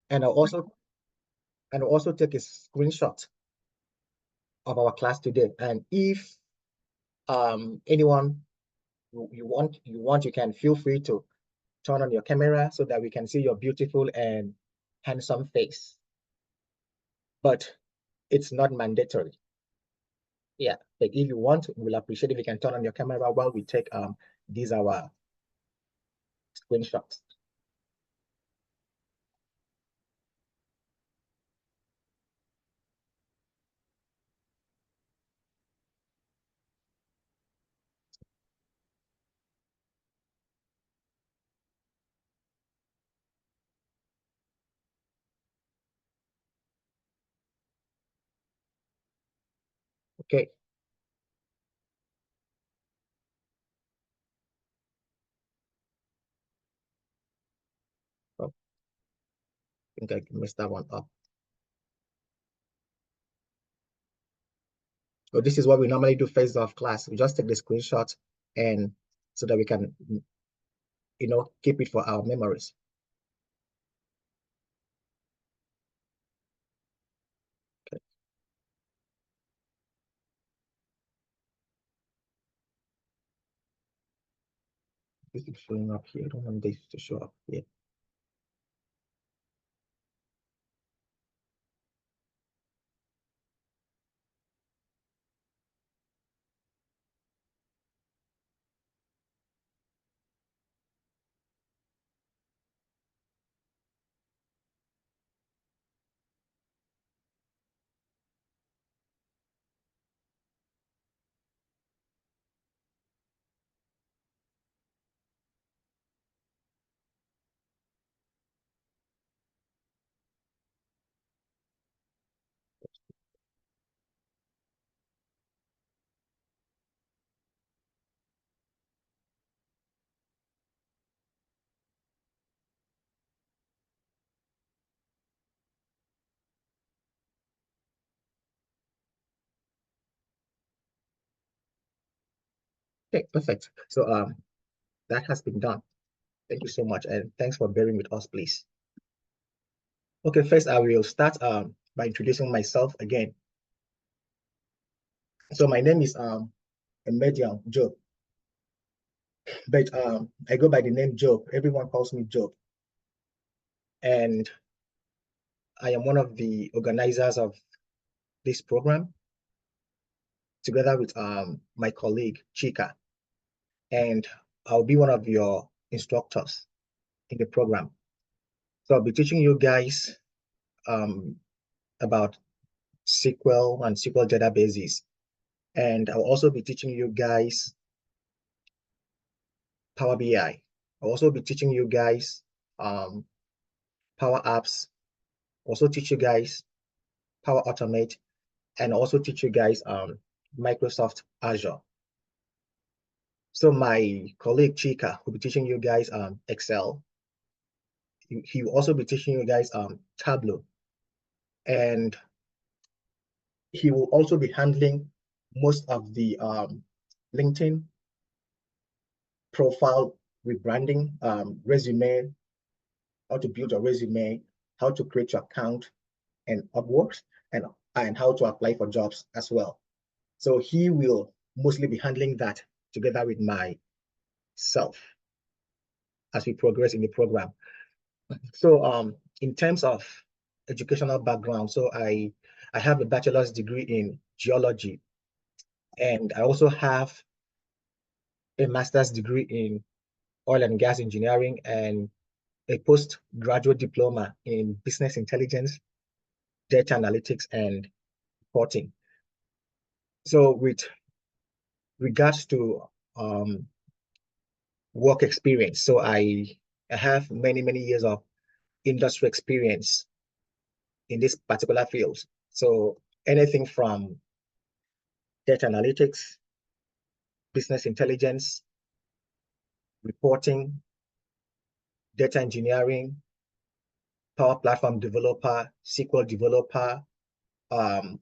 And I'll also take a screenshot of our class today. And if anyone you want, you can feel free to turn on your camera so that we can see your beautiful and handsome face. But it's not mandatory. Yeah, but if you want, we'll appreciate if you can turn on your camera while we take these our screenshots. Okay. Oh, I think I messed that one up. So this is what we normally do first of class. We just take the screenshot and so that we can, keep it for our memories. Okay. This is showing up here. I don't want this to show up here. Okay, perfect. So that has been done. Thank you so much, and thanks for bearing with us, please. Okay, first I will start by introducing myself again. So my name is Medium Job, but I go by the name Job. Everyone calls me Job, and I am one of the organizers of this program, together with my colleague Chika, and I'll be one of your instructors in the program. So I'll be teaching you guys about SQL and SQL databases, and I'll also be teaching you guys Power BI. I'll also be teaching you guys Power Apps, also teach you guys Power Automate, and also teach you guys Microsoft Azure. So my colleague Chika will be teaching you guys Excel. He will also be teaching you guys Tableau, and he will also be handling most of the LinkedIn profile rebranding, resume, how to build a resume, how to create your account and Upwork, and how to apply for jobs as well. So he will mostly be handling that together with myself as we progress in the program. So in terms of educational background, so I have a bachelor's degree in geology, and I also have a master's degree in oil and gas engineering and a postgraduate diploma in business intelligence, data analytics, and reporting. So with regards to work experience, so I have many years of industry experience in this particular field. So anything from data analytics, business intelligence, reporting, data engineering, Power Platform developer, SQL developer, um,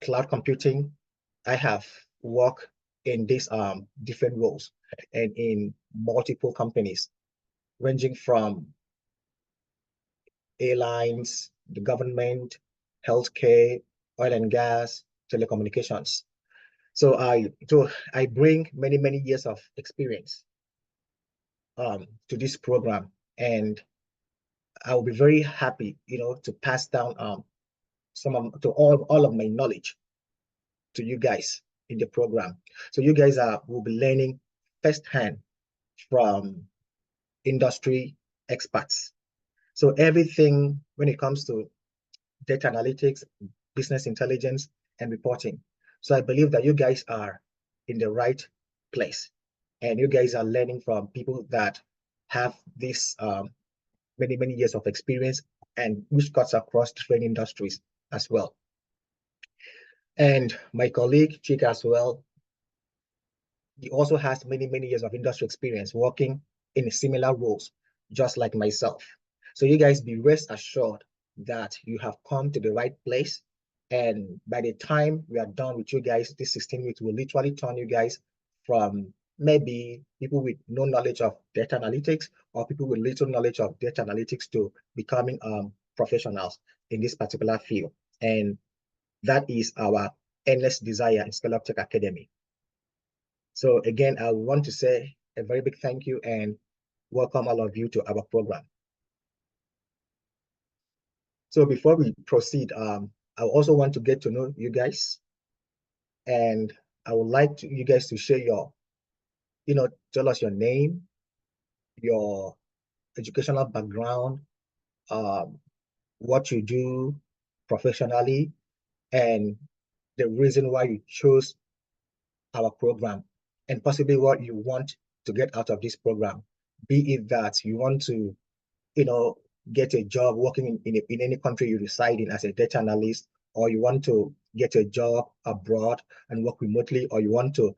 cloud computing. I have worked in these different roles and in multiple companies, ranging from airlines, the government, healthcare, oil and gas, telecommunications. So I bring many years of experience to this program, and I will be very happy, to pass down to all of my knowledge to you guys in the program. So you guys will be learning firsthand from industry experts. So everything when it comes to data analytics, business intelligence, and reporting. So I believe that you guys are in the right place, and you guys are learning from people that have this many years of experience, and which cuts across different industries as well. And my colleague Chika as well, he also has many years of industry experience working in similar roles, just like myself. So you guys be rest assured that you have come to the right place. And by the time we are done with you guys, this 16 weeks will literally turn you guys from maybe people with no knowledge of data analytics or people with little knowledge of data analytics to becoming professionals in this particular field. And that is our endless desire in Scale Up Tech Academy. So again, I want to say a very big thank you and welcome all of you to our program. So before we proceed, I also want to get to know you guys, and I would like you guys to share your, tell us your name, your educational background, what you do professionally, and the reason why you chose our program, and possibly what you want to get out of this program. Be it that you want to, get a job working in any country you reside in as a data analyst, or you want to get a job abroad and work remotely, or you want to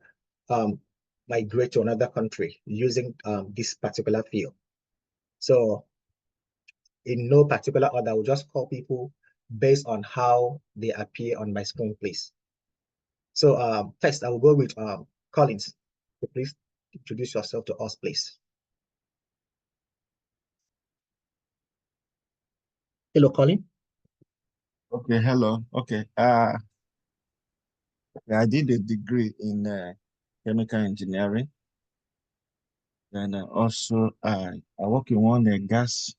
migrate to another country using this particular field. So in no particular order, I will just call people based on how they appear on my screen, please. So first, I will go with Collins. So please introduce yourself to us, please. Hello, Colin. Okay, hello. Okay. I did a degree in chemical engineering. And also I work in one gas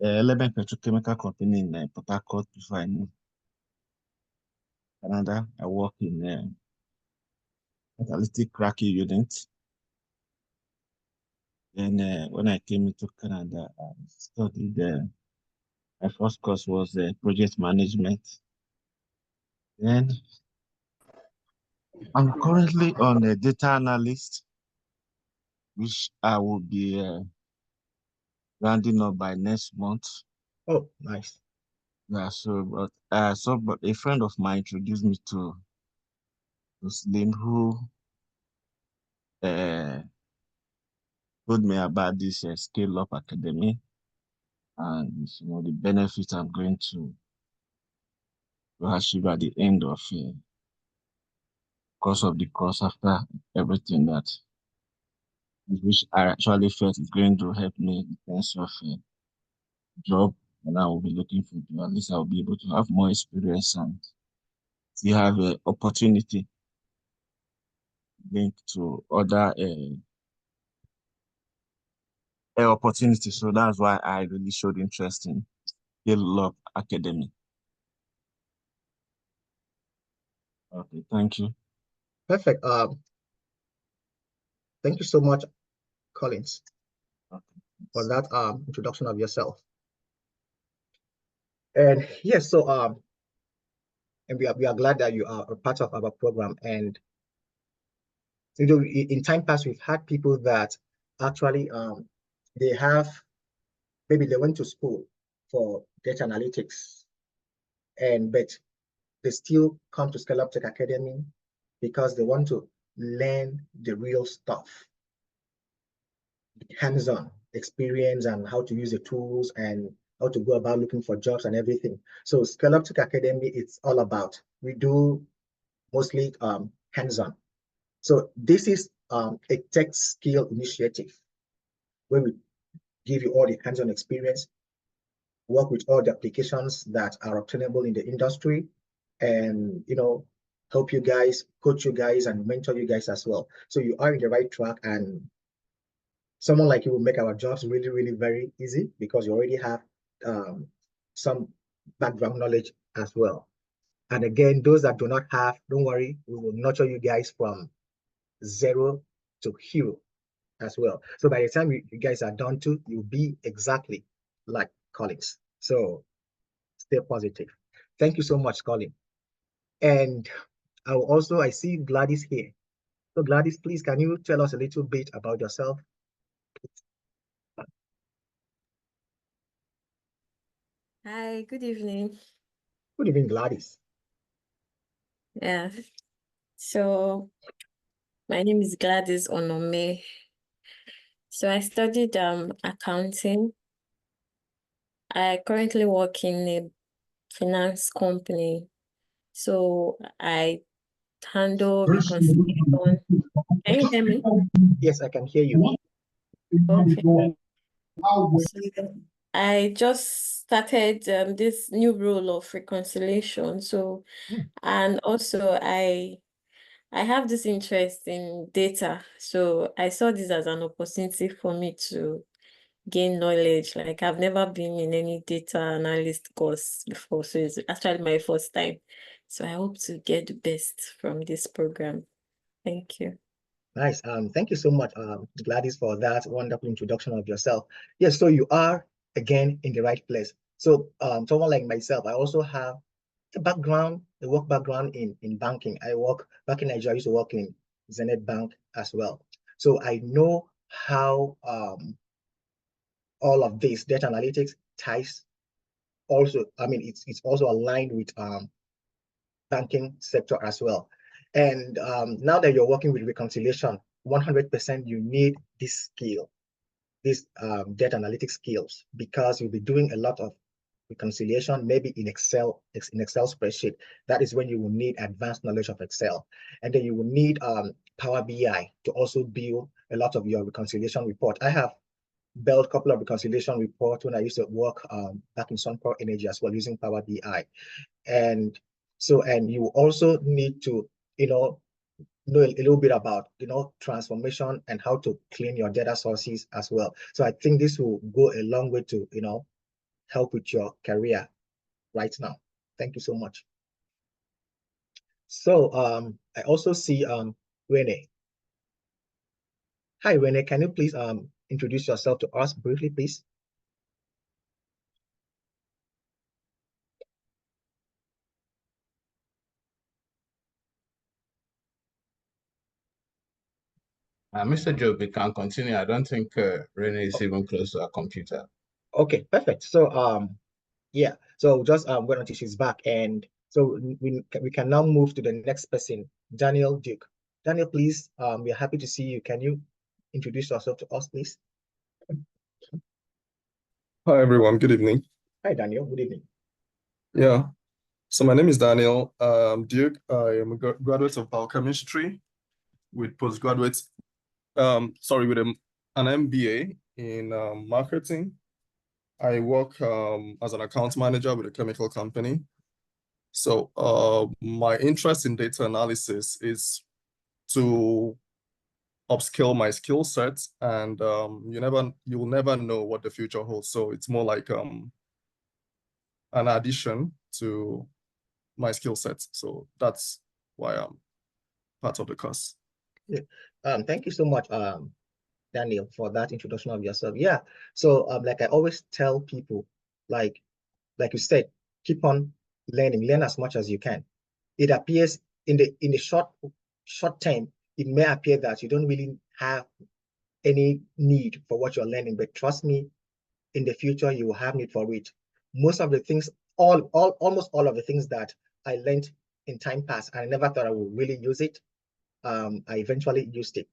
element petrochemical company in Port Harcourt before I moved to Canada. I work in catalytic cracking unit. Then when I came into Canada, I studied, my first course was project management. Then I'm currently on a data analyst, which I will be rounding up by next month. Oh, nice. Yeah, but a friend of mine introduced me to Muslim who uh, told me about this Scale Up Academy and the benefits I'm going to achieve at the end of course of the course after everything that which I actually felt is going to help me in terms of job, and I will be looking for job. At least I'll be able to have more experience and you have an opportunity linked to other opportunities. So that's why I really showed interest in Scale Up Academy. Okay, thank you. Perfect. Thank you so much, Collins, for that introduction of yourself. And yes, so and we are glad that you are a part of our program. And in time past, we've had people that actually they have, maybe they went to school for data analytics, but they still come to Scale Up Tech Academy because they want to learn the real stuff, hands-on experience, and how to use the tools and how to go about looking for jobs and everything. So Scale Up Tech Academy, it's all about, we do mostly hands-on. So this is a tech skill initiative where we give you all the hands-on experience work with all the applications that are obtainable in the industry, and help you guys, coach you guys, and mentor you guys as well. So you are in the right track, and someone like you will make our jobs really, really very easy because you already have some background knowledge as well. And again, those that do not have, don't worry, we will nurture you guys from zero to hero as well. So by the time you guys are done too, you'll be exactly like Collins. So stay positive. Thank you so much, Colin. And I see Gladys here. So Gladys, please, can you tell us a little bit about yourself? Hi, good evening. Good evening, Gladys. Yeah, so my name is Gladys Onome. So I studied accounting. I currently work in a finance company. So I handle reconciliation. Can you hear me? Yes, I can hear you. Okay. So I just started this new role of reconciliation. So, and also I have this interest in data. So I saw this as an opportunity for me to gain knowledge. Like I've never been in any data analyst course before. So it's actually my first time. So I hope to get the best from this program. Thank you. Nice. Thank you so much, Gladys, for that wonderful introduction of yourself. Yes, so you are again in the right place. So someone like myself, I also have a work background in banking. I work back in Nigeria. I used to work in Zenith Bank as well. So I know how all of this data analytics ties also. I mean, it's also aligned with banking sector as well. And now that you're working with reconciliation, 100% you need this skill, this data analytics skills, because you'll be doing a lot of reconciliation, maybe in Excel spreadsheet. That is when you will need advanced knowledge of Excel. And then you will need Power BI to also build a lot of your reconciliation report. I have built a couple of reconciliation reports when I used to work back in Sunpower Energy as well, using Power BI. And you also need to, know a little bit about, transformation and how to clean your data sources as well. So I think this will go a long way to, help with your career right now. Thank you so much. So I also see Rene. Hi, Rene. Can you please introduce yourself to us briefly, please? Mr. Job, we can continue. I don't think Rene is even close to a computer. Okay, perfect. So yeah, so just when she's back, and so we can now move to the next person, Daniel Duke. Daniel, please, we're happy to see you. Can you introduce yourself to us, please? Hi, everyone. Good evening. Hi, Daniel. Good evening. Yeah. So my name is Daniel Duke. I am a graduate of biochemistry with postgraduate, with an MBA in marketing. I work as an account manager with a chemical company. So my interest in data analysis is to upskill my skill sets, and you will never know what the future holds. So it's more like an addition to my skill sets. So that's why I'm part of the course. Yeah. Thank you so much, Daniel, for that introduction of yourself. Yeah. So like I always tell people, like you said, keep on learning, learn as much as you can. It appears in the short term, it may appear that you don't really have any need for what you're learning, but trust me, in the future you will have need for it. Most of the things, almost all of the things that I learned in time past, I never thought I would really use it. I eventually used it.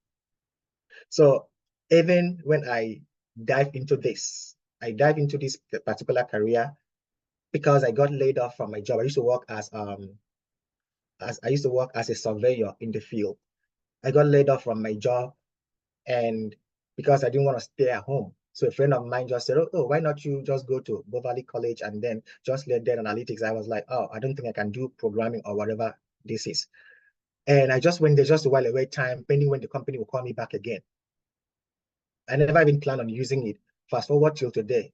So even when I dive into this particular career because I got laid off from my job. I used to work as a surveyor in the field. I got laid off from my job, and because I didn't want to stay at home, So a friend of mine just said, oh, why not you just go to Bovali College and then just learn data analytics? I was like, oh, I don't think I can do programming or whatever this is. And I just went there just a while away time, pending when the company will call me back again. I never even planned on using it. Fast forward till today,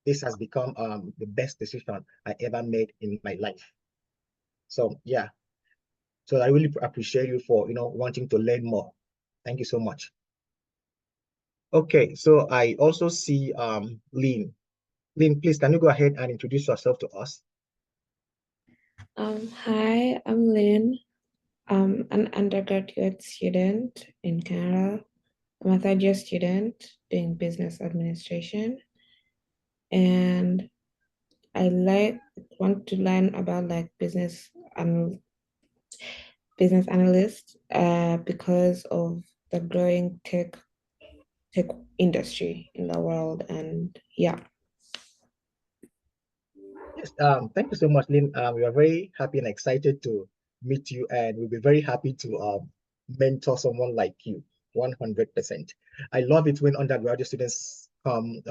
this has become the best decision I ever made in my life. So yeah, so I really appreciate you for wanting to learn more. Thank you so much. Okay, so I also see Lynn. Lynn, please can you go ahead and introduce yourself to us? Hi, I'm Lynn. I'm an undergraduate student in Canada. I'm a third year student doing business administration. And I want to learn about like business analyst because of the growing tech industry in the world. And yeah. Yes, thank you so much, Lynn. We are very happy and excited to meet you, and we'll be very happy to mentor someone like you, 100%. I love it when undergraduate students come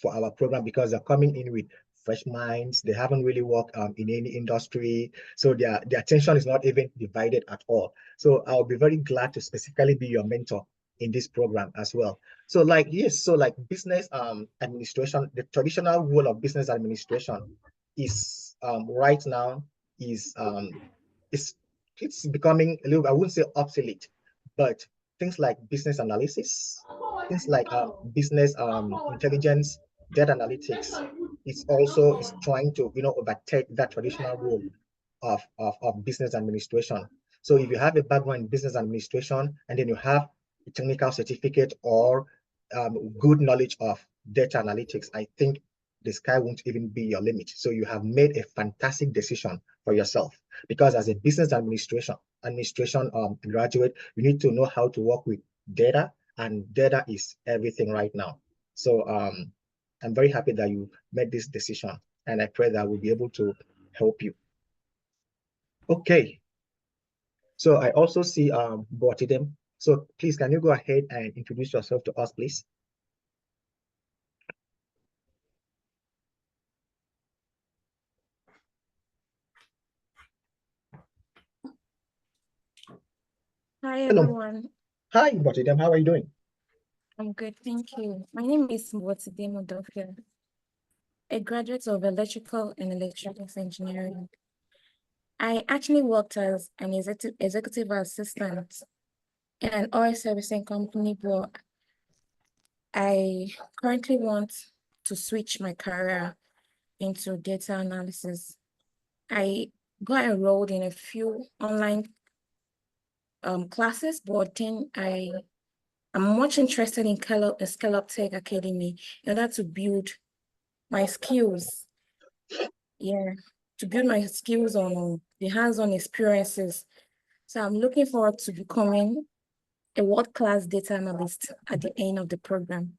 for our program because they're coming in with fresh minds. They haven't really worked in any industry, so their attention is not even divided at all. So I'll be very glad to specifically be your mentor in this program as well. So like, yes, so like business administration, the traditional role of business administration is right now is it's becoming a little, I wouldn't say obsolete, but things like business analysis, things like business intelligence, data analytics, it's trying to overtake that traditional role of business administration. So if you have a background in business administration and then you have a technical certificate or good knowledge of data analytics, I think the sky won't even be your limit. So you have made a fantastic decision for yourself, because as a business administration graduate, you need to know how to work with data, and data is everything right now. So I'm very happy that you made this decision, and I pray that we'll be able to help you. Okay. So I also see Botidem. So please, can you go ahead and introduce yourself to us, please? Hi Hello. everyone, Hi, Botidem. How are you doing? I'm good, thank you. My name is Mbotidemo Dofia, a graduate of Electrical and Electronics Engineering. I actually worked as an executive assistant in an oil servicing company, but I currently want to switch my career into data analysis. I got enrolled in a few online classes, but then I'm much interested in Scale Up Tech Academy in order to build my skills. Yeah, to build my skills on the hands-on experiences. So I'm looking forward to becoming a world-class data analyst at the end of the program.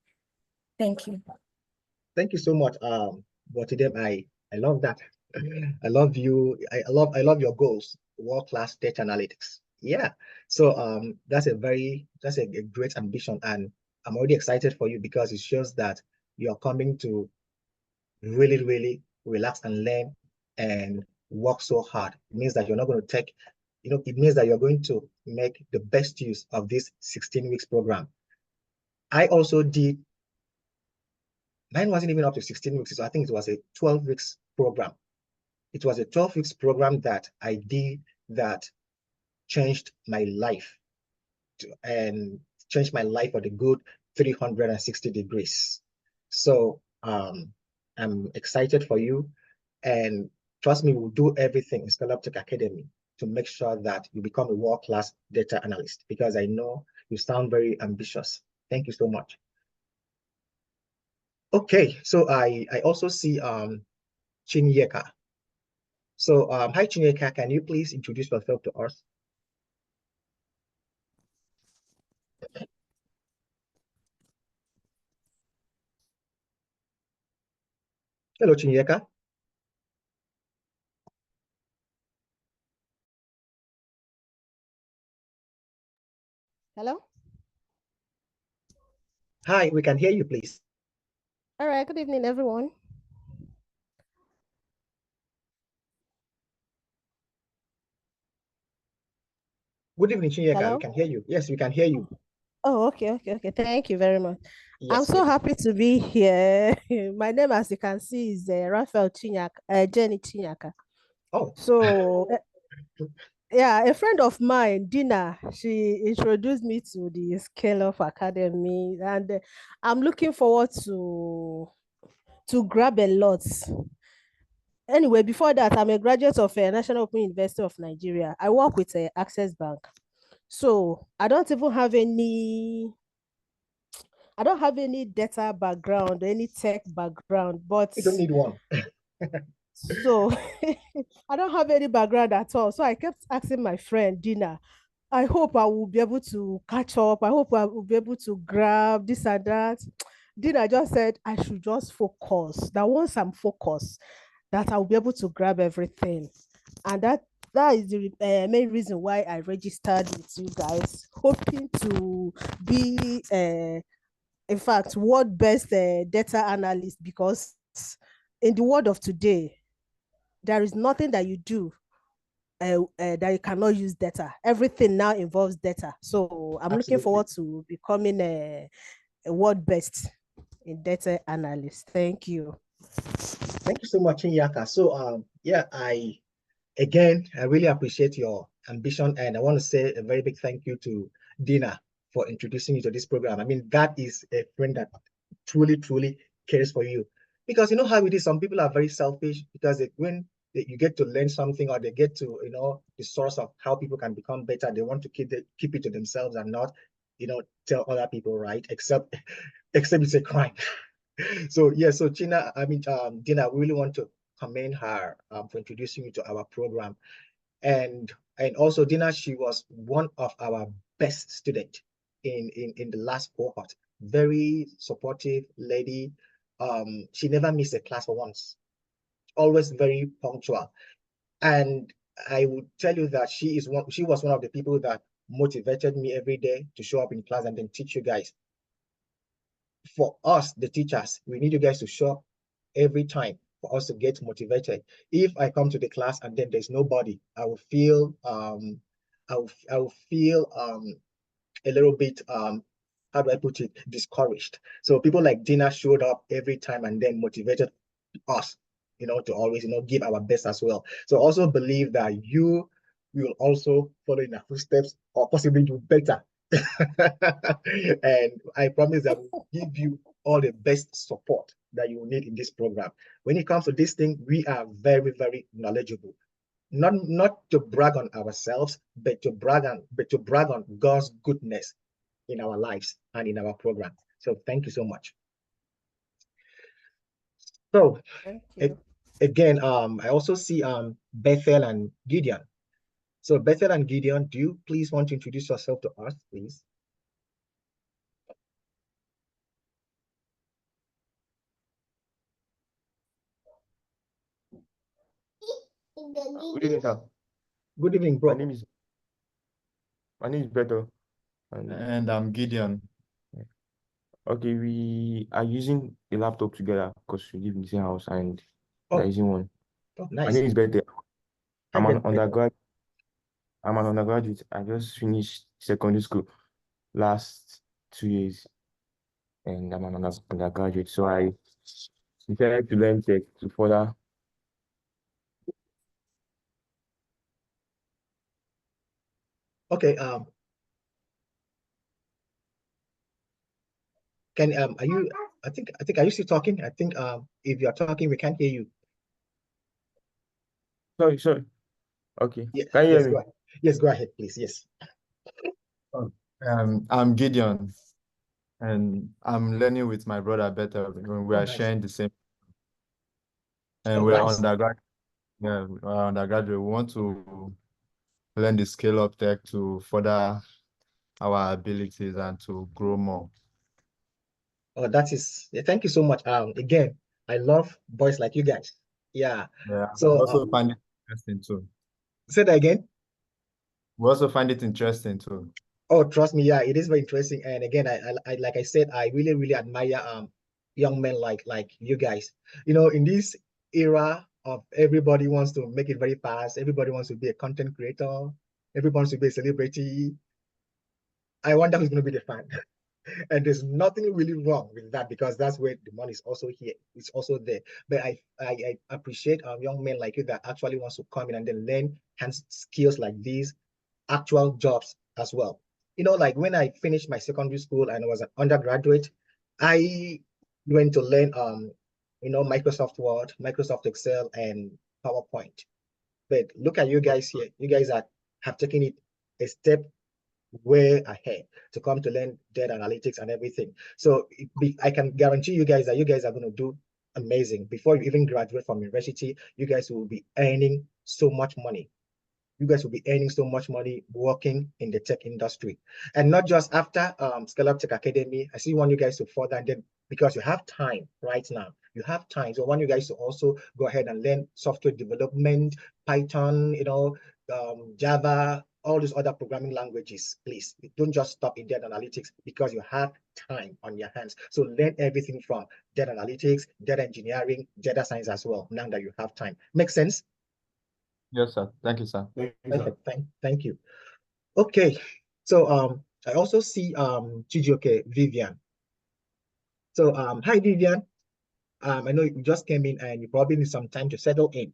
Thank you. Thank you so much, Botidem. I love that. I love you. I love your goals. World-class data analytics. Yeah. So that's a great ambition, and I'm already excited for you because it shows that you're coming to really, really relax and learn and work so hard. It means that you're not going to take, it means that you're going to make the best use of this 16 weeks program. I also did, mine wasn't even up to 16 weeks, so I think it was a 12 weeks program. It was a 12 weeks program that I did that changed my life and changed my life for the good 360 degrees. So I'm excited for you, and trust me, we'll do everything in Scale Up Tech Academy to make sure that you become a world-class data analyst, because I know you sound very ambitious. Thank you so much. Okay, so I also see Chinyeka. So hi Chinyeka, can you please introduce yourself to us? Hello Chinyeka. Hello? Hi, we can hear you, please. All right, good evening, everyone. Good evening, Chinyaka. Hello? We can hear you. Yes, we can hear you. Oh, okay. Thank you very much. I'm Yes, so yes. happy to be here. My name, as you can see, is Raphael Chinyaka, Jenny Chinyaka. Oh, So, yeah, a friend of mine, Dina, she introduced me to the Scale Up Academy, and I'm looking forward to grab a lot. Anyway, before that, I'm a graduate of National Open University of Nigeria. I work with Access Bank. So I don't have any data background, any tech background, but you don't need one. so I don't have any background at all. So I kept asking my friend Dina, I hope I will be able to catch up. I hope I will be able to grab this and that. Dina just said I should just focus. That once I'm focused, that I'll be able to grab everything. And that is the main reason why I registered with you guys, hoping to be in fact world best data analyst, because in the world of today there is nothing that you do that you cannot use data. Everything now involves data, so I'm looking Absolutely. forward to becoming a world best in data analyst. Thank you. Thank you so much, Chinyaka. So, yeah, I really appreciate your ambition, and I want to say a very big thank you to Dina for introducing you to this program. I mean, that is a friend that truly, truly cares for you. Because you know how it is, some people are very selfish because when you get to learn something, or they get to, the source of how people can become better, they want to keep it to themselves and not, tell other people, right? Except it's a crime. So yeah, so Dina, we really want to commend her for introducing you to our program. And also Dina, she was one of our best student in the last cohort. Very supportive lady. She never missed a class for once. Always very punctual. And I would tell you that she was one of the people that motivated me every day to show up in class and then teach you guys. For us, the teachers, we need you guys to show up every time for us to get motivated. If I come to the class and then there's nobody, I will feel a little bit how do I put it, discouraged. So people like Dina showed up every time and then motivated us, to always, give our best as well. So also believe that you will also follow in our footsteps or possibly do better. And I promise that we'll give you all the best support that you will need in this program. When it comes to this thing, we are very, very knowledgeable. Not to brag on ourselves, but to brag on God's goodness in our lives and in our program. So thank you so much. So Thank you. again, I also see Bethel and Gideon. So Bethel and Gideon, do you please want to introduce yourself to us, please? Good evening, sir. Good evening, My bro. name is Beto, And I'm Gideon. okay. We are using a laptop together because we live in the same house and Oh, they're using one. oh, My nice. name is Beto. Hi, I'm an Bethel. undergrad. I'm an undergraduate. I just finished secondary school last 2 years, and I'm an undergraduate. So I decided to learn tech to further. Okay, are you, are you still talking? I think if you're talking, we can't hear you. Sorry. Okay. Yeah, Can you yes, hear go me? ahead. Yes, go ahead, please. Yes. Oh, I'm Gideon, and I'm learning with my brother Better. We Oh, are nice. sharing the same, and Oh, we are nice. undergraduate. Yeah, we are undergraduate. We want to learn the scale up tech to further our abilities and to grow more. Oh, thank you so much. Again, I love boys like you guys. Yeah. Yeah, So, also find it interesting too. say that again. We also find it interesting too. Oh, trust me, yeah, it is very interesting. And again, I like I said, I really, really admire young men like you guys. You know, in this era of everybody wants to make it very fast, everybody wants to be a content creator, everybody wants to be a celebrity. I wonder who's going to be the fan. And there's nothing really wrong with that because that's where the money is also here. It's also there. But I appreciate young men like you that actually wants to come in and then learn hands skills like these, actual jobs as well. You know, like when I finished my secondary school and I was an undergraduate, I went to learn Microsoft Word, Microsoft Excel, and PowerPoint. But look at you guys here. You guys have taken it a step way ahead to come to learn data analytics and everything. So I can guarantee you guys that you guys are going to do amazing. Before you even graduate from university, you guys will be earning so much money. You guys will be earning so much money working in the tech industry. And not just after Scale Up Tech Academy. I see want you guys to further and then because you have time right now. You have time. So I want you guys to also go ahead and learn software development, Python, Java, all these other programming languages. Please don't just stop in data analytics because you have time on your hands. So learn everything from data analytics, data engineering, data science as well, now that you have time. Make sense? Yes, sir. Thank you, sir. Okay, thank you. Okay, so I also see Chijioke Vivian. So hi Vivian. I know you just came in and you probably need some time to settle in.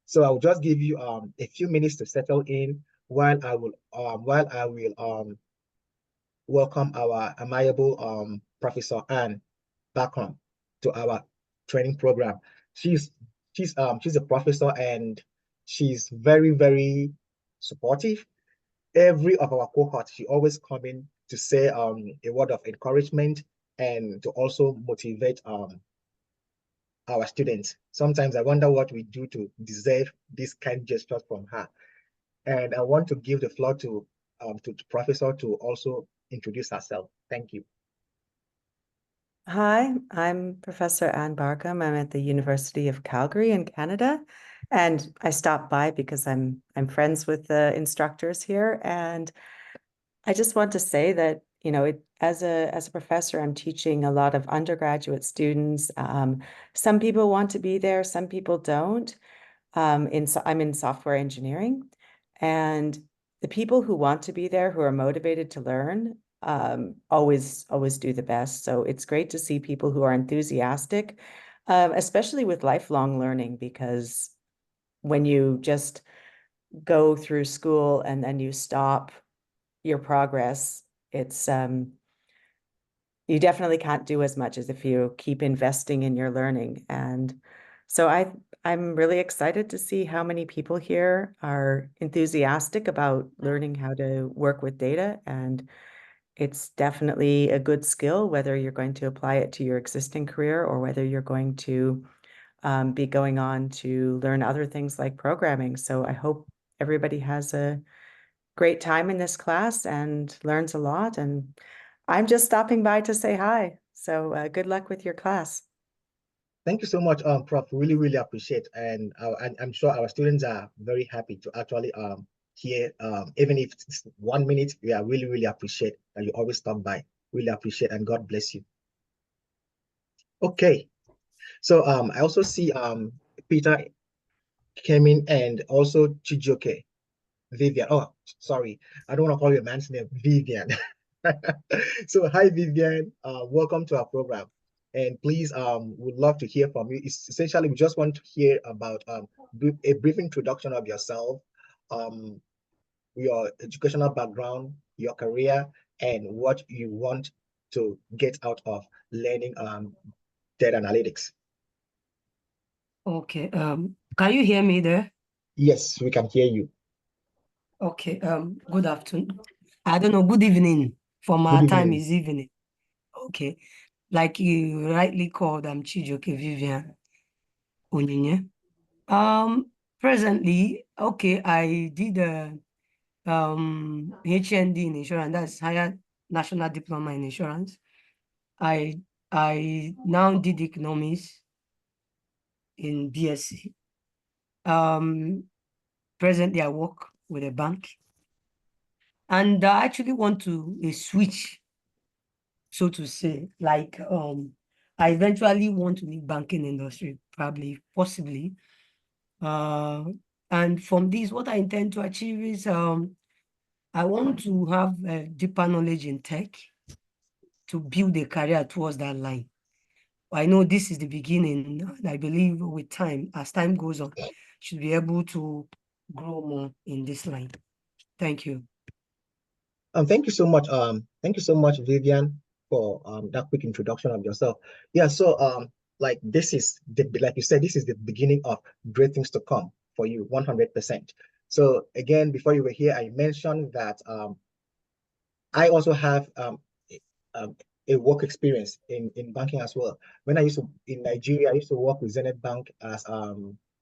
So I'll just give you a few minutes to settle in while I will welcome our amiable Professor Anne back home to our training program. She's she's a professor and she's very, very supportive. Every of our cohort, she always come in to say a word of encouragement and to also motivate our students. Sometimes I wonder what we do to deserve this kind gestures from her. And I want to give the floor to the professor to also introduce herself. Thank you. Hi, I'm Professor Anne Barkham. I'm at the University of Calgary in Canada, and I stopped by because I'm friends with the instructors here, and I just want to say that as a professor, I'm teaching a lot of undergraduate students. Some people want to be there, some people don't. I'm in software engineering, and the people who want to be there, who are motivated to learn, always do the best. So it's great to see people who are enthusiastic, especially with lifelong learning, because when you just go through school and then you stop your progress, it's you definitely can't do as much as if you keep investing in your learning. And so I'm really excited to see how many people here are enthusiastic about learning how to work with data. And it's definitely a good skill, whether you're going to apply it to your existing career or whether you're going to be going on to learn other things like programming. So I hope everybody has a great time in this class and learns a lot. And I'm just stopping by to say hi. So good luck with your class. Thank you so much, Prof. Really, really appreciate, and I'm sure our students are very happy to actually hear, even if it's 1 minute. We are really, really appreciate that you always stop by. Really appreciate, and God bless you. Okay, so I also see Peter came in and also Chijioke Vivian. Oh, sorry, I don't want to call your man's name, Vivian. So hi, Vivian. Welcome to our program. And please, would love to hear from you. Essentially, we just want to hear about a brief introduction of yourself, your educational background, your career, and what you want to get out of learning data analytics. Okay. Can you hear me there? Yes, we can hear you. Okay. Good afternoon. I don't know. Good evening. For my time is evening. Okay. Like you rightly called, I'm Chijioke Vivian Onyinye. Presently, okay, I did a HND in insurance. That's Higher National Diploma in Insurance. I now did economics in BSc. Presently, I work with a bank. And I actually want to switch, so to say, like I eventually want to leave banking industry, probably, possibly. And from this, what I intend to achieve is I want to have a deeper knowledge in tech to build a career towards that line. I know this is the beginning, and I believe with time, as time goes on, should be able to grow more in this line. Thank you. Thank you so much. Thank you so much, Vivian, for that quick introduction of yourself. Yeah, so like this is like you said, this is the beginning of great things to come for you, 100%. So again, before you were here, I mentioned that I also have a work experience in banking as well. When I used to in Nigeria, I used to work with Zenith Bank as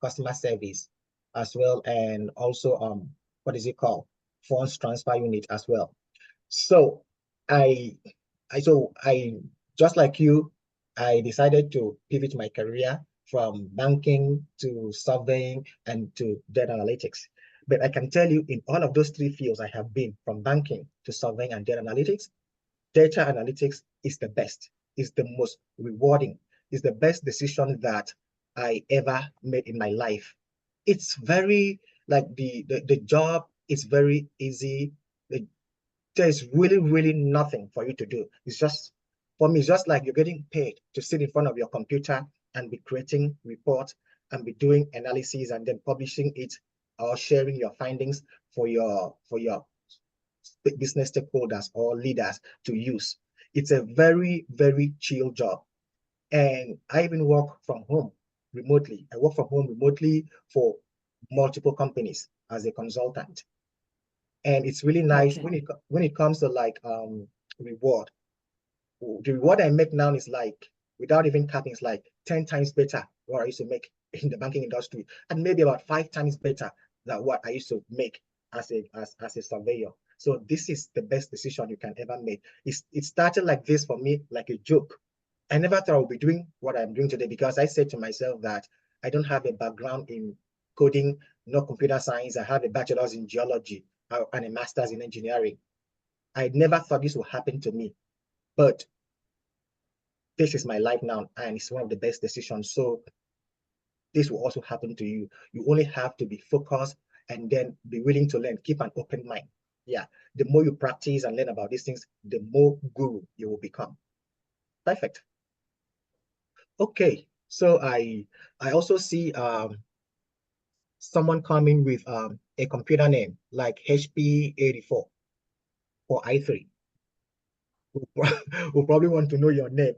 customer service as well, and also what is it called? Funds transfer unit as well. So I just like you, I decided to pivot my career from banking to surveying and to data analytics. But I can tell you in all of those three fields I have been, from banking to surveying and data analytics is the best, is the most rewarding, is the best decision that I ever made in my life. It's very, like the job is very easy. There's really nothing for you to do. It's just, for me, it's just like you're getting paid to sit in front of your computer and be creating reports and be doing analysis and then publishing it or sharing your findings for your business stakeholders or leaders to use. It's a very chill job. And I even work from home remotely. I work from home remotely for multiple companies as a consultant. And it's really nice when it comes to like reward. The reward I make now is like, without even capping, it's like 10 times better what I used to make in the banking industry, and maybe about 5 times better than what I used to make as a surveyor. So this is the best decision you can ever make. It started like this for me, like a joke. I never thought I would be doing what I'm doing today, because I said to myself that I don't have a background in coding, no computer science. I have a bachelor's in geology and a master's in engineering. I never thought this would happen to me, but this is my life now, and it's one of the best decisions. So this will also happen to you. You only have to be focused and then be willing to learn. Keep an open mind. Yeah, the more you practice and learn about these things, the more guru you will become. Perfect. Okay, so I also see someone coming with a computer name like HP84 or I3. We'll probably want to know your name,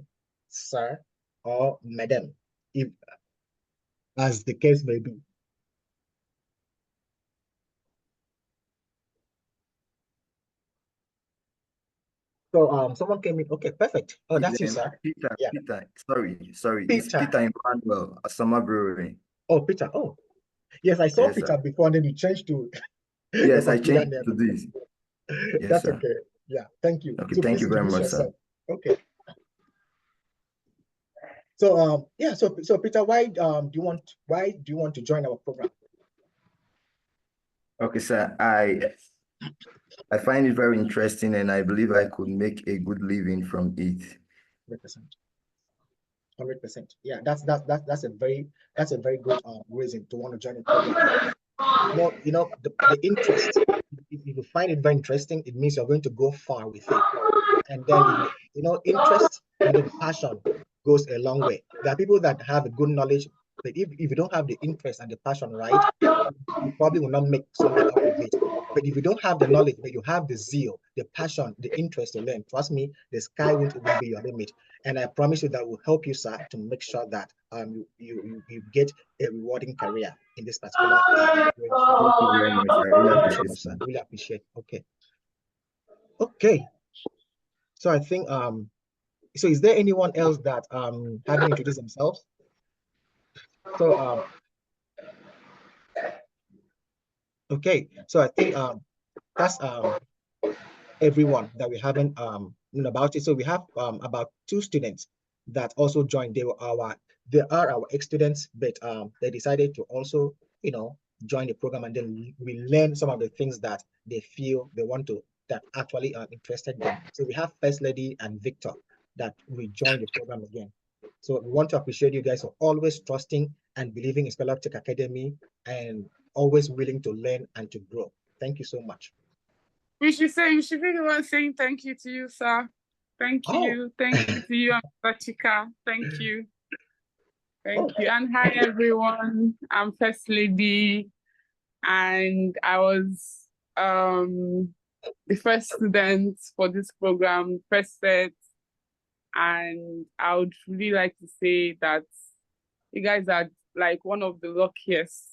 sir or madam, if as the case may be. So someone came in. Okay, perfect. Oh, that's you, sir. Peter, Yeah. Peter. Sorry. It's Peter. Peter Emmanuel, a summer brewery. Oh, Peter. Oh, yes, I saw Yes, Peter sir. before, and then you changed to your Yes, I computer changed name. to this. Yes, That's sir. okay. Yeah, thank you. Okay, So thank please you very introduce much, sir. yourself. Okay. So yeah, so Peter, why do you want to join our program? Okay, sir. I find it very interesting, and I believe I could make a good living from it. 100%. 100%. Yeah, that's a very good reason to want to join a program. The interest. If you find it very interesting, it means you're going to go far with it. And then interest and then passion goes a long way. There are people that have a good knowledge, but if you don't have the interest and the passion right, you probably will not make something out of it. But if you don't have the knowledge, but you have the zeal, the passion, the interest to learn, trust me, the sky won't even be your limit. And I promise you that will help you, sir, to make sure that you get a rewarding career in this particular Thank you very much. I really appreciate it, sir. Really appreciate. Okay. So I think so is there anyone else that haven't introduced themselves? So okay, so I think that's everyone that we haven't known about it. So we have about 2 students that also joined. They are our ex-students, but they decided to also join the program, and then we learn some of the things that they feel they want to that actually interested them. So we have First Lady and Victor that will join the program again. So we want to appreciate you guys for always trusting and believing in Scholar Tech Academy and always willing to learn and to grow. Thank you so much. You should be the one saying thank you to you, sir. Thank you. Thank you to you, Mr. Chika. Thank you. Thank you. And hi, everyone. I'm First Lady, and I was the first student for this program, first set. And I would really like to say that you guys are like one of the luckiest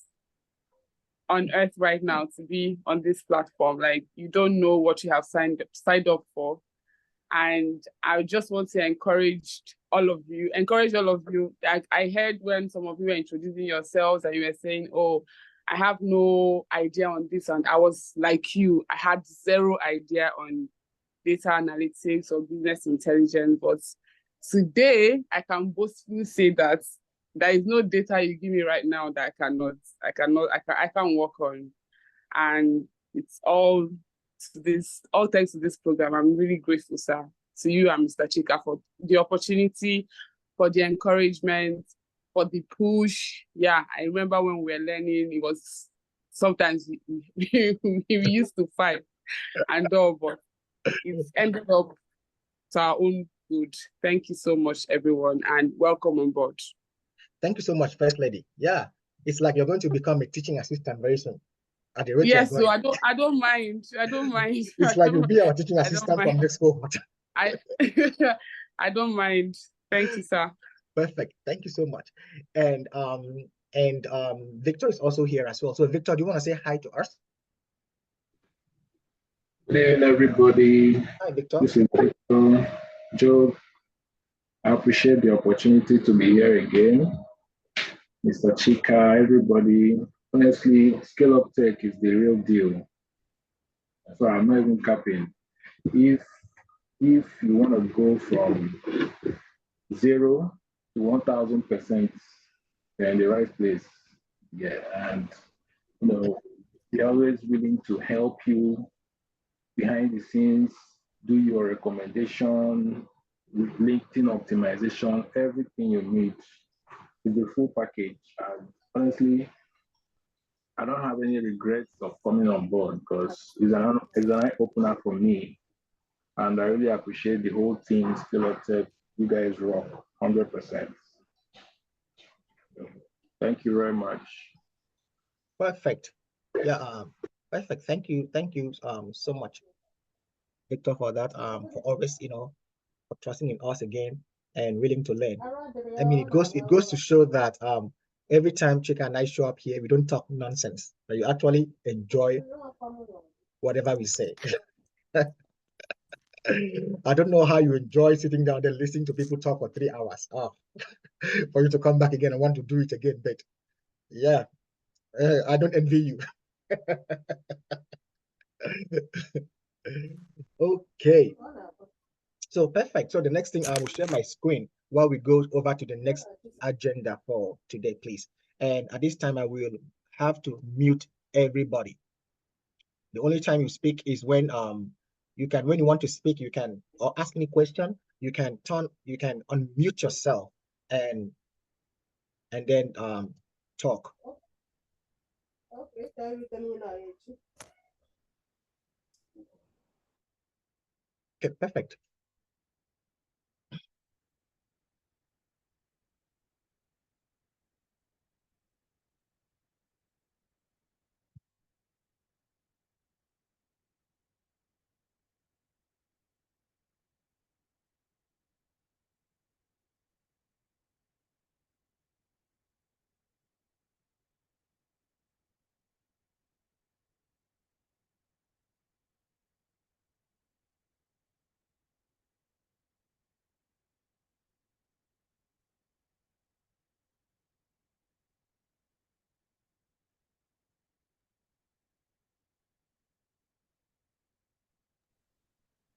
on earth right now to be on this platform. Like, you don't know what you have signed up for. And I just want to encourage all of you. I heard when some of you were introducing yourselves and you were saying, oh, I have no idea on this. And I was like you, I had zero idea on data analytics or business intelligence. But today I can boastfully say that there is no data you give me right now that I can't work on. And it's all thanks to this program. I'm really grateful, sir, to you and Mr. Chika for the opportunity, for the encouragement, for the push. Yeah, I remember when we were learning, it was sometimes we used to fight and all, but it's ended up to our own good. Thank you so much, everyone, and welcome on board. Thank you so much, First Lady. Yeah, it's like you're going to become a teaching assistant very soon. At the rate yes, so I don't mind. It's like you'll be our teaching assistant from next cohort. I don't mind. Thank you, sir. Perfect. Thank you so much. And Victor is also here as well. So Victor, do you want to say hi to us? Good evening, everybody. Hi, Victor. This is Victor. Joe, I appreciate the opportunity to be here again. Mr. Chika, everybody. Honestly, Scale Up Tech is the real deal. So I'm not even capping. If you want to go from 0 to 1000%, you're in the right place. Yeah, and they're always willing to help you behind the scenes, do your recommendation, LinkedIn optimization, everything you need is the full package. And honestly, I don't have any regrets of coming on board because it's an eye opener for me. And I really appreciate the whole team, Scale Up Tech. You guys rock 100%. Thank you very much. Perfect. Yeah, perfect. Thank you so much, Victor, for that. For always, for trusting in us again and willing to learn. I mean, it goes to show that every time Chika and I show up here, we don't talk nonsense, but you actually enjoy whatever we say. I don't know how you enjoy sitting down there listening to people talk for 3 hours. For you to come back again and want to do it again, but yeah, I don't envy you. Okay. So perfect. So the next thing, I will share my screen while we go over to the next agenda for today, please. And at this time, I will have to mute everybody. The only time you speak is when when you want to speak, you can, or ask any question, you can unmute yourself and then talk. Okay, perfect.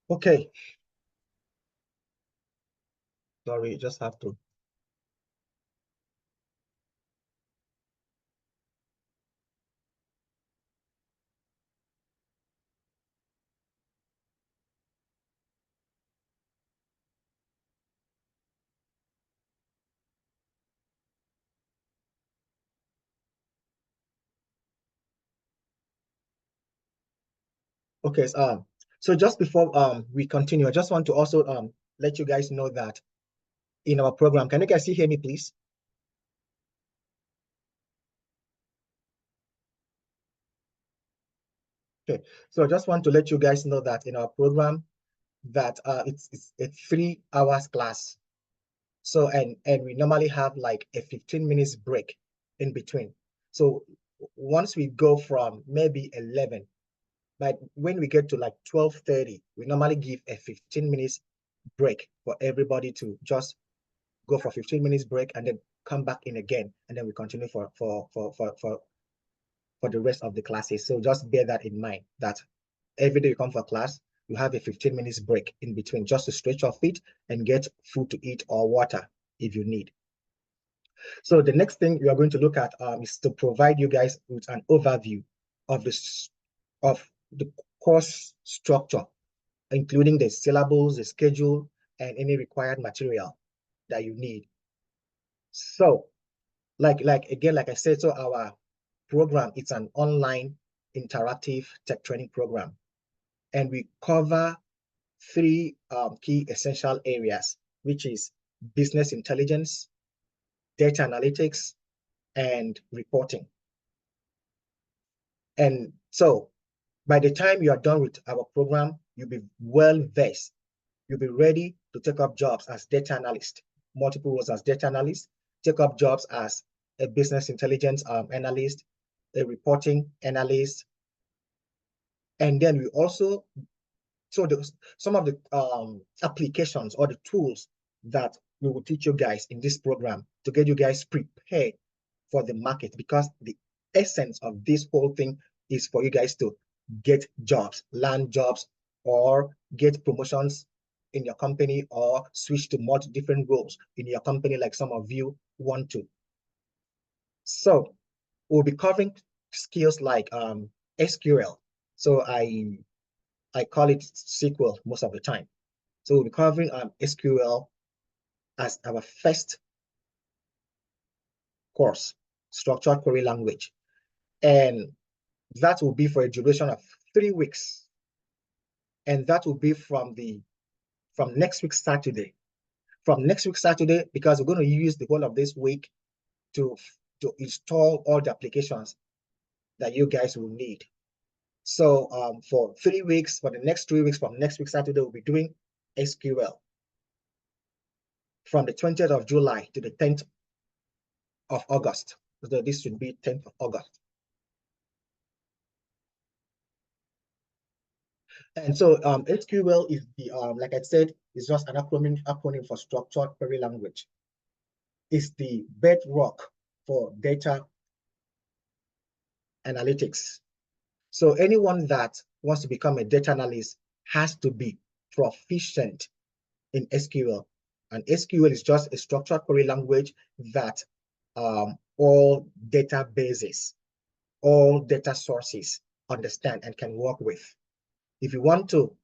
Okay. Sorry, just have to. Okay, so just before we continue, I just want to also let you guys know that in our program, can you guys hear me, please? Okay, so I just want to let you guys know that in our program that it's a 3 hours class. So and we normally have like a 15 minutes break in between. So once we go from maybe 11, but when we get to like 12:30, we normally give a 15 minutes break for everybody to just go for 15 minutes break and then come back in again, and then we continue for the rest of the classes. So just bear that in mind, that every day you come for class, you have a 15 minutes break in between just to stretch your feet and get food to eat or water if you need. So the next thing we are going to look at is to provide you guys with an overview of the course structure, including the syllables, the schedule, and any required material that you need. So like I said, so our program, it's an online interactive tech training program, and we cover 3 key essential areas, which is business intelligence, data analytics, and reporting. And so by the time you are done with our program, you'll be well versed. You'll be ready to take up jobs as data analyst, multiple roles as data analyst, take up jobs as a business intelligence analyst, a reporting analyst. And then we also, so some of the applications or the tools that we will teach you guys in this program to get you guys prepared for the market, because the essence of this whole thing is for you guys to get jobs, land jobs, or get promotions in your company, or switch to more different roles in your company like some of you want to. So we'll be covering skills like SQL. So I call it SQL most of the time. So we'll be covering SQL as our first course, structured query language. And that will be for a duration of 3 weeks. And that will be from next week Saturday. From next week Saturday, because we're going to use the whole of this week to install all the applications that you guys will need. So for 3 weeks, for the next 3 weeks, from next week Saturday, we'll be doing SQL. From the 20th of July to the 10th of August. So this should be 10th of August. And so SQL is the, like I said, is just an acronym for structured query language. It's the bedrock for data analytics. So anyone that wants to become a data analyst has to be proficient in SQL. And SQL is just a structured query language that all databases, all data sources understand and can work with. If you want to,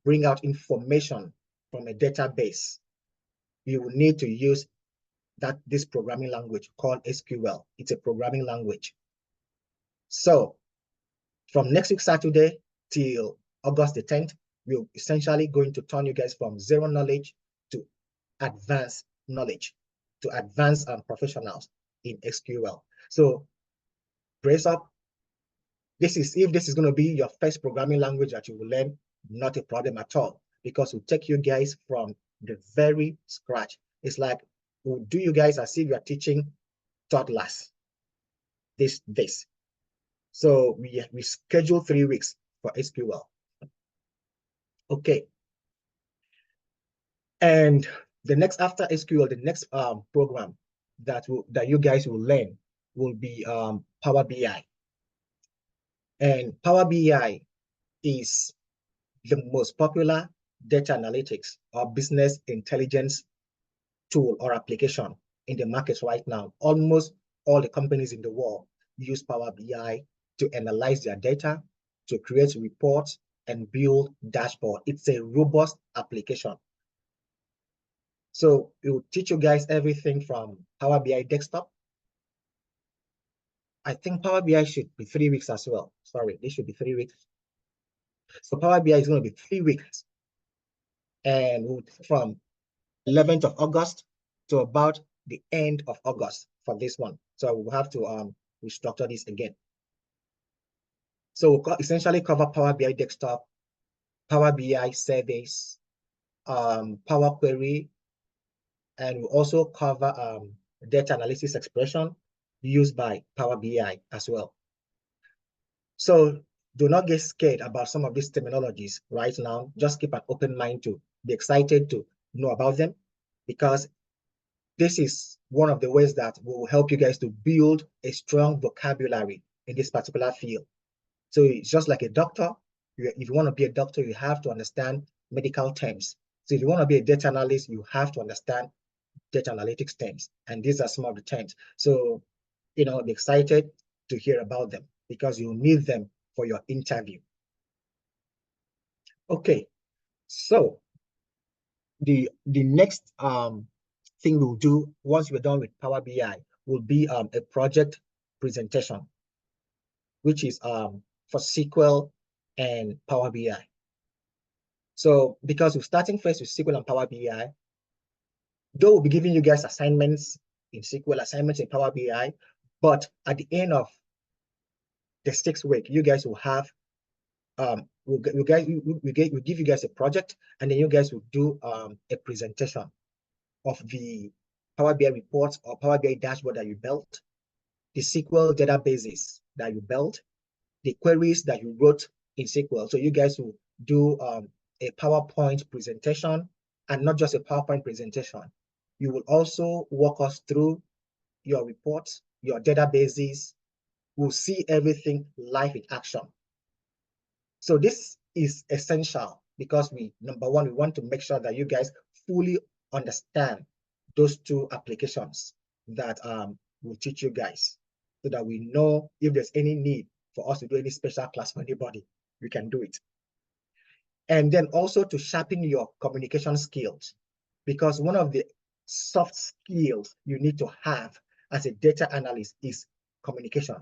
bring out information from a database, you will need to use this programming language called SQL. It's a programming language. So from next week Saturday till August the 10th, we're essentially going to turn you guys from zero knowledge to advanced knowledge, to advanced professionals in SQL. So brace up. If this is going to be your first programming language that you will learn, not a problem at all, because we'll take you guys from the very scratch. It's like we'll do you guys as if you are teaching toddlers. This. So we schedule 3 weeks for SQL. Okay. And the next, after SQL, the next program that you guys will learn will be Power BI. And Power BI is the most popular data analytics or business intelligence tool or application in the market right now. Almost all the companies in the world use Power BI to analyze their data, to create reports, and build dashboard. It's a robust application. So it will teach you guys everything from Power BI desktop. I think Power BI should be 3 weeks as well. Sorry, this should be 3 weeks. So Power BI is going to be 3 weeks, and from 11th of August to about the end of August for this one. So we'll have to restructure this again. So we'll essentially cover Power BI desktop, Power BI surveys, Power Query, and we'll also cover data analysis expression used by Power BI as well. So do not get scared about some of these terminologies right now. Just keep an open mind to be excited to know about them, because this is one of the ways that will help you guys to build a strong vocabulary in this particular field. So it's just like a doctor. If you want to be a doctor, you have to understand medical terms. So if you want to be a data analyst, you have to understand data analytics terms. And these are some of the terms. So, be excited to hear about them, because you'll need them for your interview. Okay, so the next thing we'll do once we're done with Power BI will be a project presentation, which is for SQL and Power BI. So because we're starting first with SQL and Power BI, though we'll be giving you guys assignments in SQL, assignments in Power BI, but at the end of the 6th week, you guys will have we'll give you guys a project, and then you guys will do a presentation of the Power BI reports or Power BI dashboard that you built, the SQL databases that you built, the queries that you wrote in SQL. So you guys will do a PowerPoint presentation, and not just a PowerPoint presentation. You will also walk us through your reports, your databases. We'll see everything live in action. So this is essential because number one, we want to make sure that you guys fully understand those 2 applications that we'll teach you guys, so that we know if there's any need for us to do any special class for anybody, we can do it. And then also to sharpen your communication skills, because one of the soft skills you need to have as a data analyst is communication.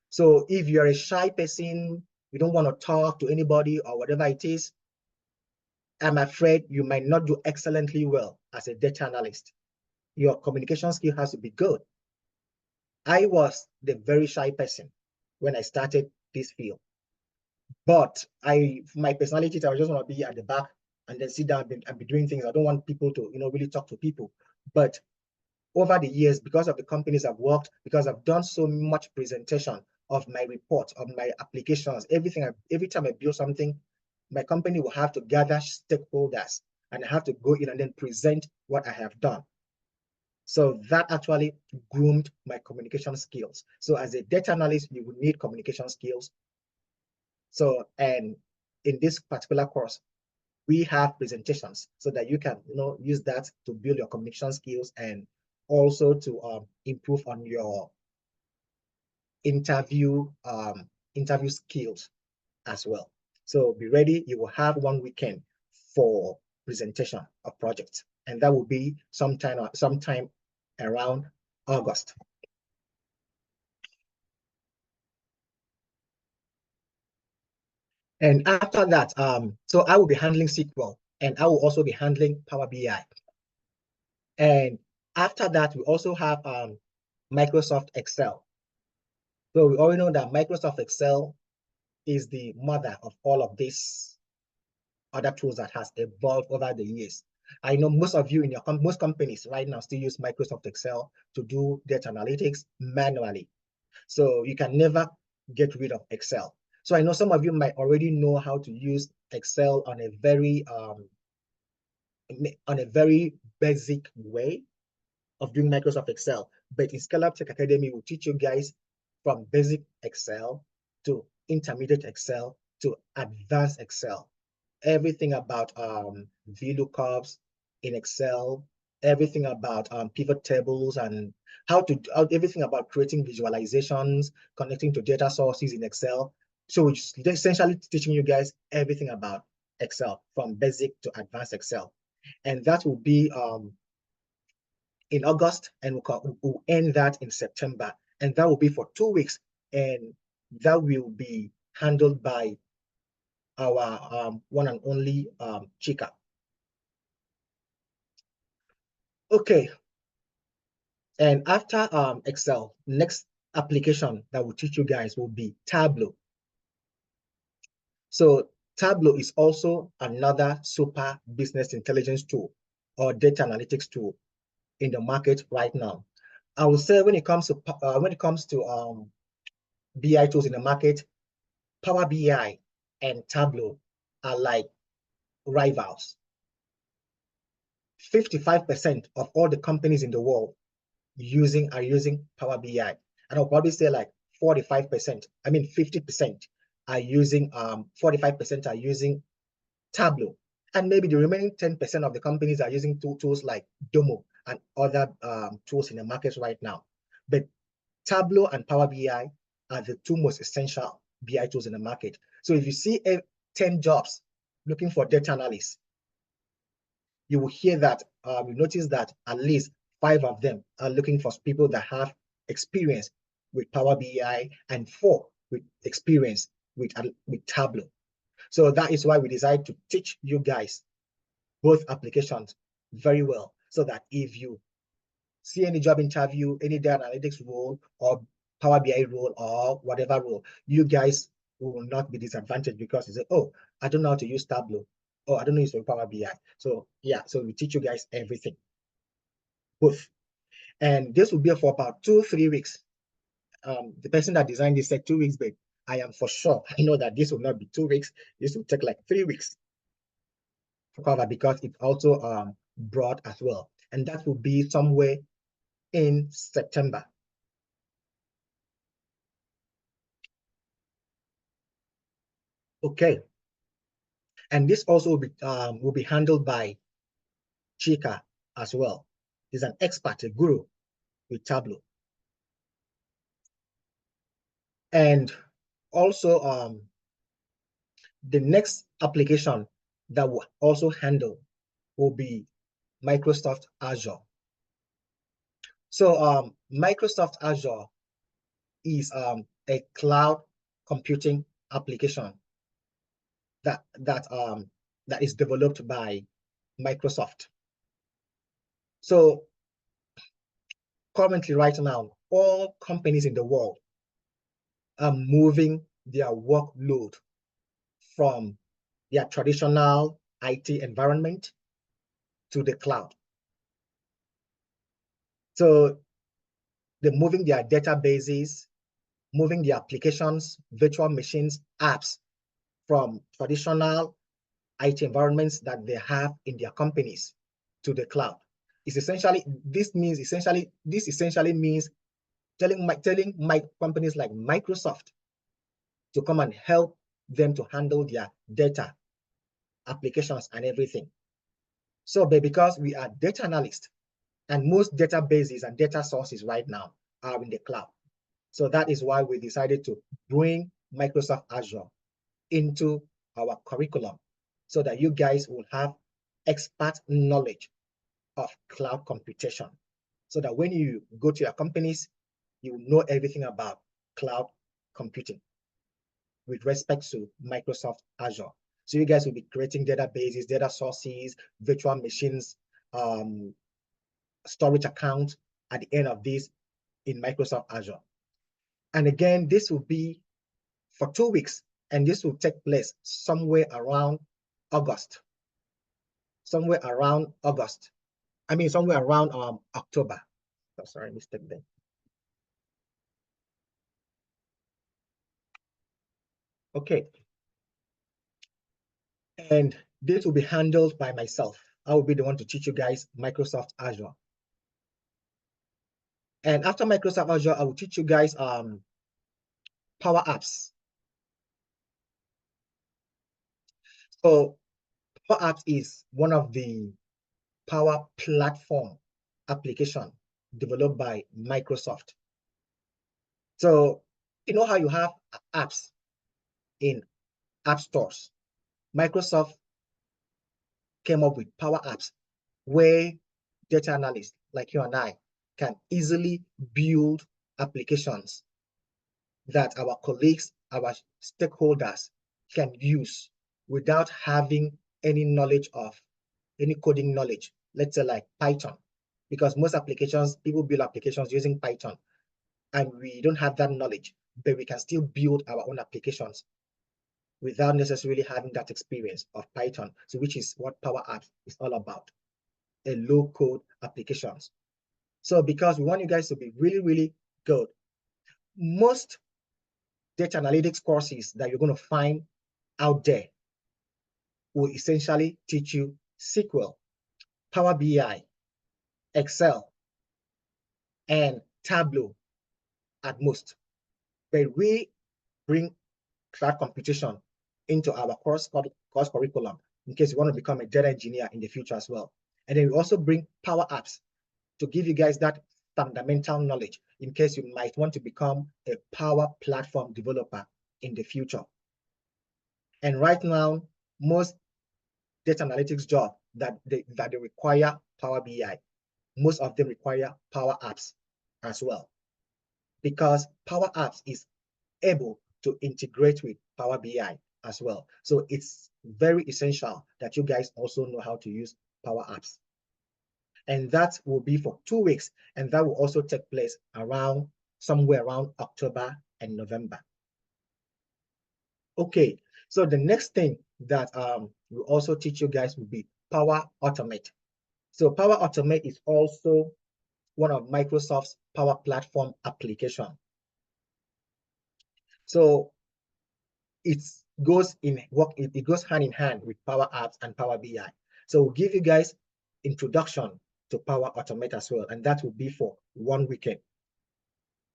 So if you're a shy person, you don't want to talk to anybody or whatever it is, I'm afraid you might not do excellently well as a data analyst. Your communication skill has to be good. I was the very shy person when I started this field, but my personality, I just want to be at the back and then sit down and be doing things. I don't want people to, really talk to people. But over the years, because of the companies I've worked, because I've done so much presentation of my reports, of my applications, every time I build something, my company will have to gather stakeholders, and I have to go in and then present what I have done. So that actually groomed my communication skills. So as a data analyst, you will need communication skills. So, and in this particular course, we have presentations so that you can, use that to build your communication skills, and also to improve on your interview skills as well. So be ready. You will have 1 weekend for presentation of projects, and that will be sometime around August. And after that, so I will be handling SQL, and I will also be handling Power BI. And after that, we also have Microsoft Excel. So we already know that Microsoft Excel is the mother of all of these other tools that has evolved over the years. I know most of you in most companies right now still use Microsoft Excel to do data analytics manually. So you can never get rid of Excel. So I know some of you might already know how to use Excel on a very basic way of doing Microsoft Excel. But in Scale Up Tech Academy, we'll teach you guys from basic Excel to intermediate Excel to advanced Excel. Everything about VLOOKUPs in Excel, everything about pivot tables, and everything about creating visualizations, connecting to data sources in Excel. So it's essentially teaching you guys everything about Excel from basic to advanced Excel. And that will be in August, and we'll end that in September. And that will be for 2 weeks. And that will be handled by our one and only Chika. Okay. And after Excel, next application that will teach you guys will be Tableau. So Tableau is also another super business intelligence tool or data analytics tool in the market right now. I would say when it comes to BI tools in the market, Power BI and Tableau are like rivals. 55% of all the companies in the world are using Power BI. And I'll probably say like 45%, I mean 50% are using 45% are using Tableau. And maybe the remaining 10% of the companies are using tools like Domo and other tools in the market right now. But Tableau and Power BI are the two most essential BI tools in the market. So if you see 10 jobs looking for data analysts, you will hear that, you notice that at least 5 of them are looking for people that have experience with Power BI and 4 with experience with Tableau. So that is why we decided to teach you guys both applications very well, so that if you see any job interview, any data analytics role or Power BI role or whatever role, you guys will not be disadvantaged because you say, oh, I don't know how to use Tableau. Oh, I don't know how to use Power BI. So yeah, so we teach you guys everything, both. And this will be for about 2-3 weeks. The person that designed this said 2 weeks, but I am for sure, I know that this will not be 2 weeks. This will take like 3 weeks to cover because it's also broad as well. And that will be somewhere in September. Okay. And this also will be handled by Chika as well. He's an expert, a guru with Tableau. And also the next application that will also handle will be Microsoft Azure. So Microsoft Azure is a cloud computing application that is developed by Microsoft. So currently, right now, all companies in the world are moving their workload from their traditional IT environment to the cloud. So they're moving their databases, moving their applications, virtual machines, apps from traditional IT environments that they have in their companies to the cloud. This essentially means telling companies like Microsoft to come and help them to handle their data, applications, and everything. So, but because we are data analysts, and most databases and data sources right now are in the cloud. So that is why we decided to bring Microsoft Azure into our curriculum so that you guys will have expert knowledge of cloud computation. So that when you go to your companies, you know everything about cloud computing with respect to Microsoft Azure. So you guys will be creating databases, data sources, virtual machines, storage account at the end of this in Microsoft Azure. And again, this will be for 2 weeks, and this will take place somewhere around August. Somewhere around August. I mean, somewhere around October. Oh, sorry, mistake there. Okay. And this will be handled by myself. I will be the one to teach you guys Microsoft Azure. And after Microsoft Azure, I will teach you guys Power Apps. So Power Apps is one of the Power Platform application developed by Microsoft. So you know how you have apps in app stores. Microsoft came up with Power Apps where data analysts like you and I can easily build applications that our colleagues, our stakeholders can use without having any knowledge of, any coding knowledge, let's say like Python, because most applications, people build applications using Python, and we don't have that knowledge, but we can still build our own applications without necessarily having that experience of Python. So which is what Power Apps is all about, a low code applications. So because we want you guys to be really, really good, most data analytics courses that you're going to find out there will essentially teach you SQL, Power BI, Excel, and Tableau at most. But we bring cloud computation into our course curriculum in case you want to become a data engineer in the future as well. And then we also bring Power Apps to give you guys that fundamental knowledge in case you might want to become a Power Platform developer in the future. And right now, most data analytics jobs that they require Power BI, most of them require Power Apps as well, because Power Apps is able to integrate with Power BI as well. So it's very essential that you guys also know how to use Power Apps. And that will be for 2 weeks. And that will also take place around somewhere around October and November. Okay, so the next thing that we'll also teach you guys will be Power Automate. So Power Automate is also one of Microsoft's Power Platform application. So it goes hand in hand with Power Apps and Power BI. So we'll give you guys introduction to Power Automate as well, and that will be for 1 weekend.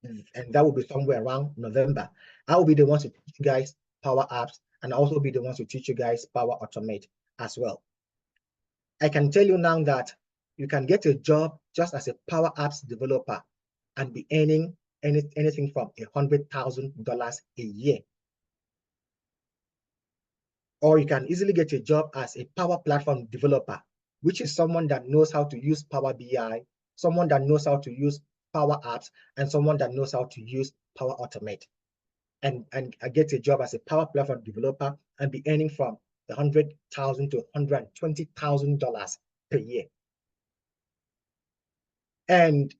And that will be somewhere around November. I will be the one to teach you guys Power Apps, and I'll also be the one to teach you guys Power Automate as well. I can tell you now that you can get a job just as a Power Apps developer and be earning anything from $100,000 a year. Or you can easily get a job as a Power Platform developer, which is someone that knows how to use Power BI, someone that knows how to use Power Apps, and someone that knows how to use Power Automate. And get a job as a Power Platform developer and be earning from $100,000 to $120,000 per year. And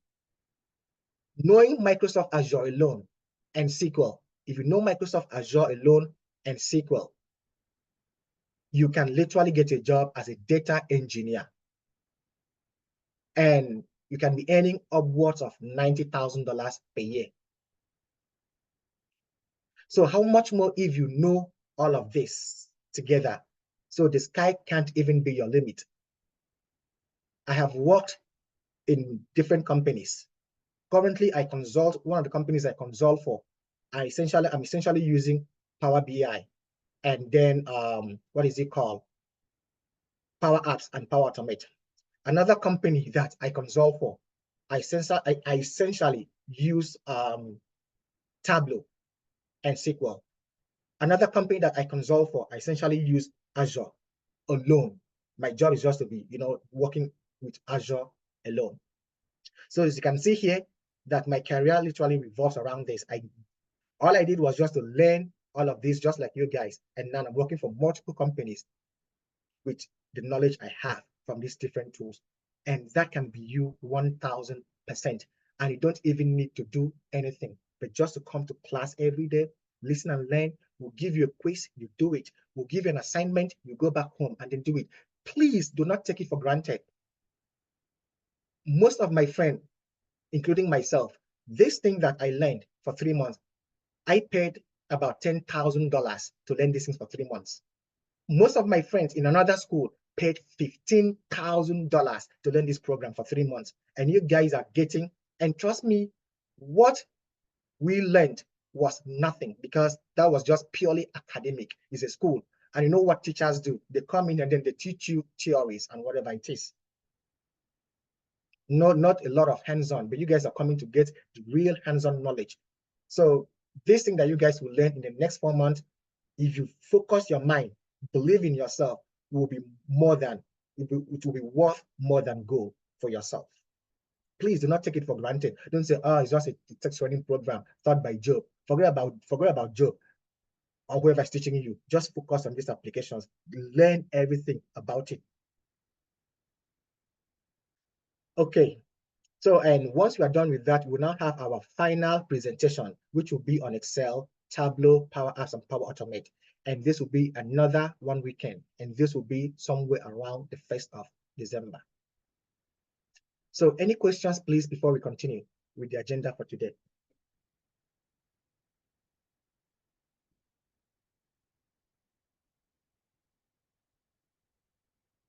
knowing Microsoft Azure alone and SQL, if you know Microsoft Azure alone and SQL, you can literally get a job as a data engineer. And you can be earning upwards of $90,000 per year. So how much more if you know all of this together? So the sky can't even be your limit. I have worked in different companies. Currently, I consult, one of the companies I consult for, I'm essentially using Power BI and then what is it called? Power Apps and Power Automate. Another company that I consult for, I essentially use Tableau and SQL. Another company that I consult for, I essentially use Azure alone. My job is just to be, working with Azure alone. So as you can see here, that my career literally revolves around this. All I did was just to learn all of this, just like you guys. And now I'm working for multiple companies with the knowledge I have from these different tools. And that can be you 1000%. And you don't even need to do anything, but just to come to class every day, listen and learn. We'll give you a quiz, you do it. We'll give you an assignment, you go back home and then do it. Please do not take it for granted. Most of my friends, including myself, this thing that I learned for 3 months, I paid about $10,000 to learn these things for 3 months. Most of my friends in another school paid $15,000 to learn this program for 3 months. And you guys are getting, and trust me, what we learned was nothing, because that was just purely academic. It's a school. And you know what teachers do? They come in and then they teach you theories and whatever it is. Not a lot of hands-on, but you guys are coming to get real hands-on knowledge. So this thing that you guys will learn in the next 4 months, if you focus your mind, believe in yourself, it will be worth more than gold for yourself. Please do not take it for granted. Don't say, oh, it's just a text training program taught by Job. Forget about Job. or whoever's teaching you, just focus on these applications, learn everything about it. Okay, so, and once we are done with that, we'll now have our final presentation, which will be on Excel, Tableau, Power Apps, and Power Automate. And this will be another one weekend, and this will be somewhere around the 1st of December. So any questions, please, before we continue with the agenda for today?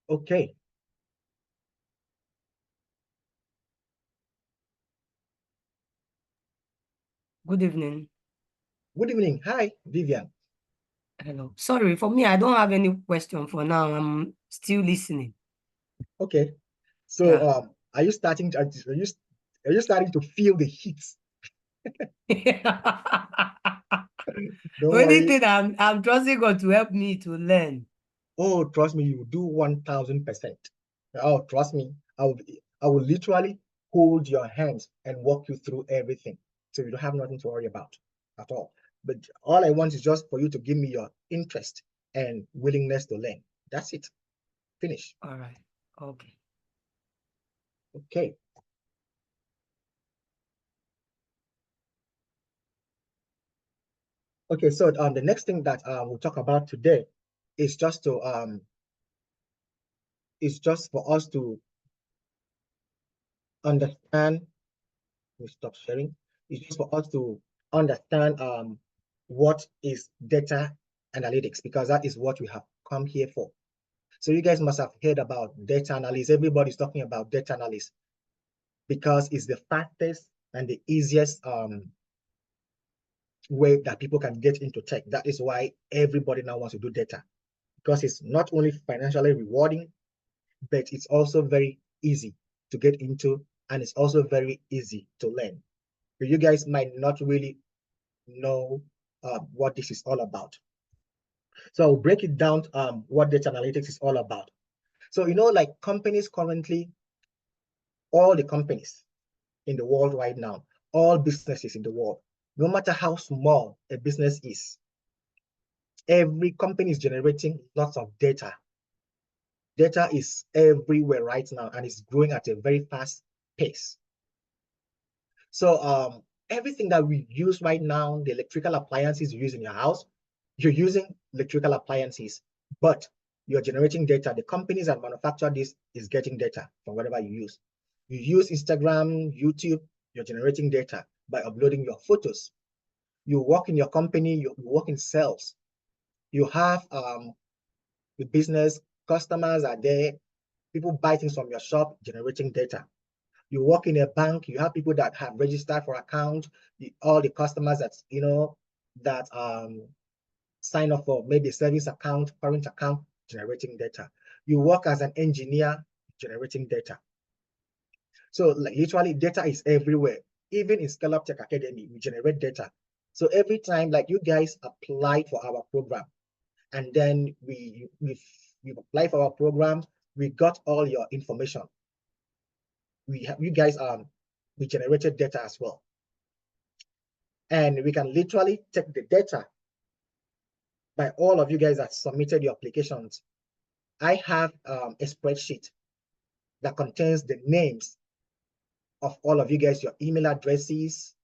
Okay. Good evening. Good evening. Hi, Vivian. Hello. Sorry, for me, I don't have any question for now. I'm still listening. Okay. So are you starting to, are you starting to feel the heat? Don't Only worry. thing I'm trusting God to help me to learn. Oh, trust me, you will do 1000%. Oh, trust me, I will literally hold your hands and walk you through everything. So you don't have nothing to worry about at all. But all I want is just for you to give me your interest and willingness to learn. That's it. Finish. All right. Okay. Okay. Okay, so the next thing that we'll talk about today is just to for us to understand. We stop sharing. It's just for us to understand what is data analytics, because that is what we have come here for. So you guys must have heard about data analysis. Everybody's talking about data analysis because it's the fastest and the easiest way that people can get into tech. That is why everybody now wants to do data, because it's not only financially rewarding, but it's also very easy to get into, and it's also very easy to learn. But you guys might not really know what this is all about. So I'll break it down what data analytics is all about. So, like companies currently, all the companies in the world right now, all businesses in the world, no matter how small a business is, every company is generating lots of data. Data is everywhere right now, and it's growing at a very fast pace. So everything that we use right now, the electrical appliances you use in your house, you're using electrical appliances, but you're generating data. The companies that manufacture this is getting data from whatever you use. You use Instagram, YouTube, you're generating data by uploading your photos. You work in your company, you work in sales. You have the business, customers are there, people buy things from your shop, generating data. You work in a bank, you have people that have registered for account, all the customers that, that sign up for maybe savings account, current account, generating data. You work as an engineer, generating data. So like literally data is everywhere. Even in Scale Up Tech Academy, we generate data. So every time like you guys apply for our program, and then we apply for our program, we got all your information. You guys we generated data as well. And we can literally take the data by all of you guys that submitted your applications. I have a spreadsheet that contains the names of all of you guys, your email addresses,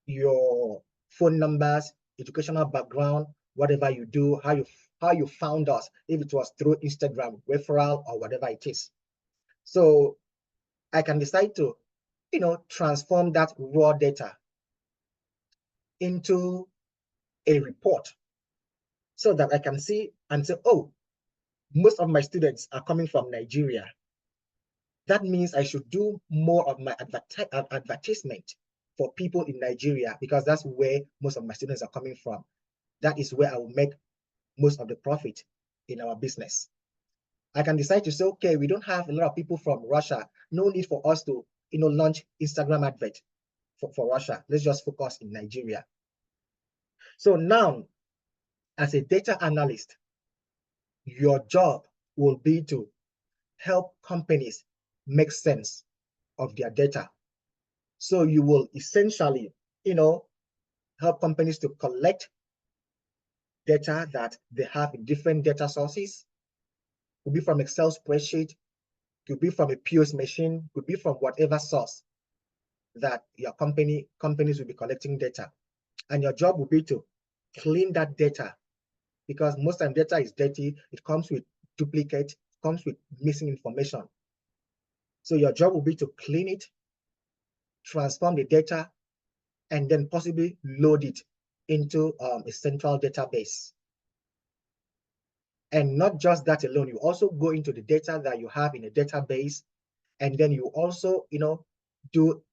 your phone numbers, educational background, whatever you do, how you found us, if it was through Instagram, referral, or whatever it is. So I can decide to, transform that raw data into a report so that I can see and say, oh, most of my students are coming from Nigeria. That means I should do more of my advertisement for people in Nigeria, because that's where most of my students are coming from. That is where I will make most of the profit in our business. I can decide to say, okay, we don't have a lot of people from Russia. No need for us to, launch Instagram advert for Russia. Let's just focus in Nigeria. So now, as a data analyst, your job will be to help companies make sense of their data. So you will essentially, help companies to collect data that they have in different data sources. Could be from Excel spreadsheet, could be from a POS machine, could be from whatever source that your companies will be collecting data. And your job will be to clean that data, because most time data is dirty. It comes with duplicate, it comes with missing information. So your job will be to clean it, transform the data, and then possibly load it into a central database. And not just that alone, you also go into the data that you have in a database, and then you also,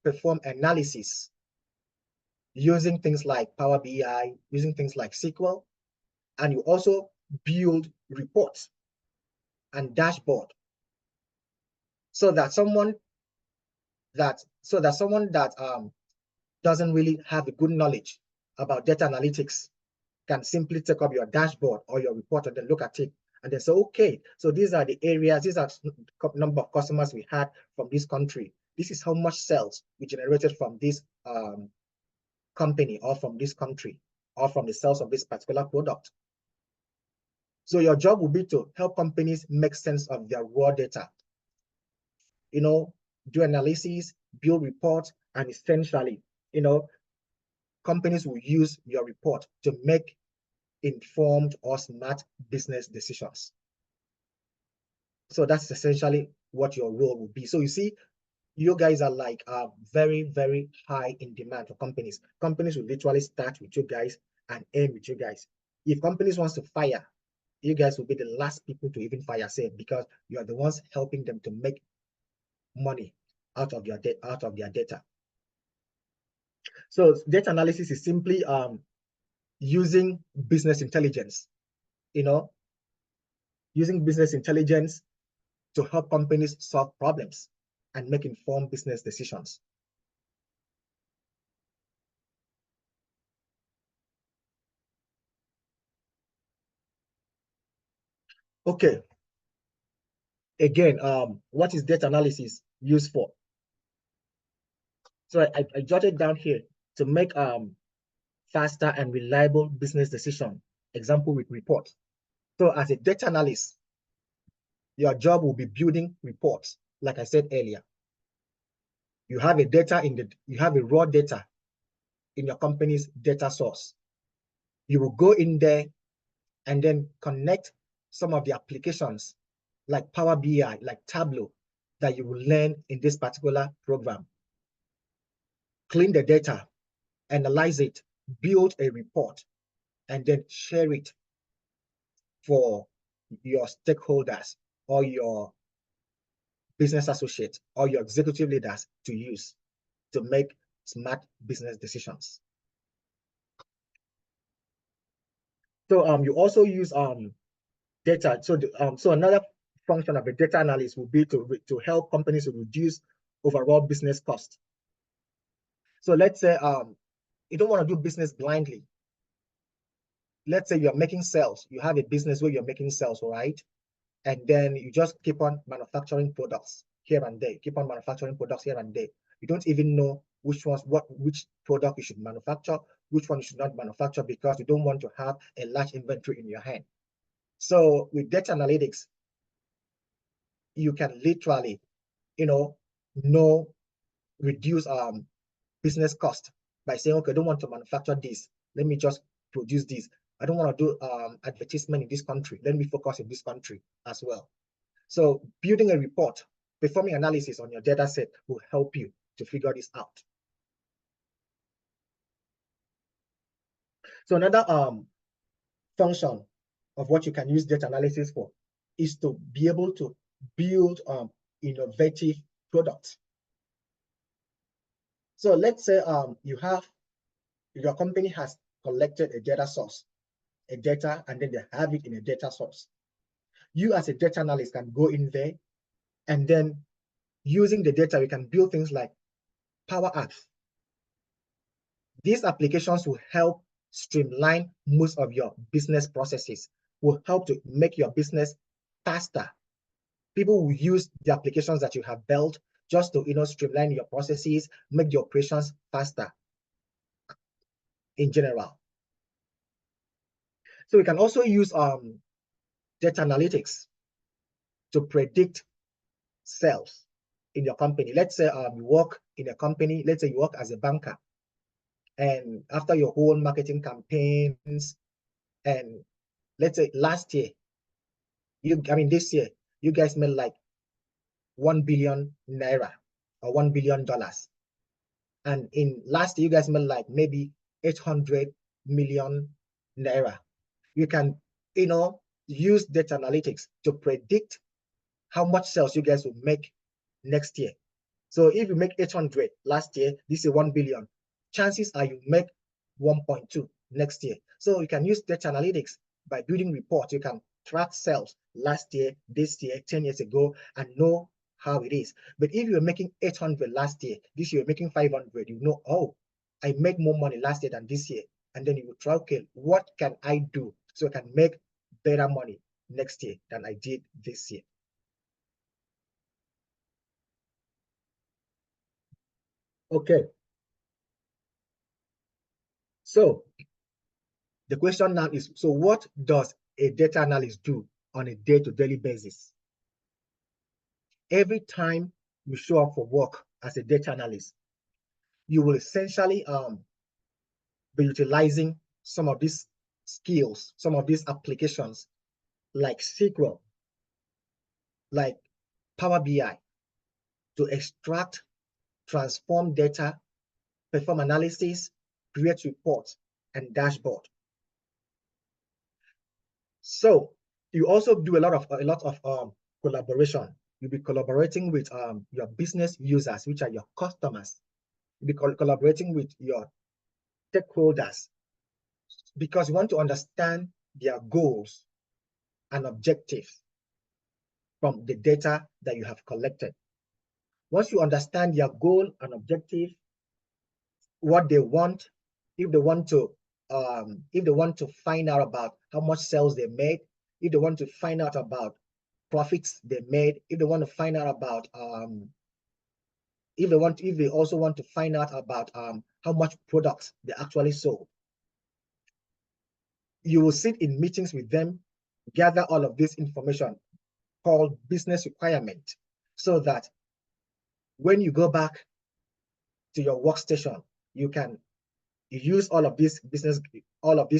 perform analysis using things like Power BI, using things like SQL, and you also build reports and dashboard so that someone that doesn't really have a good knowledge about data analytics can simply take up your dashboard or your report and then look at it and then say, okay, so these are the areas, these are the number of customers we had from this country. This is how much sales we generated from this company or from this country or from the sales of this particular product. So your job will be to help companies make sense of their raw data, do analysis, build reports, and essentially, companies will use your report to make informed or smart business decisions. So that's essentially what your role will be. So you see, you guys are like very, very high in demand for companies. Companies will literally start with you guys and end with you guys. If companies wants to fire, you guys will be the last people to even fire, say, because you are the ones helping them to make money out of their data. So data analysis is simply using business intelligence, using business intelligence to help companies solve problems and make informed business decisions. Okay. Again, what is data analysis used for? So I jotted down here to make faster and reliable business decision. Example with report. So as a data analyst, your job will be building reports. Like I said earlier, you have a raw data in your company's data source. You will go in there and then connect some of the applications like Power BI, like Tableau, that you will learn in this particular program. Clean the data, analyze it, build a report, and then share it for your stakeholders or your business associates or your executive leaders to use to make smart business decisions. So you also use data. So another function of a data analyst will be to help companies to reduce overall business cost. So let's say you don't want to do business blindly. Let's say you're making sales. You have a business where you're making sales, right? And then you just keep on manufacturing products here and there. Keep on manufacturing products here and there. You don't even know which product you should manufacture, which one you should not manufacture, because you don't want to have a large inventory in your hand. So with data analytics, you can literally, reduce business cost by saying, okay, I don't want to manufacture this. Let me just produce this. I don't want to do advertisement in this country. Let me focus in this country as well. So building a report, performing analysis on your data set will help you to figure this out. So another function of what you can use data analysis for is to be able to build innovative products. So let's say your company has collected a data source, and then they have it in a data source. You as a data analyst can go in there, and then using the data, we can build things like Power Apps. These applications will help streamline most of your business processes, will help to make your business faster. People will use the applications that you have built just to streamline your processes, make the operations faster in general. So we can also use data analytics to predict sales in your company. Let's say you work in a company, let's say you work as a banker, and after your whole marketing campaigns, and let's say last year, this year, you guys made like 1 billion naira or $1 billion. And in last year, you guys made like maybe 800 million naira. You can, use data analytics to predict how much sales you guys will make next year. So if you make 800 last year, this is 1 billion. Chances are you make 1.2 next year. So you can use data analytics by building reports. You can track sales last year, this year, 10 years ago, and know how it is. But if you're making 800 last year, this year you're making 500, you know, oh, I made more money last year than this year. And then you will try, okay, what can I do so I can make better money next year than I did this year? Okay. So the question now is, so what does a data analyst do on a day-to-day basis? Every time you show up for work as a data analyst, you will essentially be utilizing some of these skills, some of these applications like SQL, like Power BI, to extract, transform data, perform analysis, create reports, and dashboard. So you also do a lot of collaboration. You'll be collaborating with your business users, which are your customers. You'll be collaborating with your stakeholders, because you want to understand their goals and objectives from the data that you have collected. Once you understand their goal and objective, what they want, if they want to find out about how much sales they made, if they want to find out about profits they made, if they want to find out about if they also want to find out about how much products they actually sold, you will sit in meetings with them, gather all of this information called business requirement, so that when you go back to your workstation, you can use all of this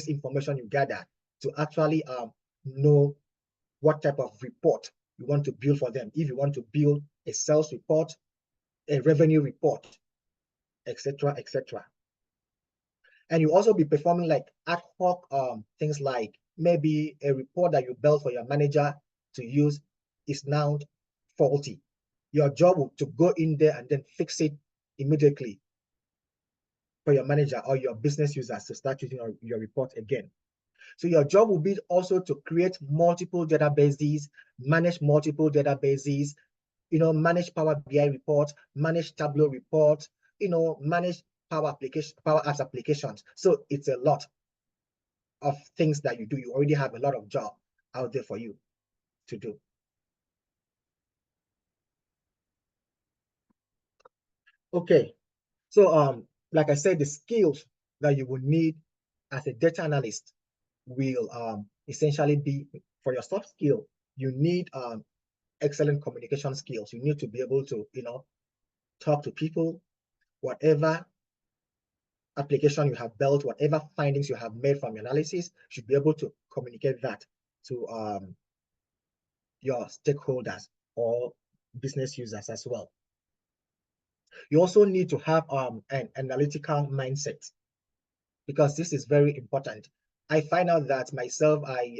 information you gather to actually know what type of report you want to build for them. If you want to build a sales report, a revenue report, etc., etc. And you also be performing like ad hoc things, like maybe a report that you built for your manager to use is now faulty. Your job will to go in there and then fix it immediately for your manager or your business users to start using your report again. So your job will be also to create multiple databases, manage multiple databases, manage Power BI reports, manage Tableau reports, manage Power Apps applications. So it's a lot of things that you do. You already have a lot of job out there for you to do. Okay, so like I said, the skills that you will need as a data analyst will essentially be, for your soft skill, you need excellent communication skills. You need to be able to, talk to people. Whatever application you have built, whatever findings you have made from your analysis, you should be able to communicate that to your stakeholders or business users as well. You also need to have an analytical mindset, because this is very important. I find out that myself, I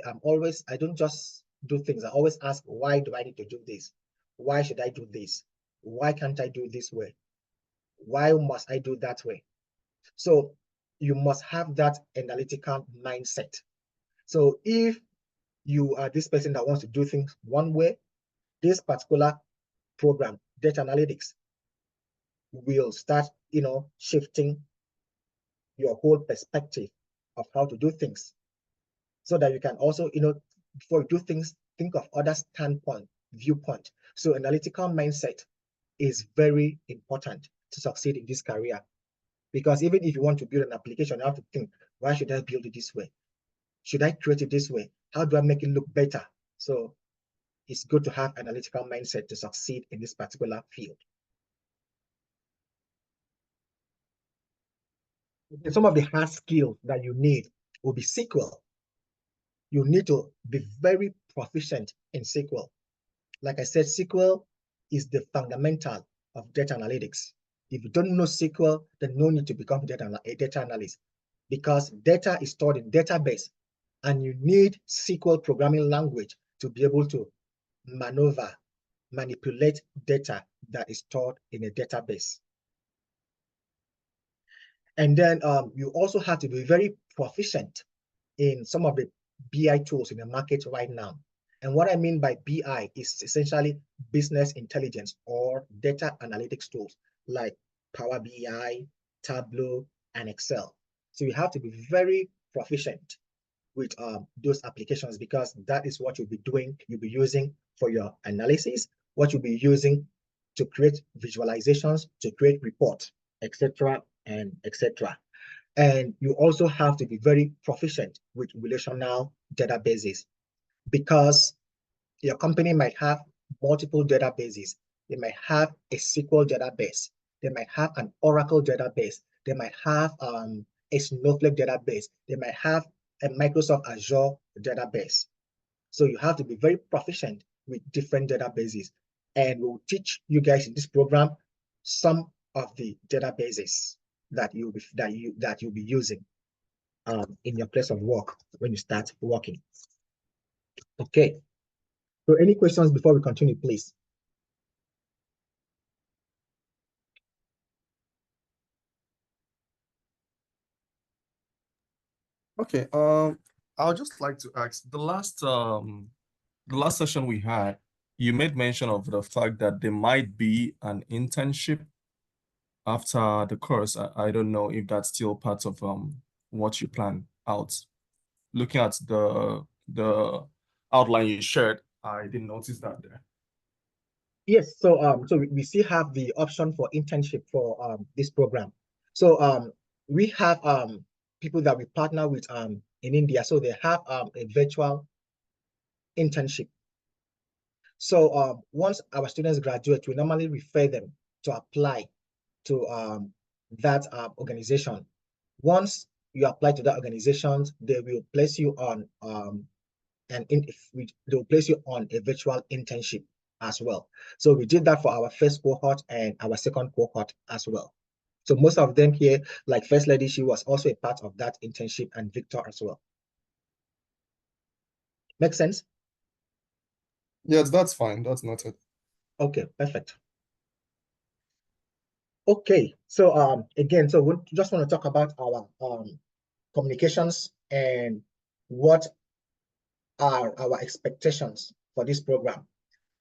don't just do things. I always ask, why do I need to do this? Why should I do this? Why can't I do this way? Why must I do that way? So you must have that analytical mindset. So if you are this person that wants to do things one way, this particular program, data analytics, will start, shifting your whole perspective of how to do things, so that you can also, before you do things, think of other viewpoint. So analytical mindset is very important to succeed in this career, because even if you want to build an application, you have to think, why should I build it this way? should I create it this way? How do I make it look better? So it's good to have analytical mindset to succeed in this particular field. And some of the hard skills that you need will be SQL. You need to be very proficient in SQL. Like I said, SQL is the fundamental of data analytics. If you don't know SQL, then no need to become a data analyst, because data is stored in database, and you need SQL programming language to be able to manipulate data that is stored in a database. And then you also have to be very proficient in some of the BI tools in the market right now. And what I mean by BI is essentially business intelligence or data analytics tools like Power BI, Tableau, and Excel. So you have to be very proficient with those applications, because that is what you'll be doing, you'll be using for your analysis, what you'll be using to create visualizations, to create reports, etc. and etc. And you also have to be very proficient with relational databases, because your company might have multiple databases. They might have a SQL database. They might have an Oracle database. They might have a Snowflake database. They might have a Microsoft Azure database. So you have to be very proficient with different databases. And we'll teach you guys in this program some of the databases that you'll be using in your place of work when you start working. Okay. So any questions before we continue, please? Okay, I'll just like to ask, the last session we had, you made mention of the fact that there might be an internship after the course. I don't know if that's still part of what you plan out. Looking at the outline you shared, I didn't notice that there. Yes, so we still have the option for internship for this program. So we have people that we partner with in India, so they have a virtual internship. So once our students graduate, we normally refer them to apply to that organization. Once you apply to that organization, they will place you on they'll place you on a virtual internship as well. So we did that for our first cohort and our second cohort as well. So most of them here, like First Lady, she was also a part of that internship, and Victor as well. Make sense? Yes, that's fine. That's noted. Okay, perfect. Okay, so again, so we just want to talk about our communications and what are our expectations for this program.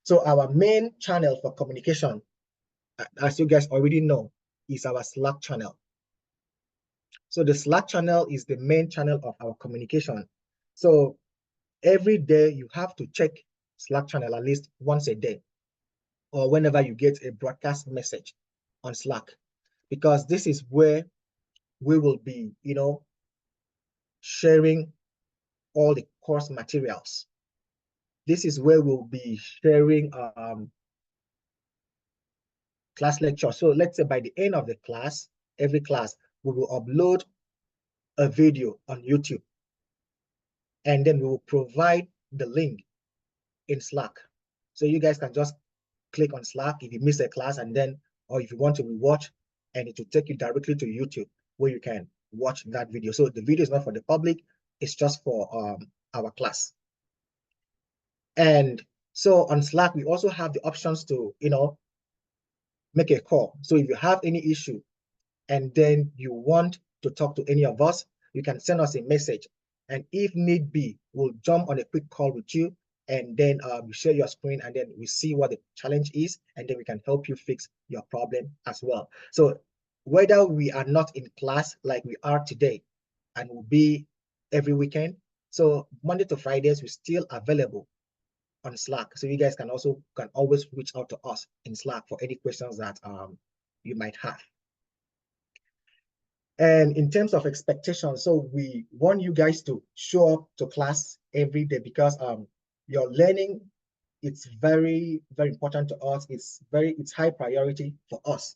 So our main channel for communication, as you guys already know, is our Slack channel. So the Slack channel is the main channel of our communication. So every day you have to check Slack channel at least once a day, or whenever you get a broadcast message on Slack, because this is where we will be, sharing all the course materials. This is where we'll be sharing class lecture. So let's say by the end of the class, every class, we will upload a video on YouTube, and then we will provide the link in Slack. So you guys can just click on Slack if you miss a class, and then, or if you want to rewatch, and it will take you directly to YouTube where you can watch that video. So the video is not for the public, it's just for our class. And so on Slack, we also have the options to, make a call. So if you have any issue and then you want to talk to any of us, you can send us a message. And if need be, we'll jump on a quick call with you, and then we share your screen, and then we see what the challenge is, and then we can help you fix your problem as well. So whether we are not in class like we are today, and will be every weekend, so Monday to Fridays, we're still available on Slack. So you guys can always reach out to us in Slack for any questions that you might have. And in terms of expectations, so we want you guys to show up to class every day because your learning, it's very, very important to us. It's high priority for us.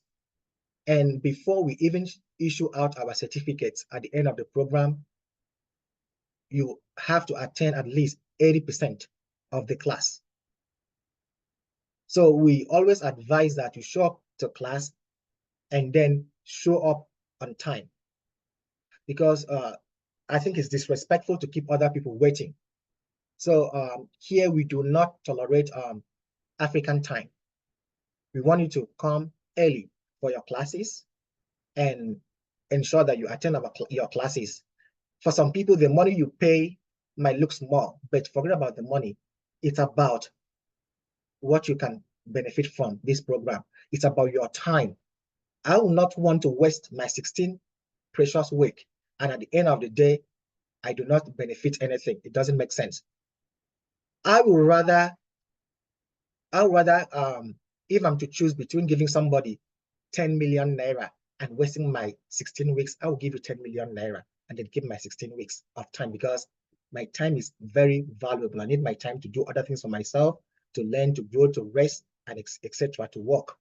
And before we even issue out our certificates at the end of the program, you have to attend at least 80% of the class. So we always advise that you show up to class and then show up on time, because I think it's disrespectful to keep other people waiting. So here we do not tolerate African time. We want you to come early for your classes and ensure that you attend your classes. For some people, the money you pay might look small, but forget about the money. It's about what you can benefit from this program. It's about your time. I will not want to waste my 16 precious week, and at the end of the day, I do not benefit anything. It doesn't make sense. I would rather, if I'm to choose between giving somebody 10 million naira and wasting my 16 weeks, I will give you 10 million naira and then give my 16 weeks of time, because my time is very valuable. I need my time to do other things for myself, to learn, to grow, to rest, and etc. to work.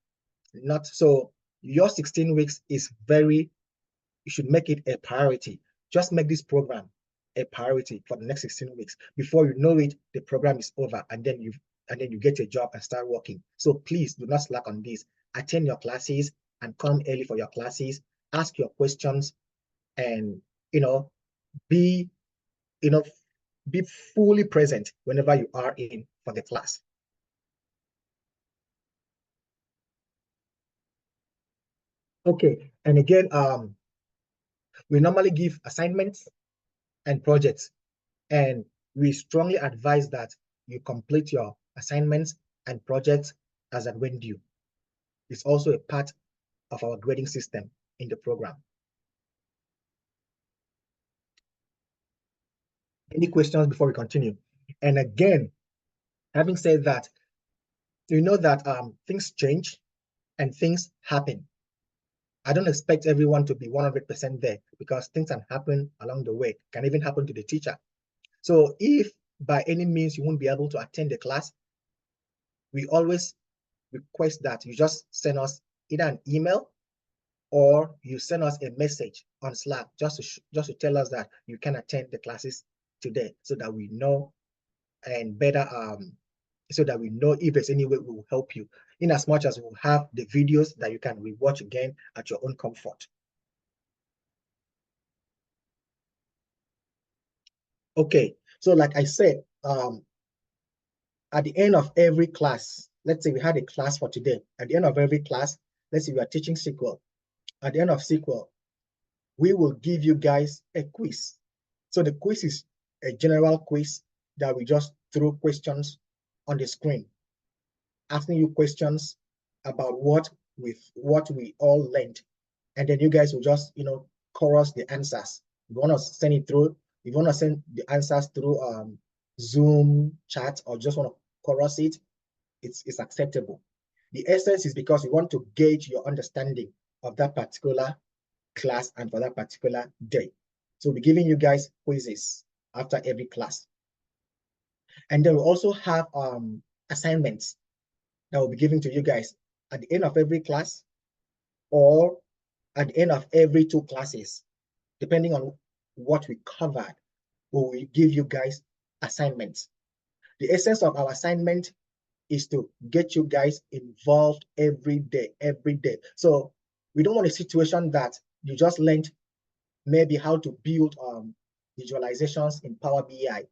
Not so. Your 16 weeks is very, you should make it a priority. Just make this program a priority for the next 16 weeks. Before you know it, the program is over, and then you get a job and start working. So please do not slack on this. Attend your classes and come early for your classes. Ask your questions, and be be fully present whenever you are in for the class. Okay, and again, we normally give assignments and projects, and we strongly advise that you complete your assignments and projects as at when due. It's also a part of our grading system in the program. Any questions before we continue? And again, having said that, you know that things change and things happen. I don't expect everyone to be 100% there, because things can happen along the way, can even happen to the teacher. So if by any means you won't be able to attend the class, we always request that you just send us either an email or you send us a message on Slack just to tell us that you can attend the classes today, so that we know, and better so that we know if there's any way we will help you, in as much as we'll have the videos that you can rewatch again at your own comfort. Okay, so like I said, at the end of every class, let's say we had a class for today. At the end of every class, let's say we are teaching SQL. At the end of SQL, we will give you guys a quiz. So the quiz is a general quiz that we just throw questions on the screen, asking you questions about what we all learned, and then you guys will just chorus the answers. If you want to send it through, if you want to send the answers through Zoom chat, or just want to chorus it, it's acceptable. The essence is because we want to gauge your understanding of that particular class and for that particular day. So we'll be giving you guys quizzes after every class. And then we'll also have assignments that will be given to you guys at the end of every class, or at the end of every 2 classes, depending on what we covered. We will give you guys assignments. The essence of our assignment is to get you guys involved every day. So we don't want a situation that you just learned maybe how to build visualizations in Power BI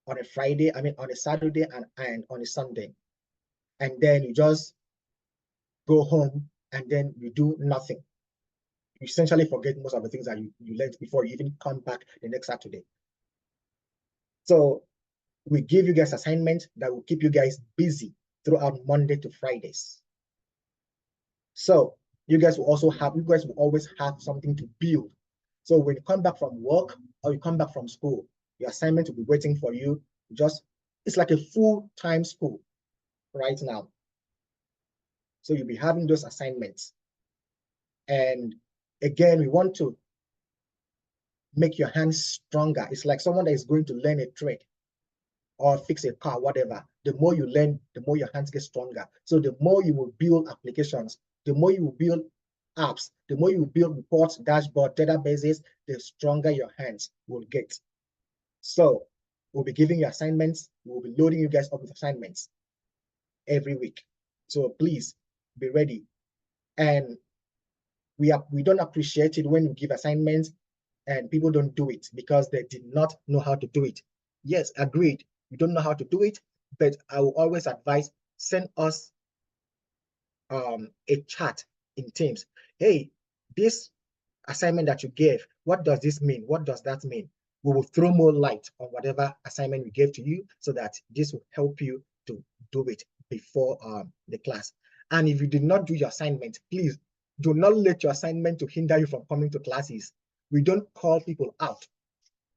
on a Friday, on a Saturday and on a Sunday, and then you just go home and then you do nothing. You essentially forget most of the things that you learned before you even come back the next Saturday. So we give you guys assignments that will keep you guys busy throughout Monday to Fridays. So you guys will always have something to build. So when you come back from work or you come back from school, your assignment will be waiting for you. It's like a full-time school right now. So you'll be having those assignments. And Again, we want to make your hands stronger. It's like someone that is going to learn a trade or fix a car, whatever. The more you learn, the more your hands get stronger. So the more you will build applications, the more you will build apps, the more you will build reports, dashboard, databases, the stronger your hands will get. So we'll be giving you assignments. We'll be loading you guys up with assignments every week. So please be ready. And we don't appreciate it when you give assignments and people don't do it because they did not know how to do it. Yes, agreed. You don't know how to do it, but I will always advise, send us a chat in Teams. Hey, this assignment that you gave, what does this mean? What does that mean? We will throw more light on whatever assignment we gave to you so that this will help you to do it before the class. And if you did not do your assignment, please do not let your assignment to hinder you from coming to classes. We don't call people out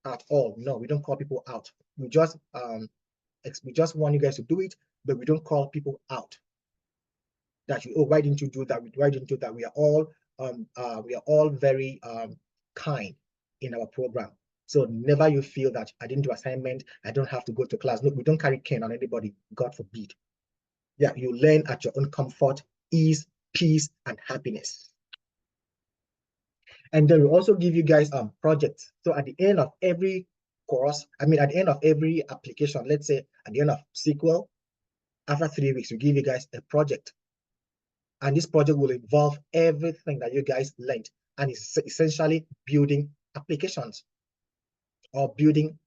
at all. No, we don't call people out. We just want you guys to do it, but we don't call people out. That you, oh, why didn't you do that? Why didn't you do that? We are all very kind in our program. So never you feel that I didn't do assignment, I don't have to go to class. No, we don't carry cane on anybody, God forbid. Yeah, you learn at your own comfort, ease, peace, and happiness. And then we also give you guys projects. So at the end of every course, at the end of every application, let's say at the end of SQL, after 3 weeks, we give you guys a project. And this project will involve everything that you guys learned. And it's essentially building applications or building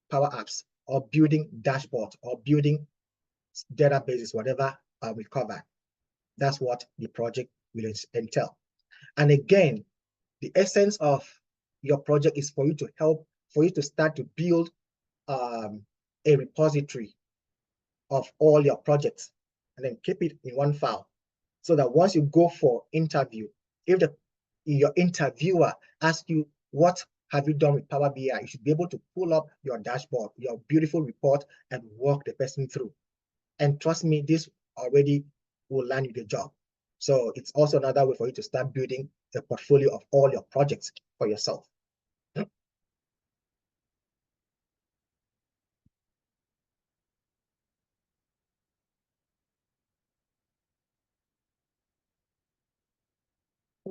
Power Apps or building dashboards or building databases, whatever we cover. That's what the project will entail. And again, the essence of your project is for you to start to build a repository of all your projects and then keep it in one file. So that once you go for interview, if your interviewer asks you, what have you done with Power BI? You should be able to pull up your dashboard, your beautiful report, and walk the person through. And trust me, this already will land you the job. So it's also another way for you to start building a portfolio of all your projects for yourself.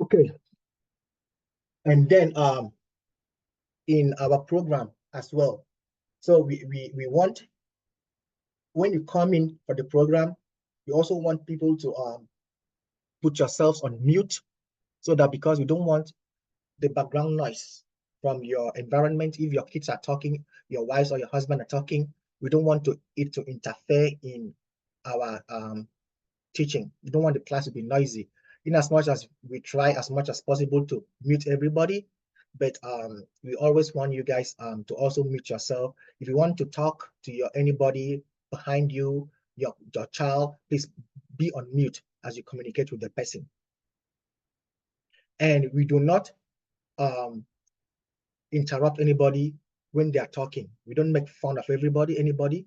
Okay. And then in our program as well. So we want, when you come in for the program, we also want people to put yourselves on mute, so that because we don't want the background noise from your environment. If your kids are talking, your wives or your husband are talking, we don't want it to interfere in our teaching. We don't want the class to be noisy. In as much as we try as much as possible to mute everybody, but we always want you guys to also mute yourself. If you want to talk to anybody behind you, your child, please be on mute as you communicate with the person. And we do not interrupt anybody when they are talking. We don't make fun of anybody.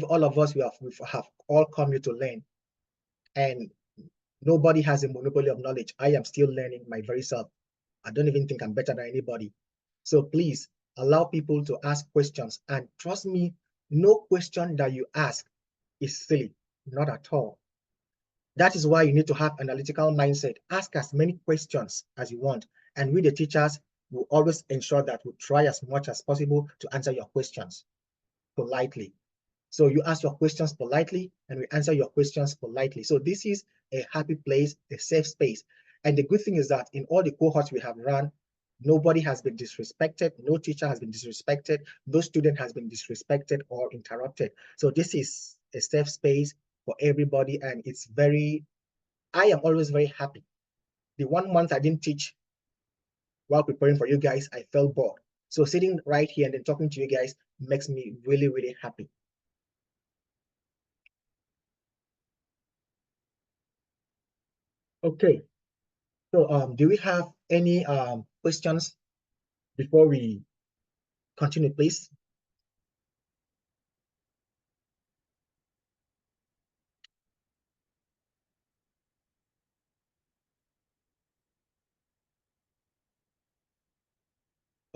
All of us, we have all come here to learn. And nobody has a monopoly of knowledge. I am still learning my very self. I don't even think I'm better than anybody. So please allow people to ask questions. And trust me, no question that you ask is silly, not at all. That is why you need to have an analytical mindset. Ask as many questions as you want. And we, the teachers, will always ensure that we try as much as possible to answer your questions politely. So you ask your questions politely and we answer your questions politely. So this is a happy place, a safe space. And the good thing is that in all the cohorts we have run, nobody has been disrespected, no teacher has been disrespected, no student has been disrespected or interrupted. So this is a safe space for everybody, and I am always very happy. The 1 month I didn't teach while preparing for you guys, I felt bored. So sitting right here and then talking to you guys makes me really, really happy. Okay, so do we have any questions before we continue, please?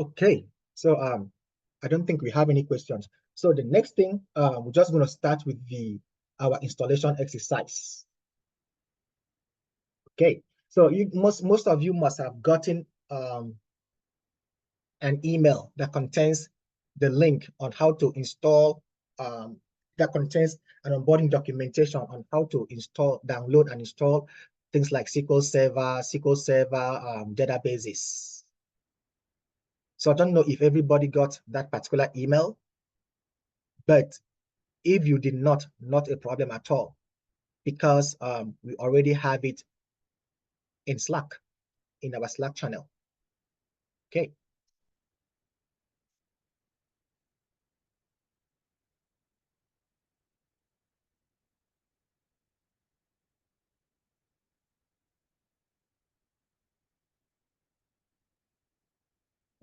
Okay, so I don't think we have any questions. So the next thing, we're just going to start with our installation exercise. Okay, so most of you must have gotten an email that contains the link on how to install, that contains an onboarding documentation on how to install, download and install things like SQL Server databases. So I don't know if everybody got that particular email, but if you did not a problem at all, because we already have it in Slack, in our Slack channel. Okay.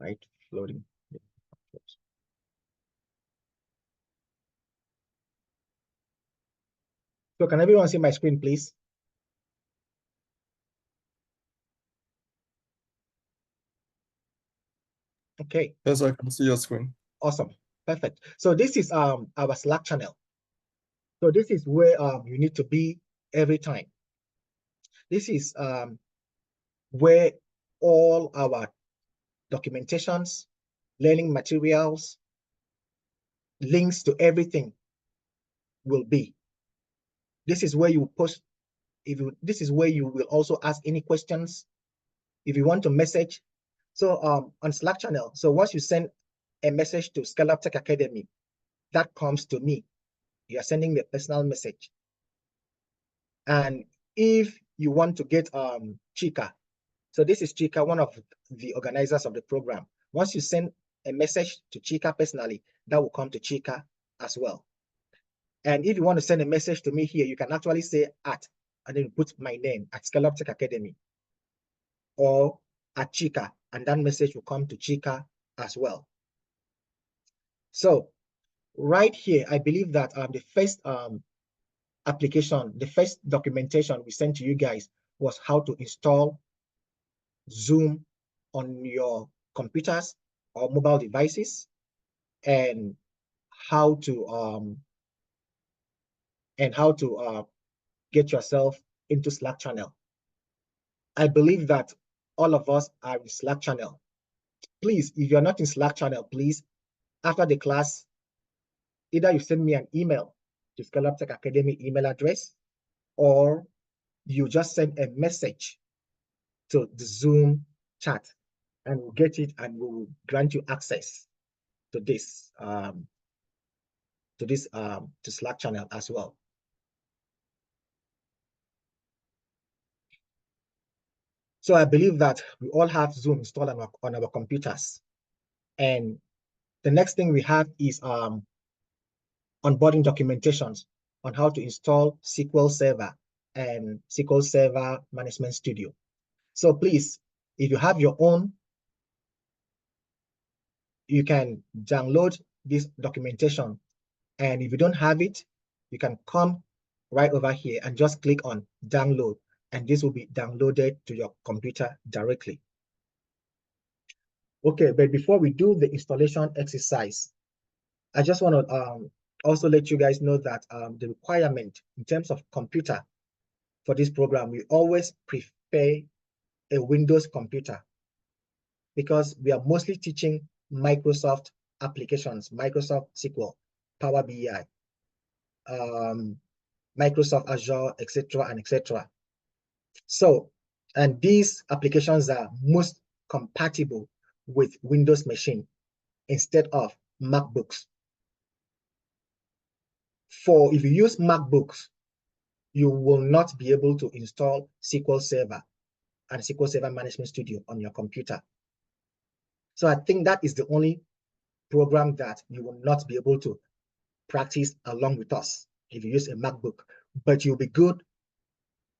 Right, loading. So can everyone see my screen, please? Okay. Yes, I can see your screen. Awesome. Perfect. So this is our Slack channel. So this is where you need to be every time. This is where all our documentations, learning materials, links to everything will be. This is where you post. This is where you will also ask any questions if you want to message. So on Slack channel, so once you send a message to Scale Up Tech Academy, that comes to me. You are sending me a personal message. And if you want to get Chika, so this is Chika, one of the organizers of the program. Once you send a message to Chika personally, that will come to Chika as well. And if you want to send a message to me here, you can actually say at, and then put my name at Scale Up Tech Academy, or at Chika, and that message will come to Chika as well. So right here, I believe that the first application, the first documentation we sent to you guys was how to install Zoom on your computers or mobile devices, and how to get yourself into Slack channel. I believe that all of us are in Slack channel. Please, if you're not in Slack channel, please, after the class, either you send me an email to Scale Up Tech Academy email address, or you just send a message to the Zoom chat, and we'll get it and we'll grant you access to this to Slack channel as well. So I believe that we all have Zoom installed on our computers. And the next thing we have is onboarding documentations on how to install SQL Server and SQL Server Management Studio. So please, if you have your own, you can download this documentation. And if you don't have it, you can come right over here and just click on download, and this will be downloaded to your computer directly. Okay, but before we do the installation exercise, I just want to also let you guys know that the requirement in terms of computer for this program, we always prefer a Windows computer, because we are mostly teaching Microsoft applications, Microsoft SQL, Power BI, Microsoft Azure, etc. and etc. So, and these applications are most compatible with Windows machine instead of MacBooks. For if you use MacBooks, you will not be able to install SQL Server and SQL Server Management Studio on your computer. So I think that is the only program that you will not be able to practice along with us if you use a MacBook. But you'll be good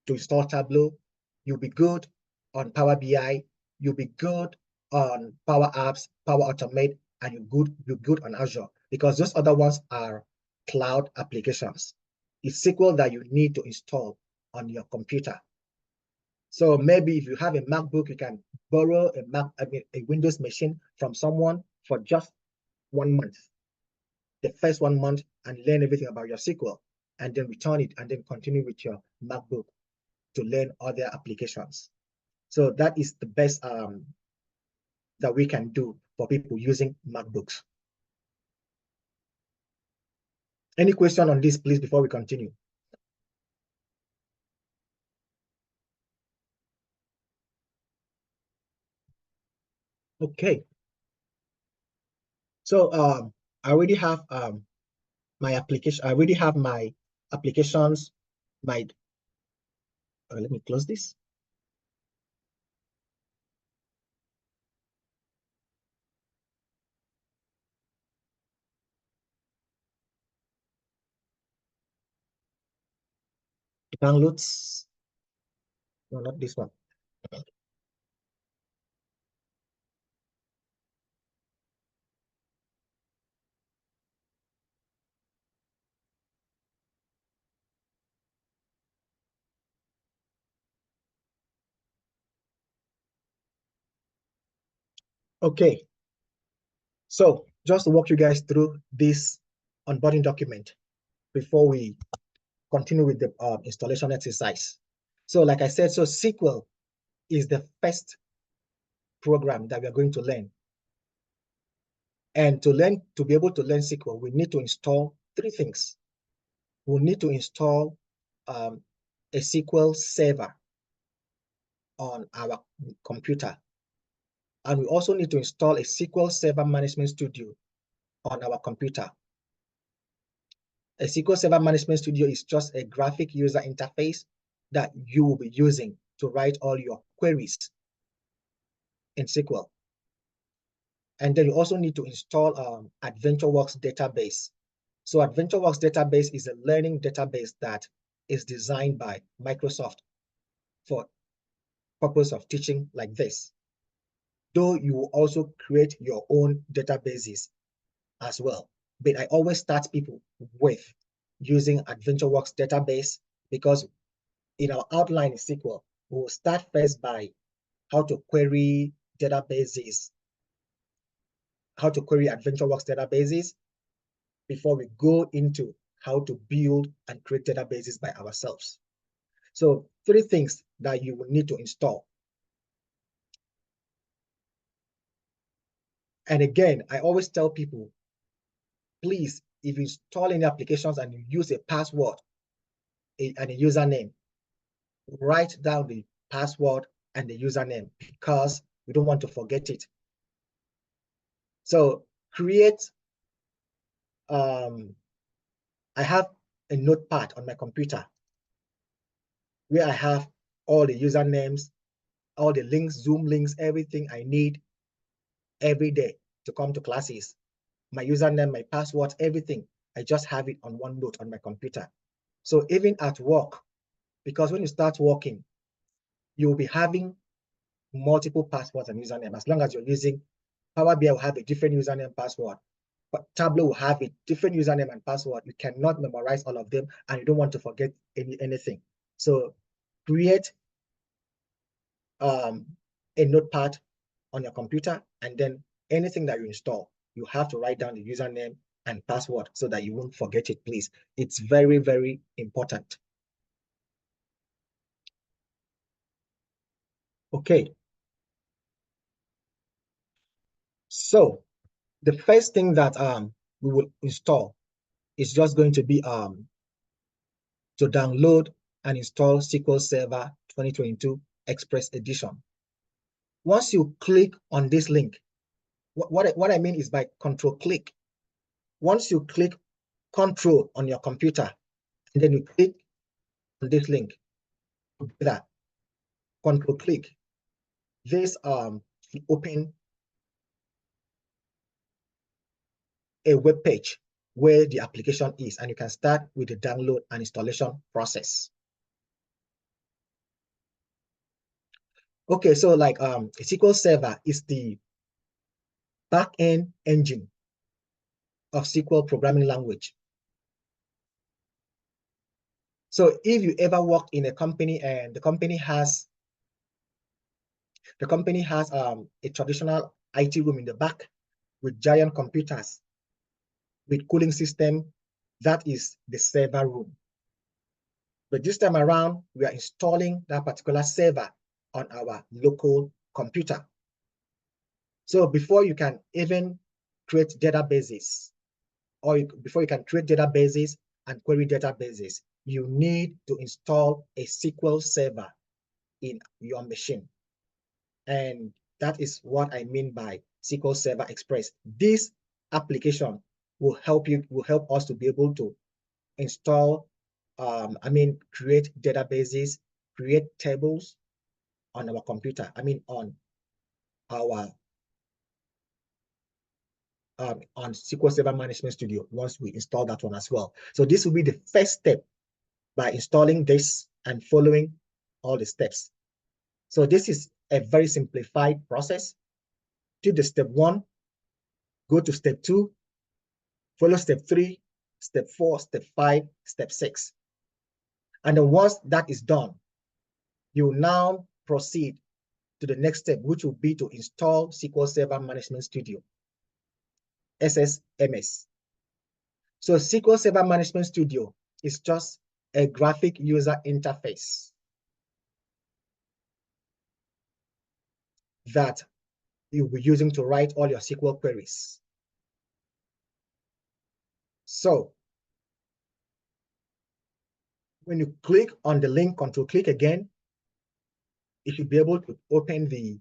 to install Tableau, you'll be good on Power BI, you'll be good on Power Apps, Power Automate, and you're good on Azure, because those other ones are cloud applications. It's SQL that you need to install on your computer. So maybe if you have a MacBook, you can borrow a Windows machine from someone for just 1 month, the first 1 month, and learn everything about your SQL, and then return it, and then continue with your MacBook to learn other applications. So that is the best that we can do for people using MacBooks. Any question on this, please, before we continue? Okay. So I already have my application. I already have my applications. Let me close this. Downloads. No, not this one. Okay. So just to walk you guys through this onboarding document before we continue with the installation exercise. So like I said, so SQL is the first program that we are going to learn. And to be able to learn SQL, we need to install 3 things. We'll need to install a SQL server on our computer. And we also need to install a SQL Server Management Studio on our computer. A SQL Server Management Studio is just a graphic user interface that you will be using to write all your queries in SQL. And then you also need to install AdventureWorks database. So AdventureWorks database is a learning database that is designed by Microsoft for purpose of teaching like this. Though you will also create your own databases as well. But I always start people with using AdventureWorks database because in our outline in SQL, we will start first by how to query databases, how to query AdventureWorks databases before we go into how to build and create databases by ourselves. So 3 things that you will need to install. And again, I always tell people, please, if you install any applications and you use a password and a username, write down the password and the username because we don't want to forget it. So create, I have a notepad on my computer where I have all the usernames, all the links, Zoom links, everything I need every day to come to classes. My username, my password, everything. I just have it on one note on my computer. So even at work, because when you start working, you'll be having multiple passwords and username. As long as you're using Power BI will have a different username password, but Tableau will have a different username and password. You cannot memorize all of them and you don't want to forget anything. So create a notepad on your computer, and then anything that you install, you have to write down the username and password so that you won't forget it, please. It's very, very important. Okay. So the first thing that we will install is just going to be to download and install SQL Server 2022 Express Edition. Once you click on this link, what I mean is by control click. Once you click control on your computer, and then you click on this link, that control click, this will open a web page where the application is, and you can start with the download and installation process. Okay, so like a SQL Server is the back-end engine of SQL programming language. So if you ever worked in a company and the company has The company has a traditional IT room in the back with giant computers with cooling system. That is the server room. But this time around, we are installing that particular server on our local computer. So before you can even create databases, or before you can create databases and query databases, you need to install a SQL server in your machine. And that is what I mean by SQL Server Express. This application will help us to be able to install, create databases, create tables on our computer. On our on SQL Server Management Studio once we install that one as well. So this will be the first step by installing this and following all the steps. So this is a very simplified process. Do the step 1, go to step 2, follow step 3, step 4, step 5, step 6. And then once that is done, you now proceed to the next step, which will be to install SQL Server Management Studio, SSMS. So SQL Server Management Studio is just a graphic user interface that you'll be using to write all your SQL queries. So when you click on the link, control click again, you should be able to open the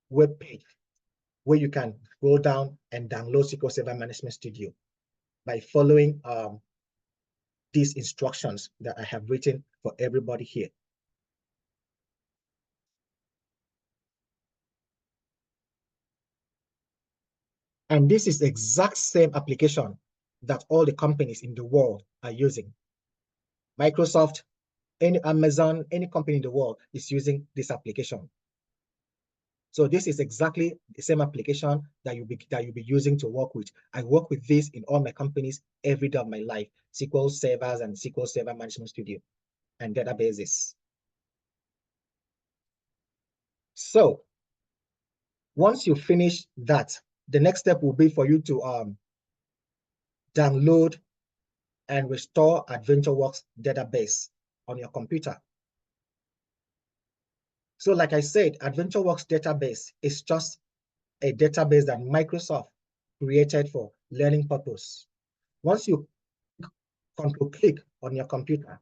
web page where you can go down and download SQL Server Management Studio by following these instructions that I have written for everybody here. And this is the exact same application that all the companies in the world are using. Microsoft, any Amazon, any company in the world is using this application. So this is exactly the same application that you'll be using to work with. I work with this in all my companies every day of my life, SQL servers and SQL Server Management Studio and databases. So once you finish that, the next step will be for you to download and restore AdventureWorks database on your computer. So like I said, AdventureWorks database is just a database that Microsoft created for learning purpose. Once you control click on your computer,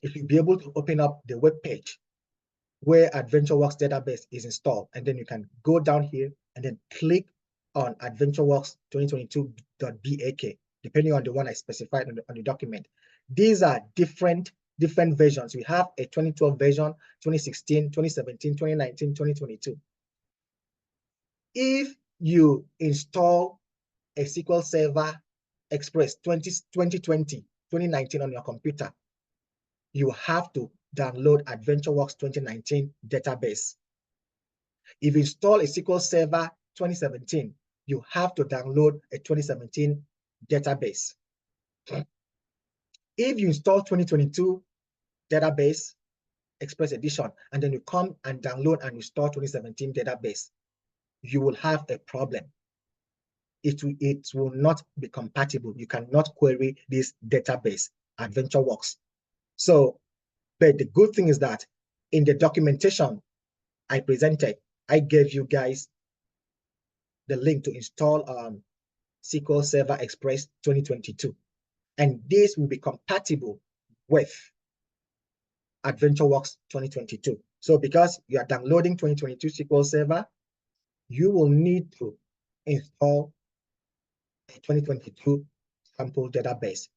if you'll be able to open up the web page where AdventureWorks database is installed, and then you can go down here and then click on AdventureWorks 2022.bak, depending on the one I specified on the document. These are different versions. We have a 2012 version, 2016, 2017, 2019, 2022. If you install a SQL Server Express 2020, 2019 on your computer, you have to download AdventureWorks 2019 database. If you install a SQL Server 2017, you have to download a 2017 database. If you install 2022 database Express Edition, and then you come and download and install 2017 database, you will have a problem. It will not be compatible. You cannot query this database, AdventureWorks. So, but the good thing is that in the documentation I presented, I gave you guys the link to install SQL Server Express 2022. And this will be compatible with AdventureWorks 2022. So because you are downloading 2022 SQL Server, you will need to install a 2022 sample database,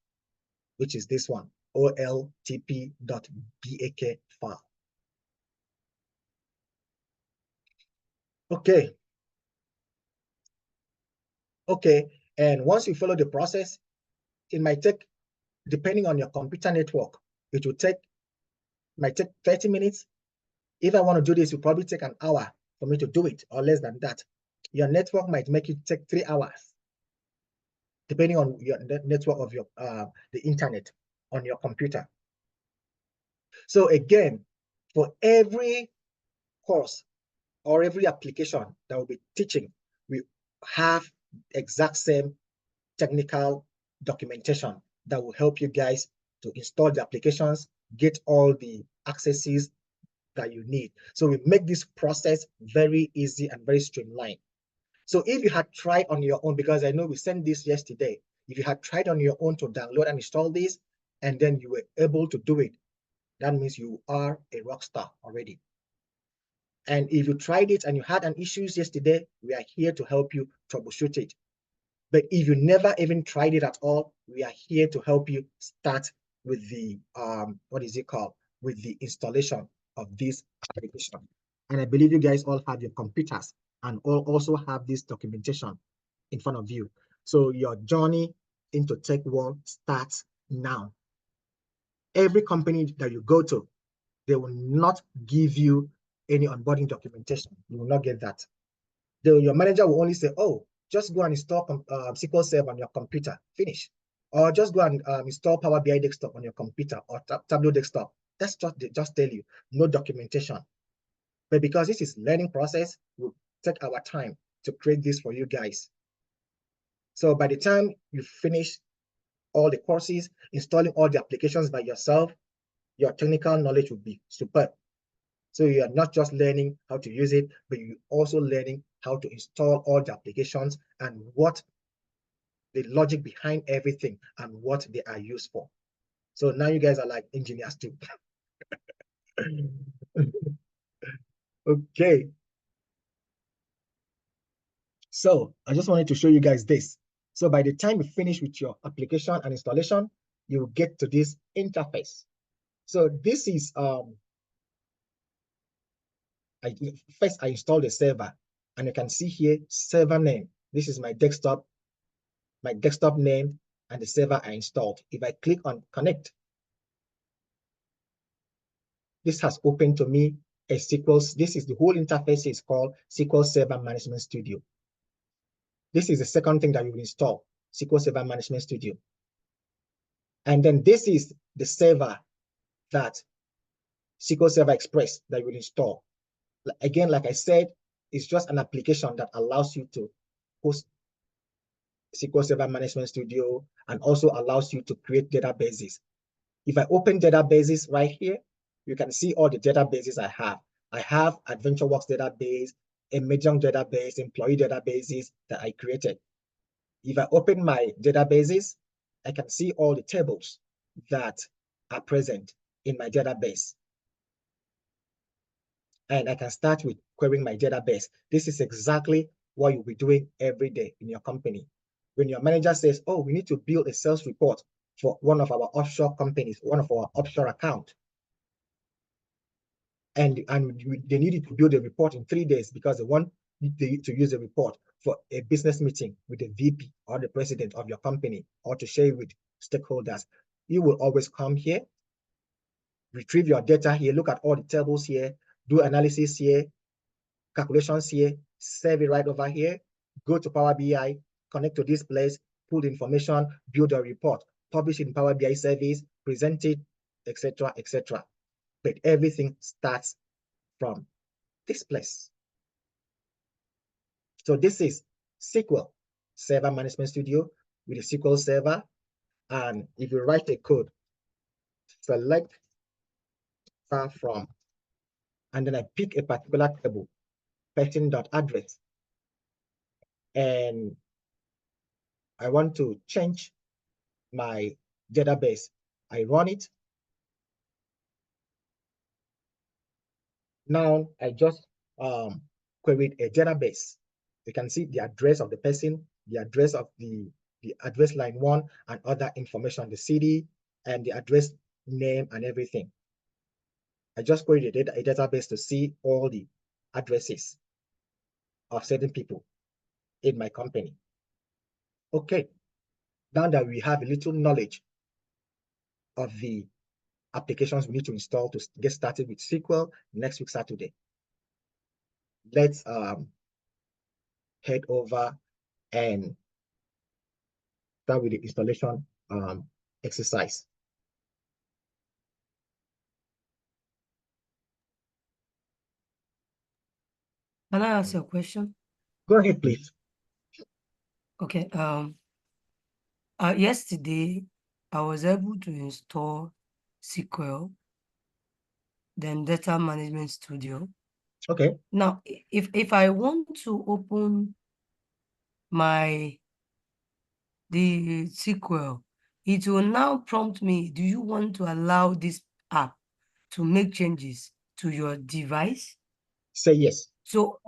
which is this one, oltp.bak file. Okay, and once you follow the process, it might take, depending on your computer network, it might take 30 minutes. If I want to do this, it will probably take an hour for me to do it, or less than that. Your network might make it take 3 hours, depending on your network of your the internet on your computer. So again, for every course or every application that we'll be teaching, we have exact same technical documentation that will help you guys to install the applications, get all the accesses that you need. So we make this process very easy and very streamlined. So if you had tried on your own, because I know we sent this yesterday, if you had tried on your own to download and install this, and then you were able to do it, that means you are a rock star already. And if you tried it and you had an issues yesterday, we are here to help you troubleshoot it. But if you never even tried it at all, we are here to help you start with the, what is it called? With the installation of this application. And I believe you guys all have your computers and all also have this documentation in front of you. So your journey into Tech World starts now. Every company that you go to, they will not give you any onboarding documentation. You will not get that. Your manager will only say, oh, just go and install SQL Server on your computer, finish. Or just go and install Power BI desktop on your computer or Tableau desktop. That's just tell you, no documentation. But because this is learning process, we'll take our time to create this for you guys. So by the time you finish all the courses, installing all the applications by yourself, your technical knowledge will be superb. So you are not just learning how to use it, but you're also learning how to install all the applications and what the logic behind everything and what they are used for. So now you guys are like engineers too. Okay. So I just wanted to show you guys this. So by the time you finish with your application and installation, you will get to this interface. So this is first I installed the server, and you can see here server name. This is my desktop name and the server I installed. If I click on connect, this has opened to me a SQL. This is the whole interface is called SQL Server Management Studio. This is the second thing that you will install, SQL Server Management Studio. And then this is the server that SQL Server Express that you will install. Again, like I said, it's just an application that allows you to host SQL Server Management Studio and also allows you to create databases. If I open databases right here, you can see all the databases I have. I have AdventureWorks database, a Medium database, employee databases that I created. If I open my databases, I can see all the tables that are present in my database. And I can start with querying my database. This is exactly what you'll be doing every day in your company. When your manager says, oh, we need to build a sales report for one of our offshore companies, one of our offshore accounts, and they needed to build a report in 3 days because they want to use a report for a business meeting with the VP or the president of your company or to share with stakeholders. You will always come here, retrieve your data here, look at all the tables here, do analysis here, calculations here, save it right over here, go to Power BI, connect to this place, pull information, build a report, publish it in Power BI service, present it, etc., etc. But everything starts from this place. So this is SQL Server Management Studio with a SQL Server. And if you write a code, select far from, and then I pick a particular table, person.address, and I want to change my database. I run it. Now I just queried a database. You can see the address of the person, the address of the address line 1 and other information, the city and the address name and everything. I just queried a database to see all the addresses of certain people in my company. Okay, now that we have a little knowledge of the applications we need to install to get started with SQL next week, Saturday, let's head over and start with the installation exercise. Can I ask you a question? Go ahead, please. Okay. Yesterday I was able to install SQL, then Data Management Studio. Okay. Now, if I want to open the SQL, it will now prompt me, do you want to allow this app to make changes to your device? Say yes. So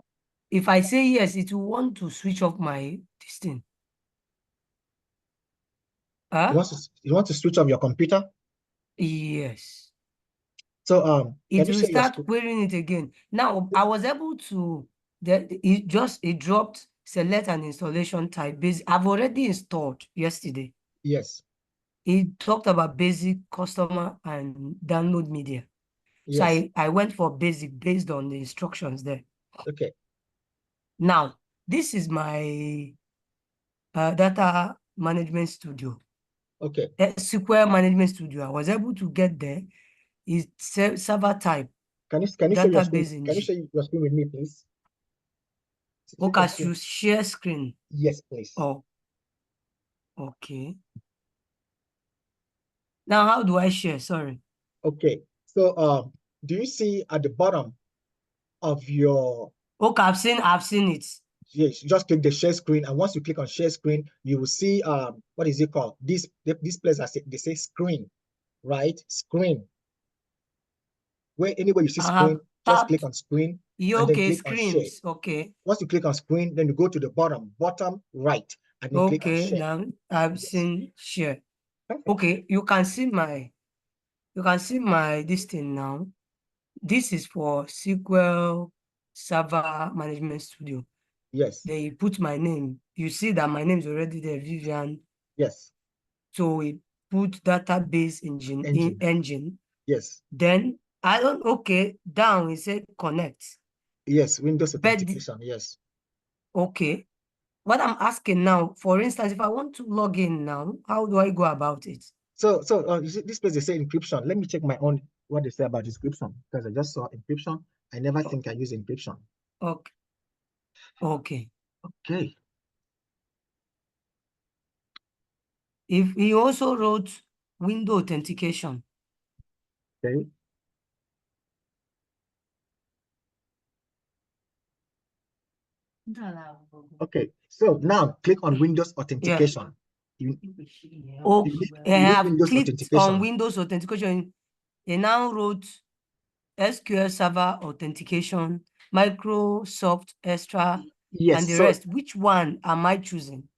if I say yes, it will want to switch off my this thing. You want to switch off your computer? Yes. So It can you will share your start screen? querying it again. Now I was able to it dropped select an installation type. I've already installed yesterday. Yes. It talked about basic, customer, and download media. So Yes. I went for basic based on the instructions there. Okay. Now, this is my data management studio. Okay. SQL management studio. I was able to get there. It's server type. Can you share your screen? Database Can you share your screen with me, please? Okay, as you share screen. Yes, please. Oh, okay. Now, how do I share? Sorry. Okay. So do you see at the bottom of your... Okay, I've seen it. Yes, you just click the share screen, and once you click on share screen, you will see what is it called? This place they say screen, right? Screen. Where anywhere you see screen, just click on screen and then Okay, click on share. screens. Okay. Once you click on screen, then you go to the bottom right, and then click on Okay, share. now I've seen share. Okay, you can see my this thing now. This is for SQL Server Management Studio. Yes. Then you put my name. You see that my name is already there, Vivian. Yes. So we put database engine. Yes. Then down it said connect. Yes, Windows authentication. Yes. Okay. What I'm asking now, for instance, if I want to log in now, how do I go about it? So you see, this place they say encryption. Let me check my own what they say about encryption, because I just saw encryption. I never think I use encryption. Okay. Okay. Okay. If he also wrote window authentication. Okay. Okay. So now click on Windows authentication. I have clicked on Windows authentication. He now wrote SQL Server authentication, Microsoft Extra, Yes, and the so rest. Which one am I choosing?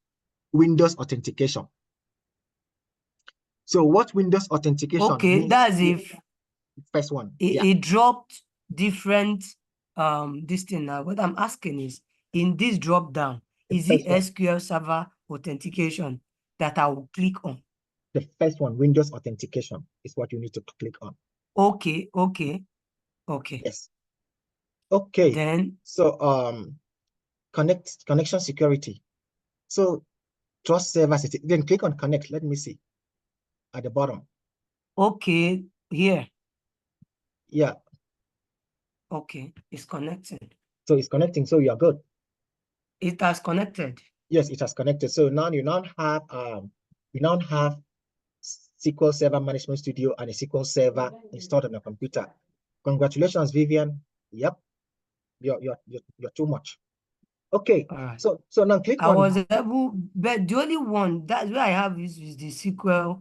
Windows authentication. So what Windows authentication means? That's if first one. It dropped different this thing now. What I'm asking is, in this drop down, is it SQL Server authentication that I will click on? The first one, Windows authentication, is what you need to click on. Okay. Yes. Okay. Then so connection security. So trust server, then click on connect. Let me see at the bottom. Okay, here. Yeah. Okay, it's connecting. So it's connecting. So you are good. It has connected. Yes, it has connected. So now you have SQL Server Management Studio and a SQL Server installed on your computer. Congratulations, Vivian. Yep, you're too much. Okay, so now click on. I was able, but the only one that's where I have is the SQL,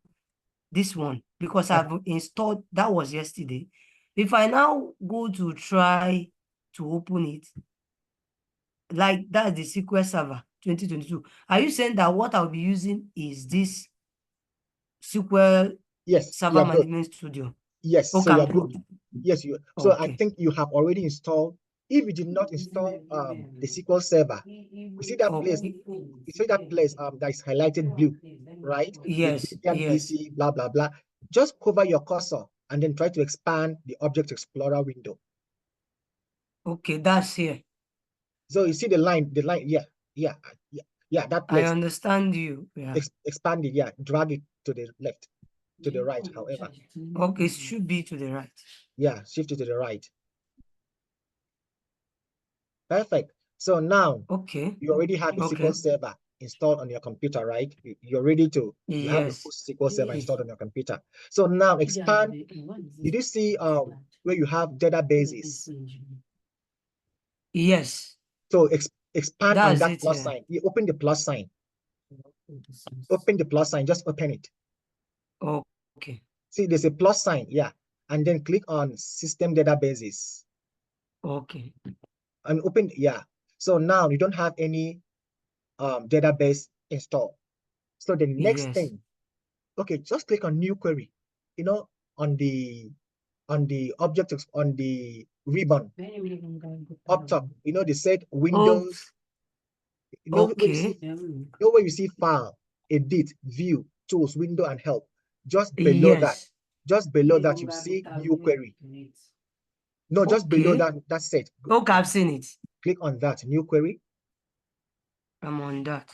this one, because I've installed, that was yesterday. If I now go to try to open it, like that's the SQL Server 2022. Are you saying that what I'll be using is this SQL Server Management Studio? Yes, okay, so you're good. Yes, so I Okay. think you have already installed. If you did not install the SQL Server, you see that place. You see that place that is highlighted blue, right? Yes. DC, blah blah blah. Just cover your cursor and then try to expand the Object Explorer window. Okay, that's here. So you see the line, yeah, that place. I understand you. Yeah. Expand it, yeah. Drag it to the left, to the right, however. Okay, it should be to the right. Yeah, shift it to the right. Perfect. So now Okay. you already have the SQL Server installed on your computer, right? You're ready to, you have the full SQL Server installed on your computer. So now expand, did you see where you have databases? Yes. So expand on That's that it, plus yeah. sign. You open the plus sign. Open the plus sign, just open it. Okay. See, there's a plus sign, yeah. And then click on system databases. Okay. And open, yeah. So now you don't have any database installed. So the next thing, okay, just click on new query. You know, on the objectives, on the ribbon up top, you know, they said Windows. You know where you see, where you see file, edit, view, tools, window, and help. Just below that, you see new query. No, just below that, that's it. Okay, I've seen it. Click on that, new query. I'm on that.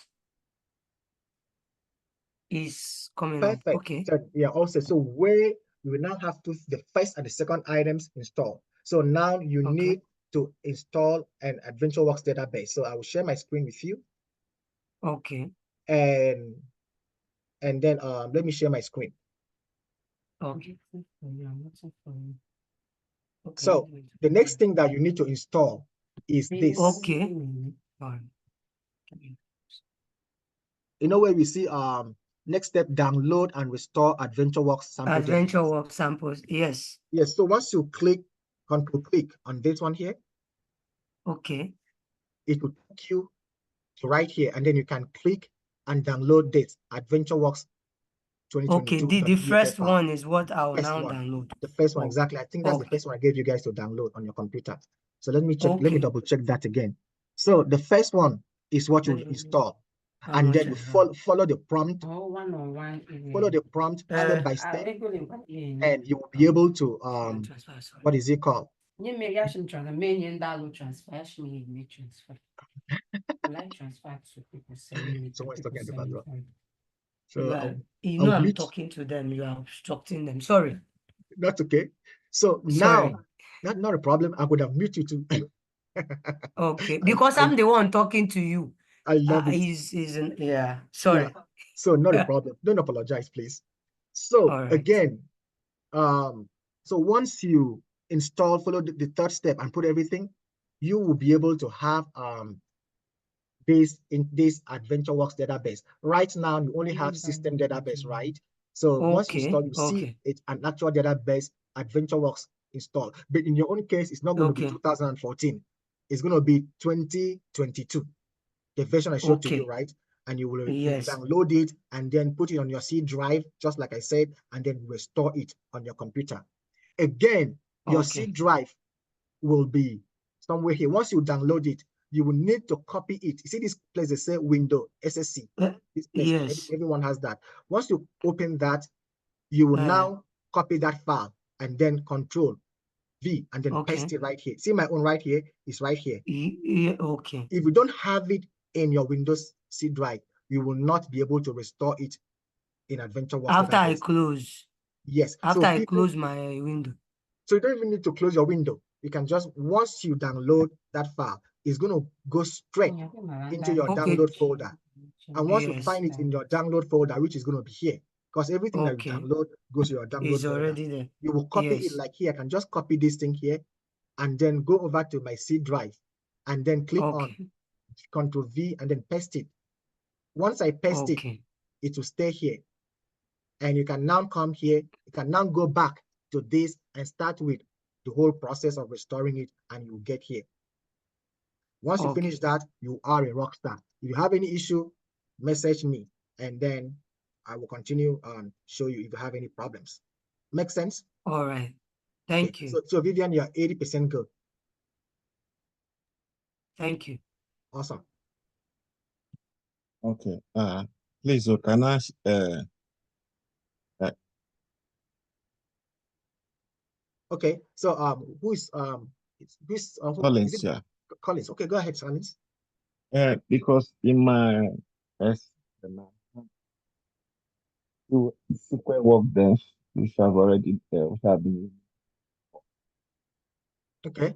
Is coming Perfect. up. Okay. So, yeah, also, so where you will now have to the first and the second items installed. So now you need to install an AdventureWorks database. So I will share my screen with you. Okay. And then let me share my screen. Okay. So the next thing that you need to install is this. Okay. You know where we see next step, download and restore AdventureWorks sample database. AdventureWorks samples, yes. Yes, so once you control click on this one here, okay, it will take you to right here, and then you can click and download this AdventureWorks 2022. Okay, the first one is what I'll now download. The first one, exactly. I think that's the first one I gave you guys to download on your computer. So let me check, let me double check that again. So the first one is what you install. And then you follow the prompt. Follow the prompt step by step, and you will be able to what is it called? Someone's talking at the background. So you know I'm talking to them, you are obstructing them. Sorry. That's okay. So now, not a problem. I would have muted you too. Okay, because I'm the one talking to you. I love it. Yeah, sorry. Yeah. So not a problem. Don't apologize, please. So again, so once you install, follow the third step and put everything, you will be able to have this in this AdventureWorks database. Right now, you only have system database, right? So once you install, you see it's an actual database, AdventureWorks installed. But in your own case, it's not going to be 2014. It's going to be 2022. The version I showed to you, right? And you will download it and then put it on your C drive, just like I said, and then restore it on your computer. Again, your C drive will be somewhere here. Once you download it, you will need to copy it. You see this place they say window, SSC. This place, everyone has that. Once you open that, you will now copy that file and then Control V and then paste it right here. See my own right here is right here. Okay. If you don't have it in your Windows C drive, you will not be able to restore it in AdventureWorks. After I close. Yes. After I close my window. So you don't even need to close your window. You can just, once you download that file, it's going to go straight into your download folder. And once you find it in your download folder, which is going to be here, because everything that you download goes to your download folder. Already there. You will copy it like here. I can just copy this thing here and then go over to my C drive and then click on Control V and then paste it. Once I paste it, it will stay here. And you can now come here. You can now go back to this and start with the whole process of restoring it, and you get here. Once you finish that, you are a rock star. If you have any issue, message me, and then I will continue and show you if you have any problems. Make sense? All right. Thank you. So Vivian, you're 80% good. Thank you. Awesome. Okay. Please, can I okay, so who's Collins, yeah. Collins. Okay, go ahead, Collins. Because in my SQL workbench, which I've already which I've been. Okay.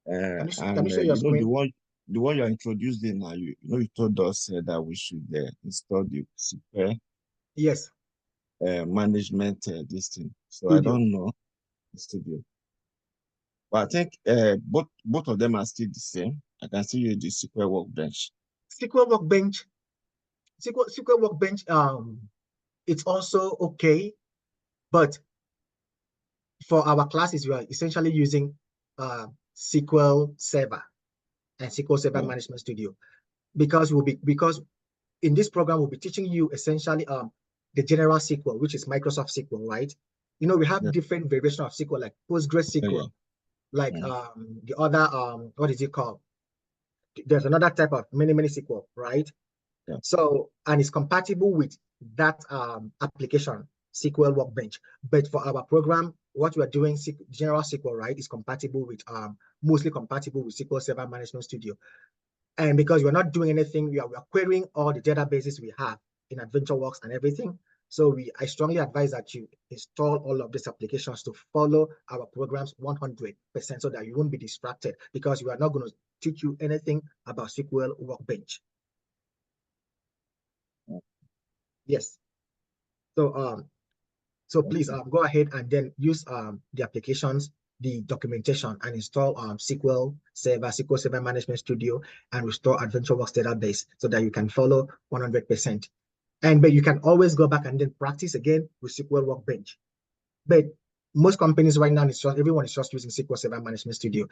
Can you and share your you know screen? the one you're introducing now, you told us that we should install the SQL Yes, management this thing. So I studio. don't know the studio. But I think both of them are still the same. I can see you the SQL workbench. SQL Workbench, SQL Workbench, it's also okay, but for our classes, we are essentially using SQL Server and SQL Server Yeah. Management Studio because in this program we'll be teaching you essentially the general SQL, which is Microsoft SQL, right? You know, we have different variations of SQL like PostgreSQL, like the other what is it called? There's another type of many SQL, right? Yeah. So, and it's compatible with that application, SQL Workbench. But for our program, what we're doing, General SQL, right, is compatible with mostly compatible with SQL Server Management Studio. And because we're not doing anything, we are querying all the databases we have in AdventureWorks and everything. So I strongly advise that you install all of these applications to follow our programs 100% so that you won't be distracted, because we are not going to teach you anything about SQL Workbench. Yes. So please go ahead and then use the applications, the documentation, and install SQL Server Management Studio, and restore AdventureWorks database so that you can follow 100%. But you can always go back and then practice again with SQL Workbench. But most companies right now, everyone is just using SQL Server Management Studio.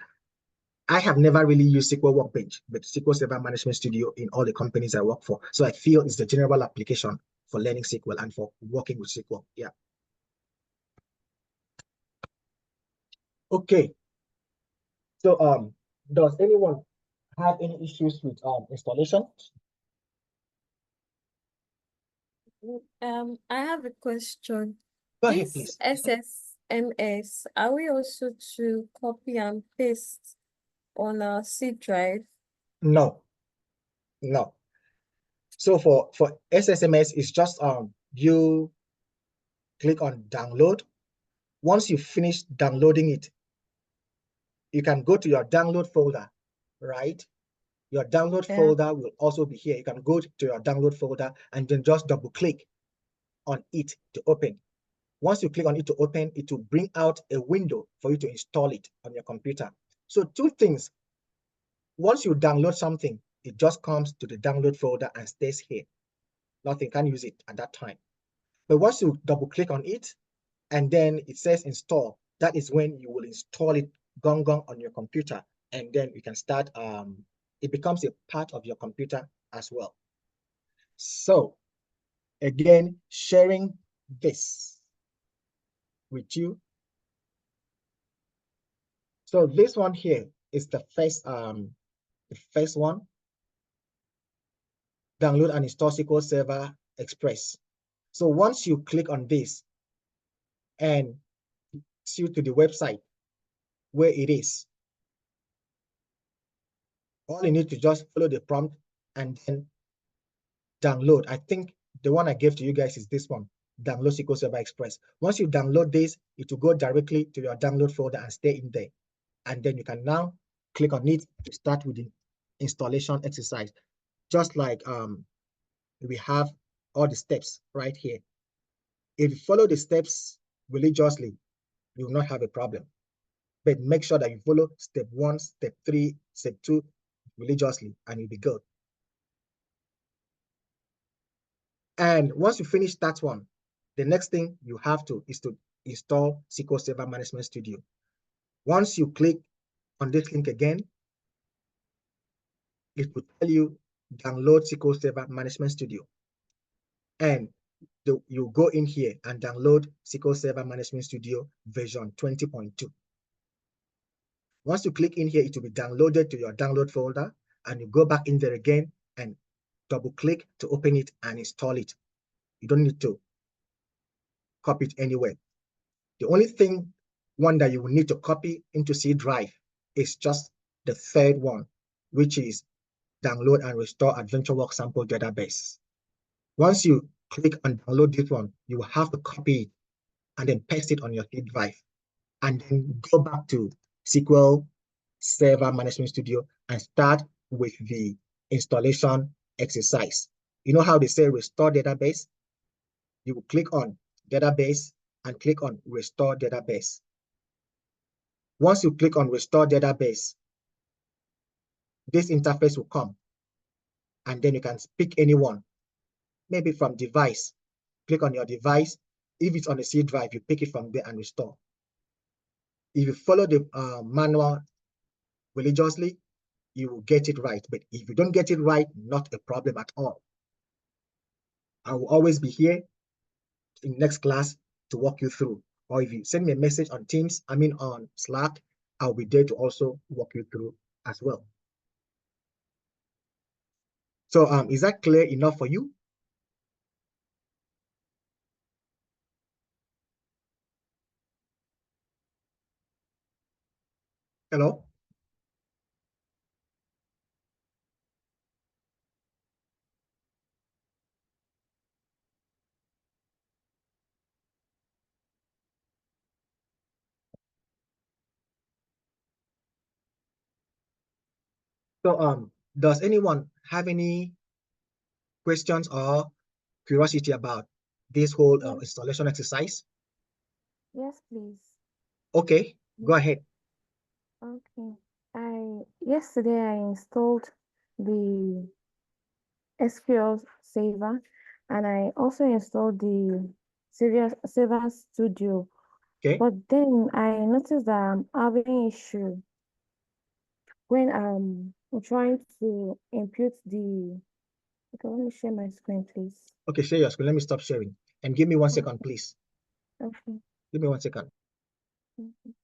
I have never really used SQL Workbench, but SQL Server Management Studio in all the companies I work for. So I feel it's the general application for learning SQL and for working with SQL. Yeah. Okay. So does anyone have any issues with installation? I have a question. Go ahead, This please. SSMS, are we also to copy and paste on our C drive? No. So for SSMS, it's just you click on download. Once you finish downloading it, you can go to your download folder, right? Your download folder will also be here. You can go to your download folder and then just double click on it to open. Once you click on it to open, it will bring out a window for you to install it on your computer. So two things. Once you download something, it just comes to the download folder and stays here. Nothing can use it at that time. But once you double click on it and then it says install, that is when you will install it gong on your computer, and then you can start, it becomes a part of your computer as well. So again, sharing this with you. So this one here is the first one. Download and install SQL Server Express. So once you click on this and it takes you to the website where it is, all you need to just follow the prompt and then download. I think the one I gave to you guys is this one, download SQL Server Express. Once you download this, it will go directly to your download folder and stay in there. And then you can now click on it to start with the installation exercise. Just like we have all the steps right here. If you follow the steps religiously, you will not have a problem. But make sure that you follow step 1, step 3, step 2 religiously, and you'll be good. And once you finish that one, the next thing you have to is to install SQL Server Management Studio. Once you click on this link again, it will tell you download SQL Server Management Studio. And you go in here and download SQL Server Management Studio version 20.2. Once you click in here, it will be downloaded to your download folder, and you go back in there again and double click to open it and install it. You don't need to copy it anywhere. The only one that you will need to copy into C drive is just the third one, which is download and restore AdventureWorks sample database. Once you click on download this one, you will have to copy it and then paste it on your C drive, and then go back to SQL Server Management Studio and start with the installation exercise. You know how they say restore database? You will click on database and click on restore database. Once you click on restore database, this interface will come, and then you can pick anyone, maybe from device. Click on your device. If it's on the C drive, you pick it from there and restore. If you follow the manual religiously, you will get it right. But if you don't get it right, not a problem at all. I will always be here in next class to walk you through. Or if you send me a message on Teams, on Slack, I'll be there to also walk you through as well. So is that clear enough for you? Hello? So does anyone have any questions or curiosity about this whole installation exercise? Yes, please. Okay, go ahead. Okay. Yesterday I installed the SQL Server, and I also installed the Server Studio. Okay. But then I noticed that I'm having issue when I'm trying to input the. Okay, let me share my screen, please. Okay, share your screen. Let me stop sharing. And give me 1 second, please. Okay. Give me 1 second. Mhm.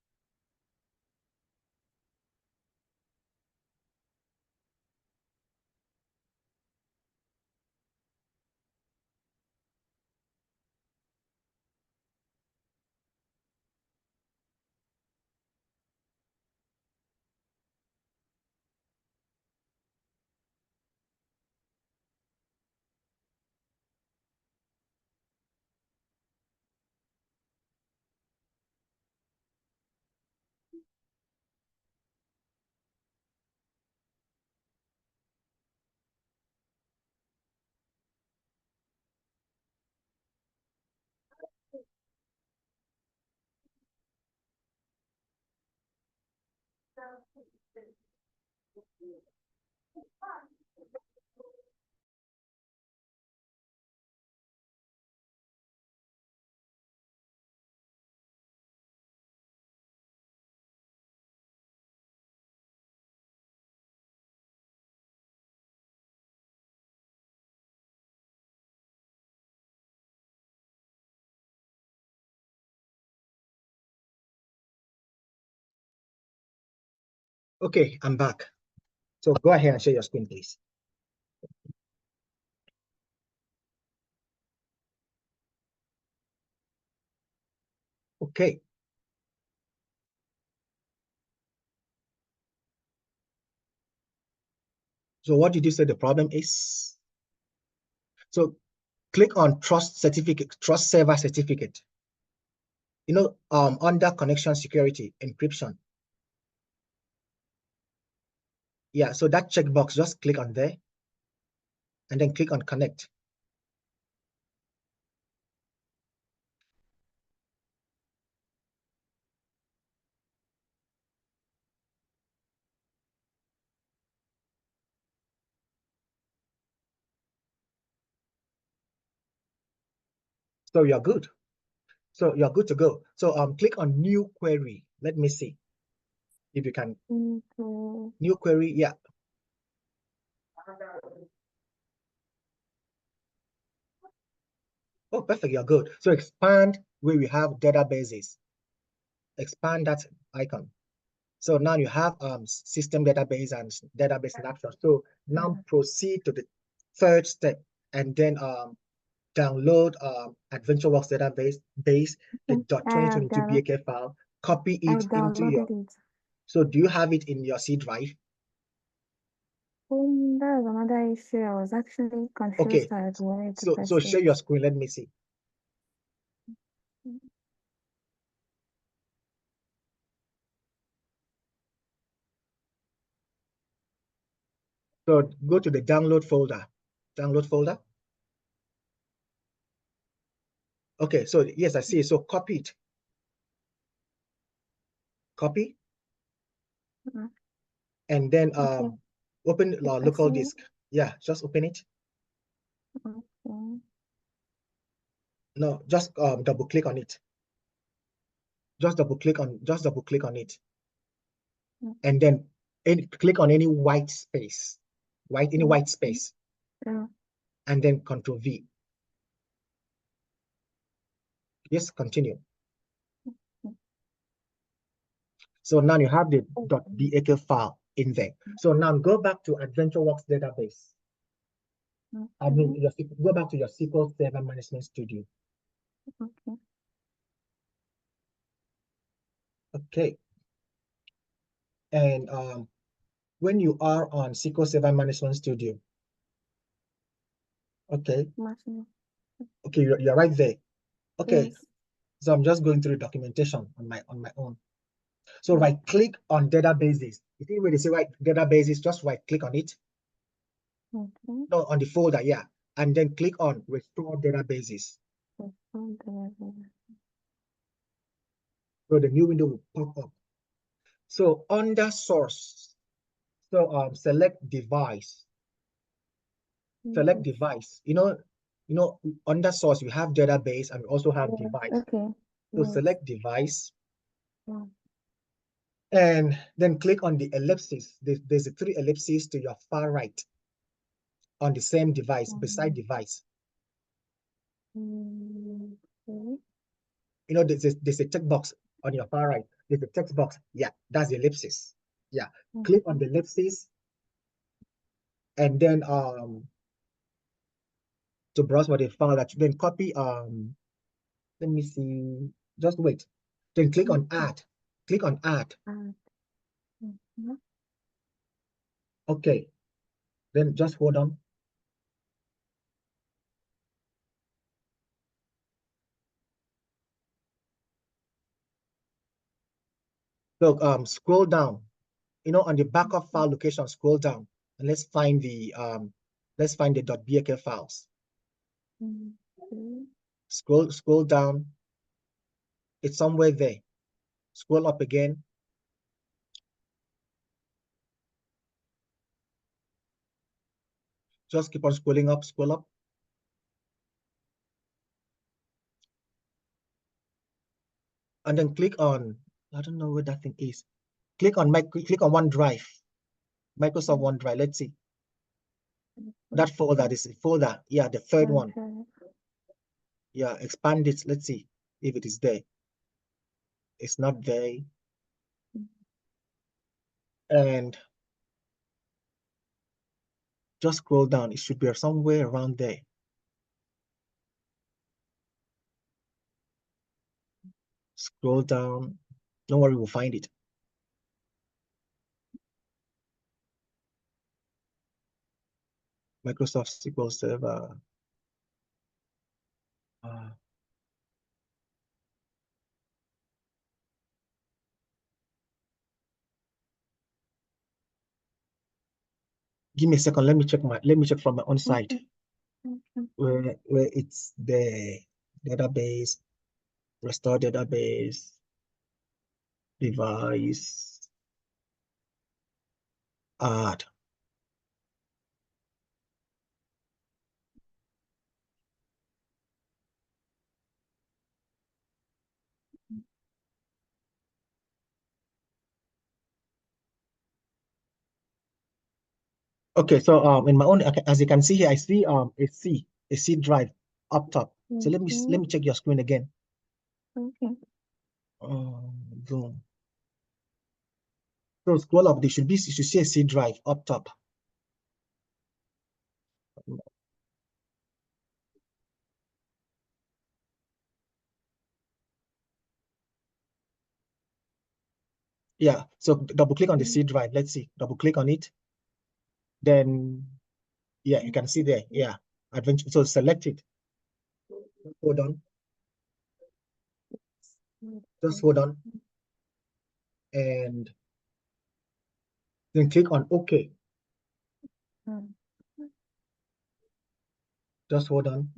Okay, I'm back. So go ahead and share your screen, please. Okay. So what did you say the problem is? So click on trust certificate, trust server certificate. Under connection security encryption. Yeah, so that checkbox, just click on there and then click on connect. So you're good. So you're good to go. So click on new query. Let me see if you can. Okay. New query, yeah. Oh, perfect, you're good. So expand where we have databases. Expand that icon. So now you have system database and database snapshot. So now proceed to the third step and then download AdventureWorks database, the I have .2022 BAK file, copy I it into your. downloaded it. So do you have it in your C drive? That was another issue. I was actually Okay, confused as where to so press share it. your screen. Let me see. So go to the download folder. Download folder. Okay, so yes, I see. So copy it. Copy. And then open local disk. Yeah, just open it. Okay. No, just double click on it. Just double click on it. And then click on any white space. Any white space. Yeah. And then Control V. Yes, continue. So now you have the .bak file in there. So now go back to AdventureWorks database. I mean, go back to your SQL Server Management Studio. Okay. Okay. And when you are on SQL Server Management Studio, okay. Okay, you're right there. Okay. Yes. So I'm just going through documentation on my own. So right click on databases. You see where they say right databases, just right click on it. Okay. No, on the folder, yeah. And then click on restore databases. So the new window will pop up. So under source, so select device. Select device. You know, under source we have database and we also have device. Okay. So Yes. select device. Yeah. And then click on the ellipses. There's a 3 ellipses to your far right on the same device, beside device. Okay. You know, there's a text box on your far right. There's a text box. Yeah, that's the ellipsis. Yeah, click on the ellipsis. And then to browse for the file that you then copy, let me see, just wait. Then click on add. Click on add. Okay, then just hold on. So scroll down, you know, on the backup file location, scroll down and let's find the .bak files. Scroll down. It's somewhere there. Scroll up again. Just keep on scrolling up, scroll up. And then click on, I don't know where that thing is. Click on OneDrive, Microsoft OneDrive. Let's see. That folder, this folder. Yeah, the third one. Yeah, expand it. Let's see if it is there. It's not there. And just scroll down. It should be somewhere around there. Scroll down. Don't worry, we'll find it. Microsoft SQL Server. Give me a second. Let me check from my own side. Where it's the database, restore database, device, add. Okay, so in my own, as you can see here, I see a C drive up top. So let me check your screen again. Okay. Zoom. So scroll up. You should see a C drive up top. Yeah. So double click on the C drive. Let's see. Double click on it. Then yeah, you can see there. Yeah, adventure. So select it. Hold on. Just hold on. And then click on OK. Just hold on.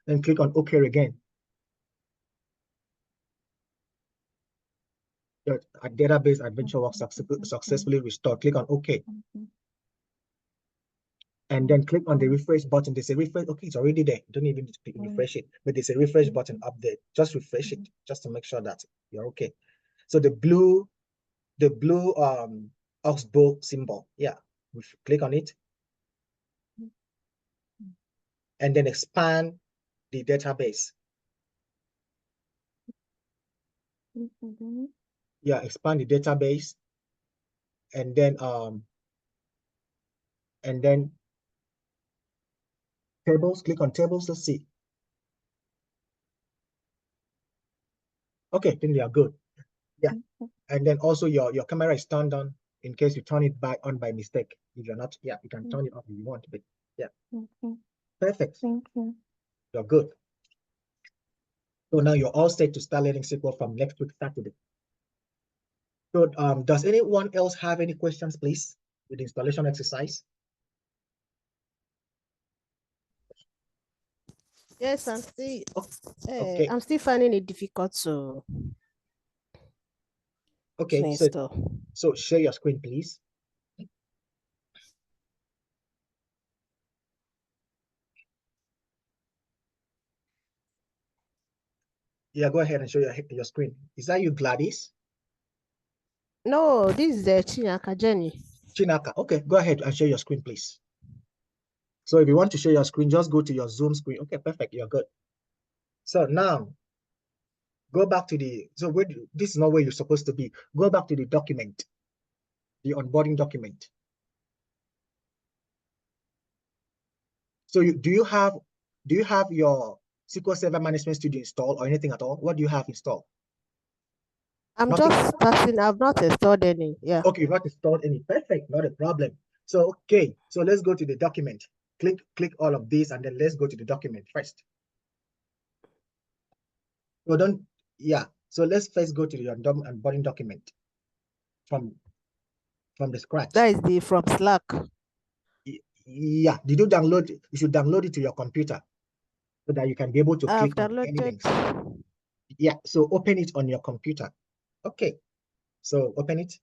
Then click on OK again. Your database adventure work successfully restored. Click on OK. And then click on the refresh button. There's a refresh. Okay, it's already there. You don't even need to refresh it, but there's a refresh button up there. Just refresh it just to make sure that you're okay. So the blue oxbow symbol, yeah, we click on it and then expand the database. Yeah, expand the database and then tables, click on tables. Let's see. Okay, then they are good. Yeah. And then also your camera is turned on in case you turn it on by mistake. If you're not, yeah, you can turn it off if you want, but yeah. Perfect. Thank you. You're good. So now you're all set to start learning SQL from next week, Saturday. So does anyone else have any questions, please, with the installation exercise? Yes, I'm still Okay. I'm still finding it difficult to Okay, so share your screen, please. Yeah, go ahead and show your screen. Is that you, Gladys? No, this is Chinaka Jenny. Chinaka, okay, go ahead and share your screen, please. So if you want to share your screen, just go to your Zoom screen. Okay, perfect, you're good. So now, go back to this is not where you're supposed to be. Go back to the document, the onboarding document. So do you have your SQL Server Management Studio installed or anything at all? What do you have installed? I'm just starting. I've not installed any. Yeah. Okay, you've not installed any. Perfect, not a problem. So okay, so let's go to the document. Click all of these, and then let's go to the document first. So So let's first go to the onboarding document from the scratch. That is from Slack. Yeah. Did you download it? You should download it to your computer so that you can be able to click on any links. Yeah. So open it on your computer. Okay. So open it.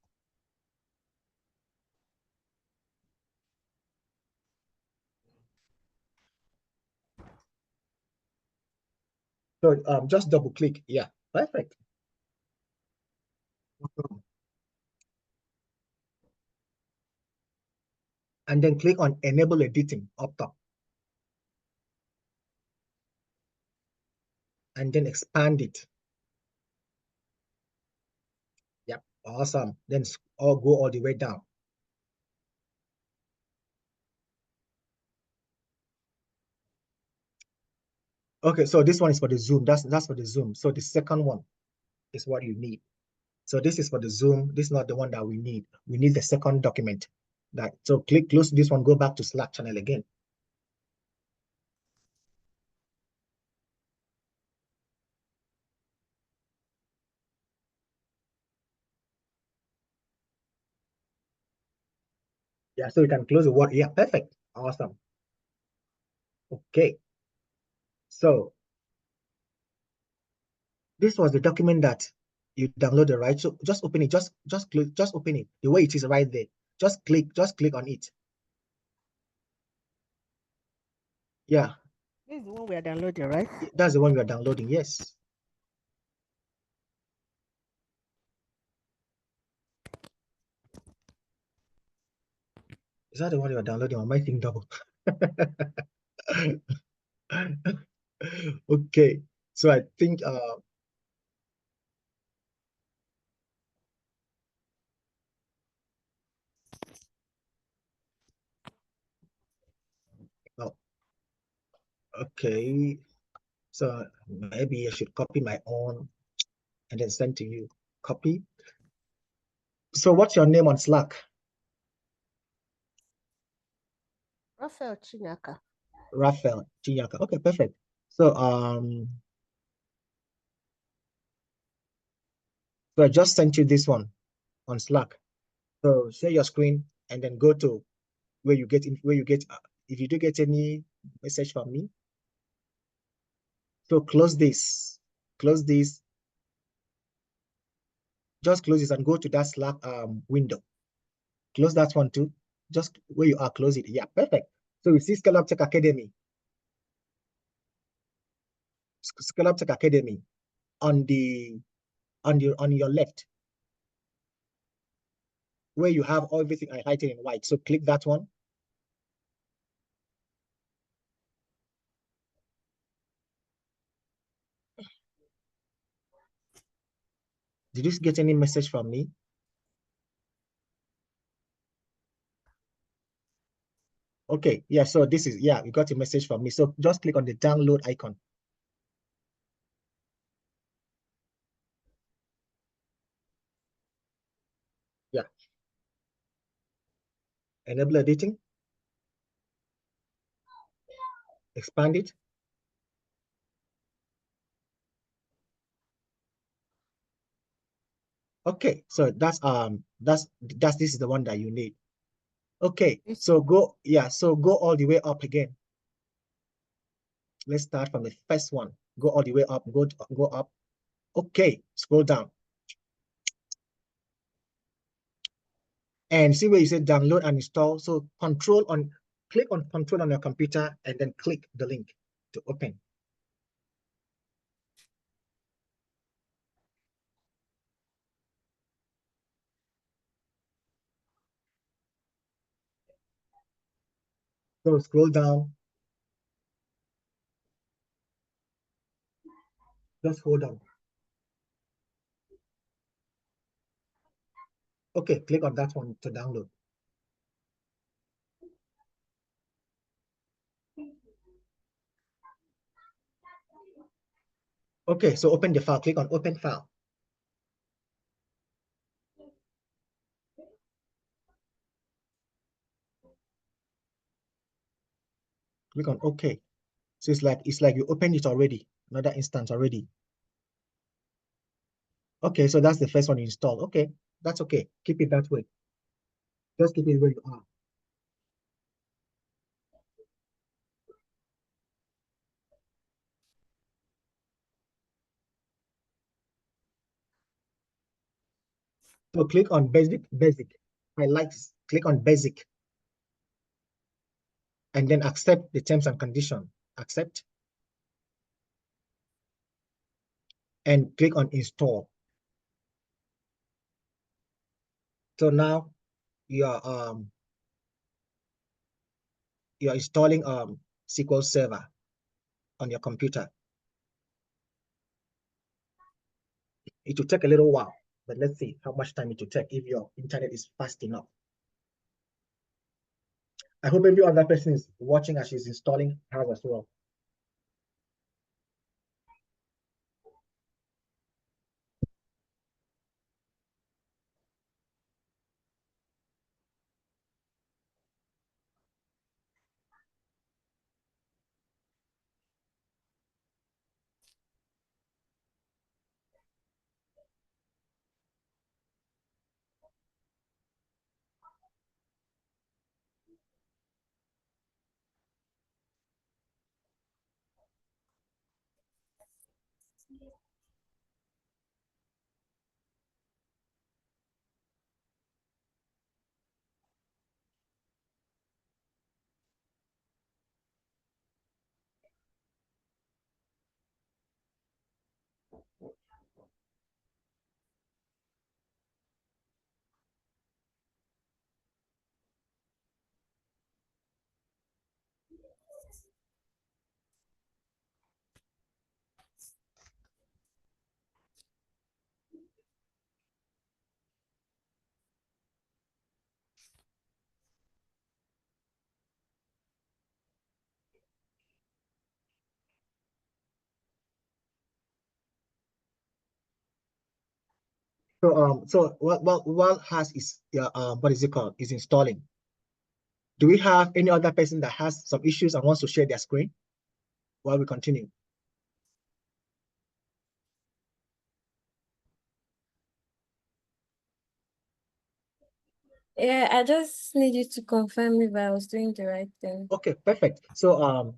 So just double click. Yeah. Perfect. And then click on enable editing up top. And then expand it. Yep, awesome. Then go all the way down. Okay, so this one is for the Zoom. That's for the Zoom. So the second one is what you need. So this is for the Zoom. This is not the one that we need. We need the second document. So close this one, go back to Slack channel again. Yeah, so you can close the word. Yeah, perfect. Awesome. Okay. So this was the document that you downloaded, right? So just open it. Just open it the way it is right there. Just click on it. Yeah. This is the one we are downloading, right? That's the one we are downloading, yes. Is that the one you are downloading? Or am I thinking double? Okay, so I think oh, okay, so maybe I should copy my own and then send to you. Copy. So what's your name on Slack? Raphael Chinyaka. Raphael Chinyaka. Okay, perfect. So So I just sent you this one on Slack. So share your screen and then go to where you get if you do get any message from me. So close this, just close this and go to that Slack window. Close that one too. Just where you are, close it. Yeah, perfect. So you see Scale Up Tech Academy. Scale Up Tech Academy on your left, where you have everything highlighted in white. So click that one. Did you get any message from me? Okay, yeah, so this is, yeah, you got a message from me. So just click on the download icon. Yeah. Enable editing. Expand it. Okay, so this is the one that you need. Okay, so go all the way up again. Let's start from the first one. Go all the way up, go up. Okay, scroll down. And see where you say download and install. So click on control on your computer and then click the link to open. So scroll down. Just hold on. Okay, click on that one to download. Okay, so open the file. Click on open file. Click on OK. So it's like you opened it already, another instance already. Okay, so that's the first one you installed. Okay, that's okay. Keep it that way. Just keep it where you are. So click on basic, highlights, click on basic, and then accept the terms and condition. Accept. And click on install. So now you're installing SQL Server on your computer. It will take a little while, but let's see how much time it will take if your internet is fast enough. I hope every other person is watching as she's installing hers as well. So while has is what is it called, is installing, do we have any other person that has some issues and wants to share their screen while we continue? Yeah, I just need you to confirm if I was doing the right thing. Okay, perfect. So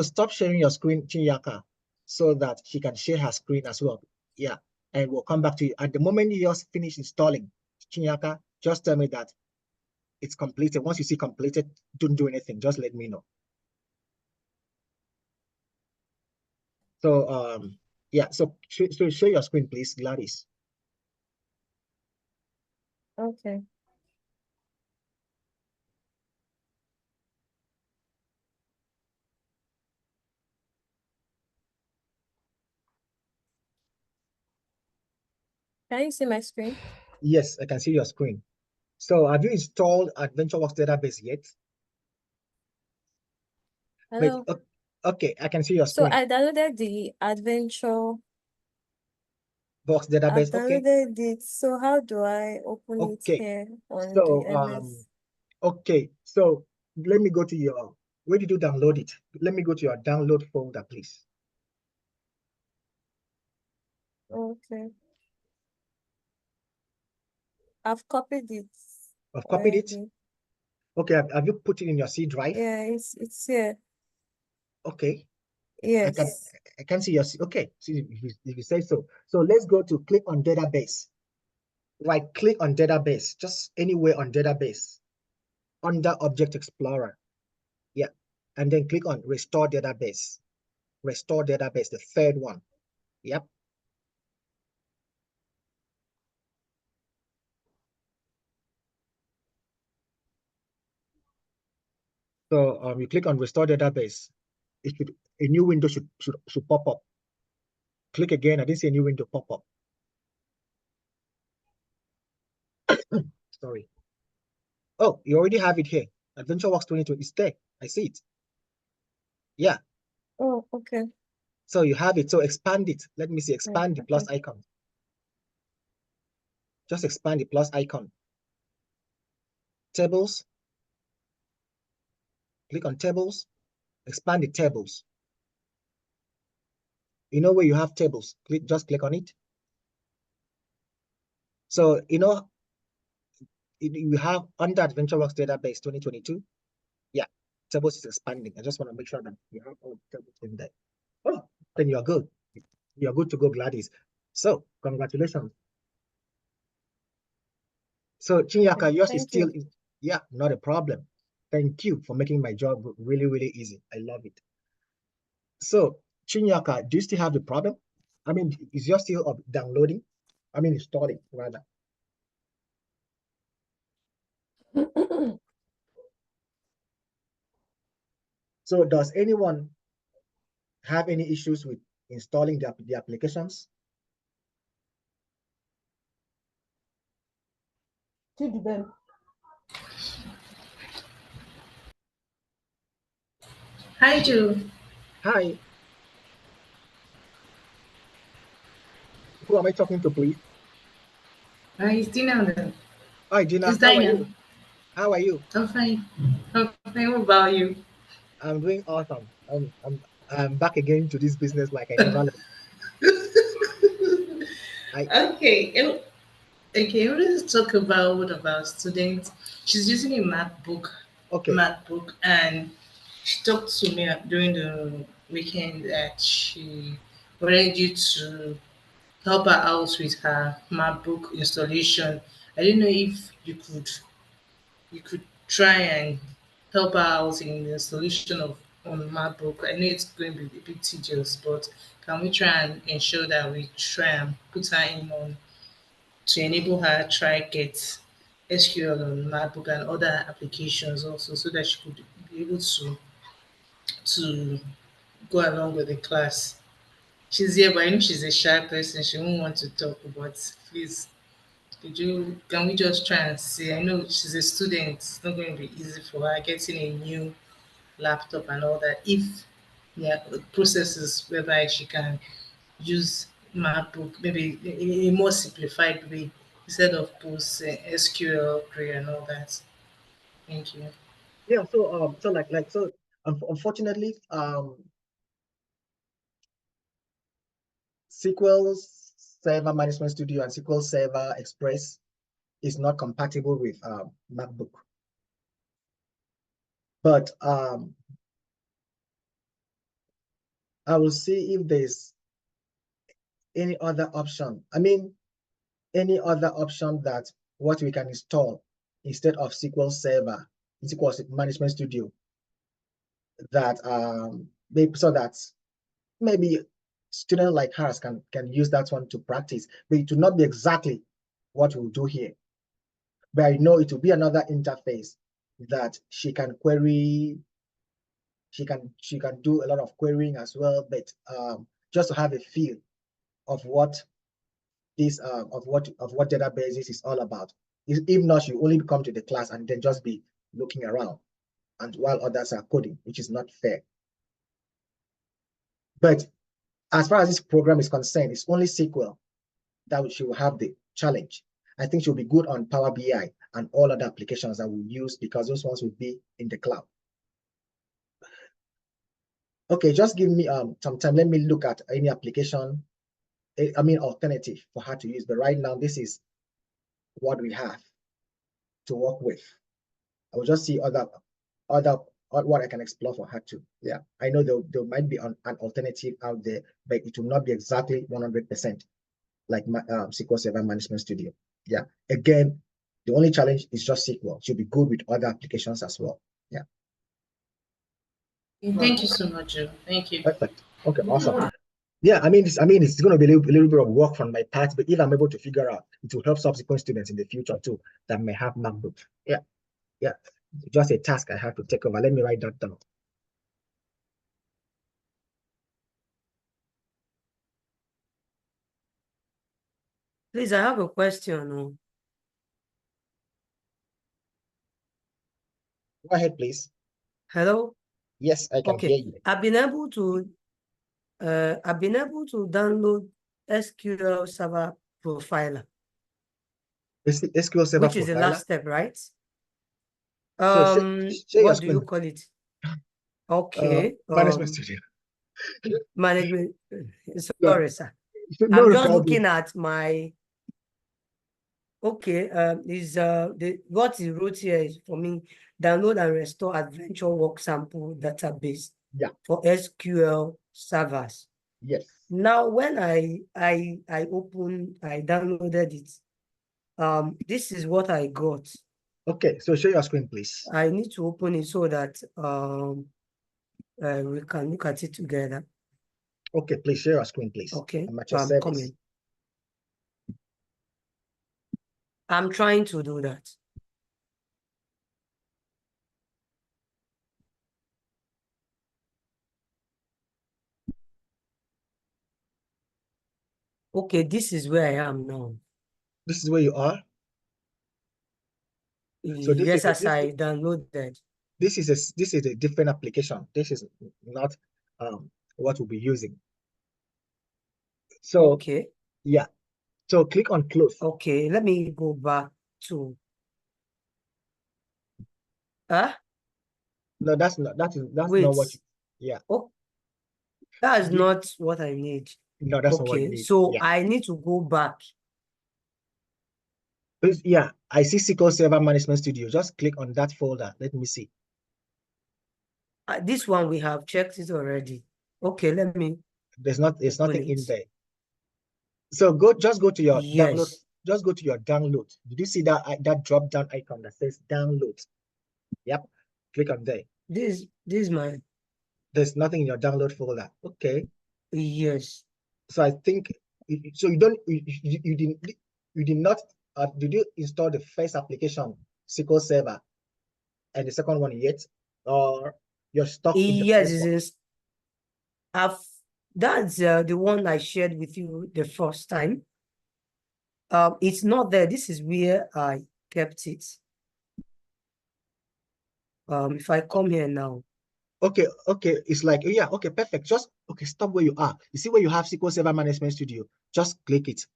stop sharing your screen, Chinyaka, so that she can share her screen as well. Yeah, and we'll come back to you. At the moment you just finish installing, Chinyaka, just tell me that it's completed. Once you see completed, don't do anything. Just let me know. So yeah, so share your screen, please, Gladys. Okay. Can you see my screen? Yes, I can see your screen. So have you installed AdventureWorks database yet? Wait, Hello. okay, I can see your So screen. I downloaded the adventure. Box I've database, okay. downloaded it. So how do I open it Okay, here on the so MS? okay, so let me go to your, where did you download it? Let me go to your download folder, please. Okay. I've copied it I've copied it. already. Okay, have you put it in your C drive? Yeah, it's here. Okay. Yes. I can see your, okay, so if you say so. So let's go to click on database. Right click on database, just anywhere on database, under Object Explorer. Yeah, and then click on restore database. Restore database, the third one. Yep. So you click on restore database. It should, a new window should pop up. Click again. I didn't see a new window pop up. Sorry. Oh, you already have it here. AdventureWorks 2020 is there. I see it. Yeah. Oh, okay. So you have it. So expand it. Let me see. Expand the plus Okay. icon. Just expand the plus icon. Tables. Click on tables. Expand the tables. You know where you have tables. Just click on it. So you know you have under AdventureWorks database 2022. Yeah, tables is expanding. I just want to make sure that you have all the tables in there. Oh, then you're good. You're good to go, Gladys. So congratulations. So Chinyaka, yours is still, yeah, not a problem. Thank you for making my job really, really easy. I love it. So Chinyaka, do you still have the problem? I mean, is yours still downloading? I mean, installing rather. So does anyone have any issues with installing the applications? Hi, Joe. Hi. Who am I talking to, please? Hi, it's Dina. Hi, Gina. It's How are Dinah. you? How are you? I'm fine. I'm fine. What about you? I'm doing awesome. I'm back again to this business like I never left. Okay. Okay. Let's talk about one of our students. She's using a MacBook. Okay. MacBook, and she talked to me during the weekend that she wanted you to help her out with her MacBook installation. I didn't know if you could try and help her out in the installation of on MacBook. I know it's going to be a bit tedious, but can we try and ensure that we try and put her in on to enable her try get SQL on MacBook and other applications also, so that she could be able to go along with the class. She's here, but I know she's a shy person. She won't want to talk, but please, can we just try and see? I know she's a student. It's not going to be easy for her getting a new laptop and all that. If yeah, processes whereby she can use MacBook maybe in a more simplified way instead of post SQL query and all that. Thank you. Yeah. So unfortunately, SQL Server Management Studio and SQL Server Express is not compatible with MacBook. But I will see if there's any other option. I mean, any other option that what we can install instead of SQL Server, SQL Management Studio, that so that maybe students like hers can use that one to practice, but it will not be exactly what we'll do here. But I know it will be another interface that she can query. She can do a lot of querying as well, but just to have a feel of what this of what databases is all about. If not, you only come to the class and then just be looking around, and while others are coding, which is not fair. But as far as this program is concerned, it's only SQL that she will have the challenge. I think she'll be good on Power BI and all other applications that we use, because those ones will be in the cloud. Okay, just give me some time. Let me look at any application, I mean alternative for her to use. But right now, this is what we have to work with. I will just see other what I can explore for her too. Yeah, I know there might be an alternative out there, but it will not be exactly 100% like SQL Server Management Studio. Yeah, again, the only challenge is just SQL. She'll be good with other applications as well. Yeah. Thank you so much, Joe. Thank you. Perfect. Okay, awesome. Yeah, I mean, it's going to be a little bit of work from my part, but if I'm able to figure out, it will help subsequent students in the future too that may have MacBook. Yeah, yeah, just a task I have to take over. Let me write that down. Please, I have a question. Go ahead, please. Hello? Yes, I can hear you. I've been able to download SQL Server Profiler. SQL Server Which is the last step, right? So share What do you call it? Okay. Management Studio. Management. Sorry, sir. No I'm just problem. looking at my. Okay. What is wrote here is for me: download and restore adventure work sample database. Yeah. For SQL servers. Yes. Now, when I downloaded it. This is what I got. Okay, so share your screen, please. I need to open it so that we can look at it together. Okay, please share your screen, please. Okay, I'm at your I'm service. coming. I'm trying to do that. Okay, this is where I am now. This is where you are? So this yes, is I downloaded. This is a different application. This is not what we'll be using. So okay, yeah. So click on close. Okay, let me go back to. No, that's not not what you, yeah. Oh, that's not what I need. No, that's not what you need. So yeah. I need to go back. Yeah, I see SQL Server Management Studio. Just click on that folder. Let me see. This one we have checked it already. Okay, let me. There's nothing in there. So just go to your download. Just go to your download. Did you see that drop down icon that says download? Yep. Click on there. This is mine. There's nothing in your download folder. Okay. Yes. So I think so. You did not. Did you install the first application, SQL Server, and the second one yet, or you're stuck in the first one? That's the one I shared with you the first time. It's not there. This is where I kept it. If I come here now. Okay, it's like, yeah, okay, perfect. Just stop where you are. You see where you have SQL Server Management Studio? Just click it,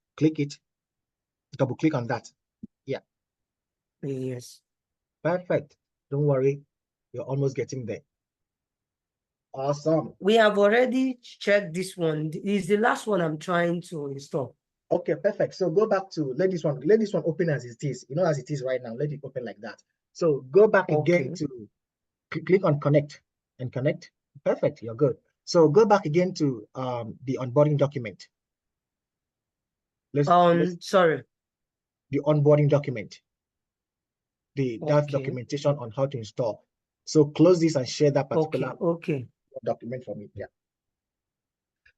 double click on that. Yeah. Yes. Perfect. Don't worry, you're almost getting there. Awesome. We have already checked this one. It's the last one I'm trying to install. Okay, perfect. So go back to let this one open as it is. You know, as it is right now. Let it open like that. So go back again to click on connect and connect. Perfect. You're good. So go back again to the onboarding document. Sorry. The onboarding document. That documentation on how to install. So close this and share that particular document for me. Yeah.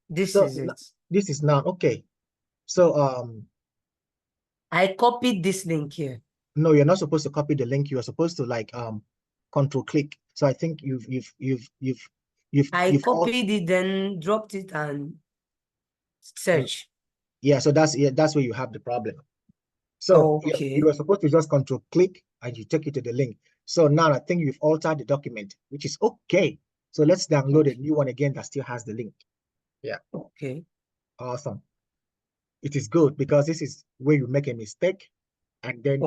This is it. This is now okay. So I copied this link here. No, you're not supposed to copy the link. You're supposed to like control click. So I think you've copied it, then dropped it and search. Yeah, so that's where you have the problem. So you are supposed to just control click and you take it to the link. So now I think you've altered the document, which is okay. So let's download a new one again that still has the link. Yeah. Okay. Awesome. It is good because this is where you make a mistake and then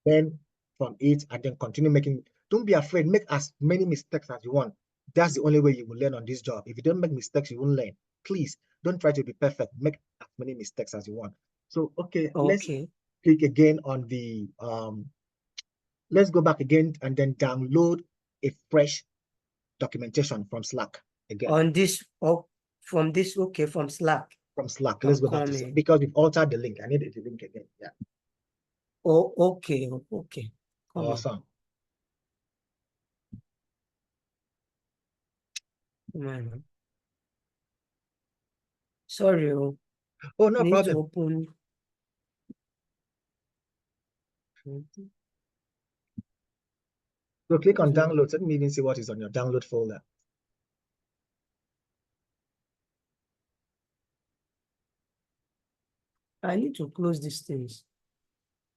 learn from it and then continue making. Don't be afraid. Make as many mistakes as you want. That's the only way you will learn on this job. If you don't make mistakes, you won't learn. Please don't try to be perfect. Make as many mistakes as you want. So let's click again on the let's go back again and then download a fresh documentation from Slack again. On this from Slack. From Slack. Let's go back to Slack because we've altered the link. I need the link again. Yeah. Oh, okay. Awesome. Sorry. Oh, no problem. Open. So click on download. Let me even see what is on your download folder. I need to close these things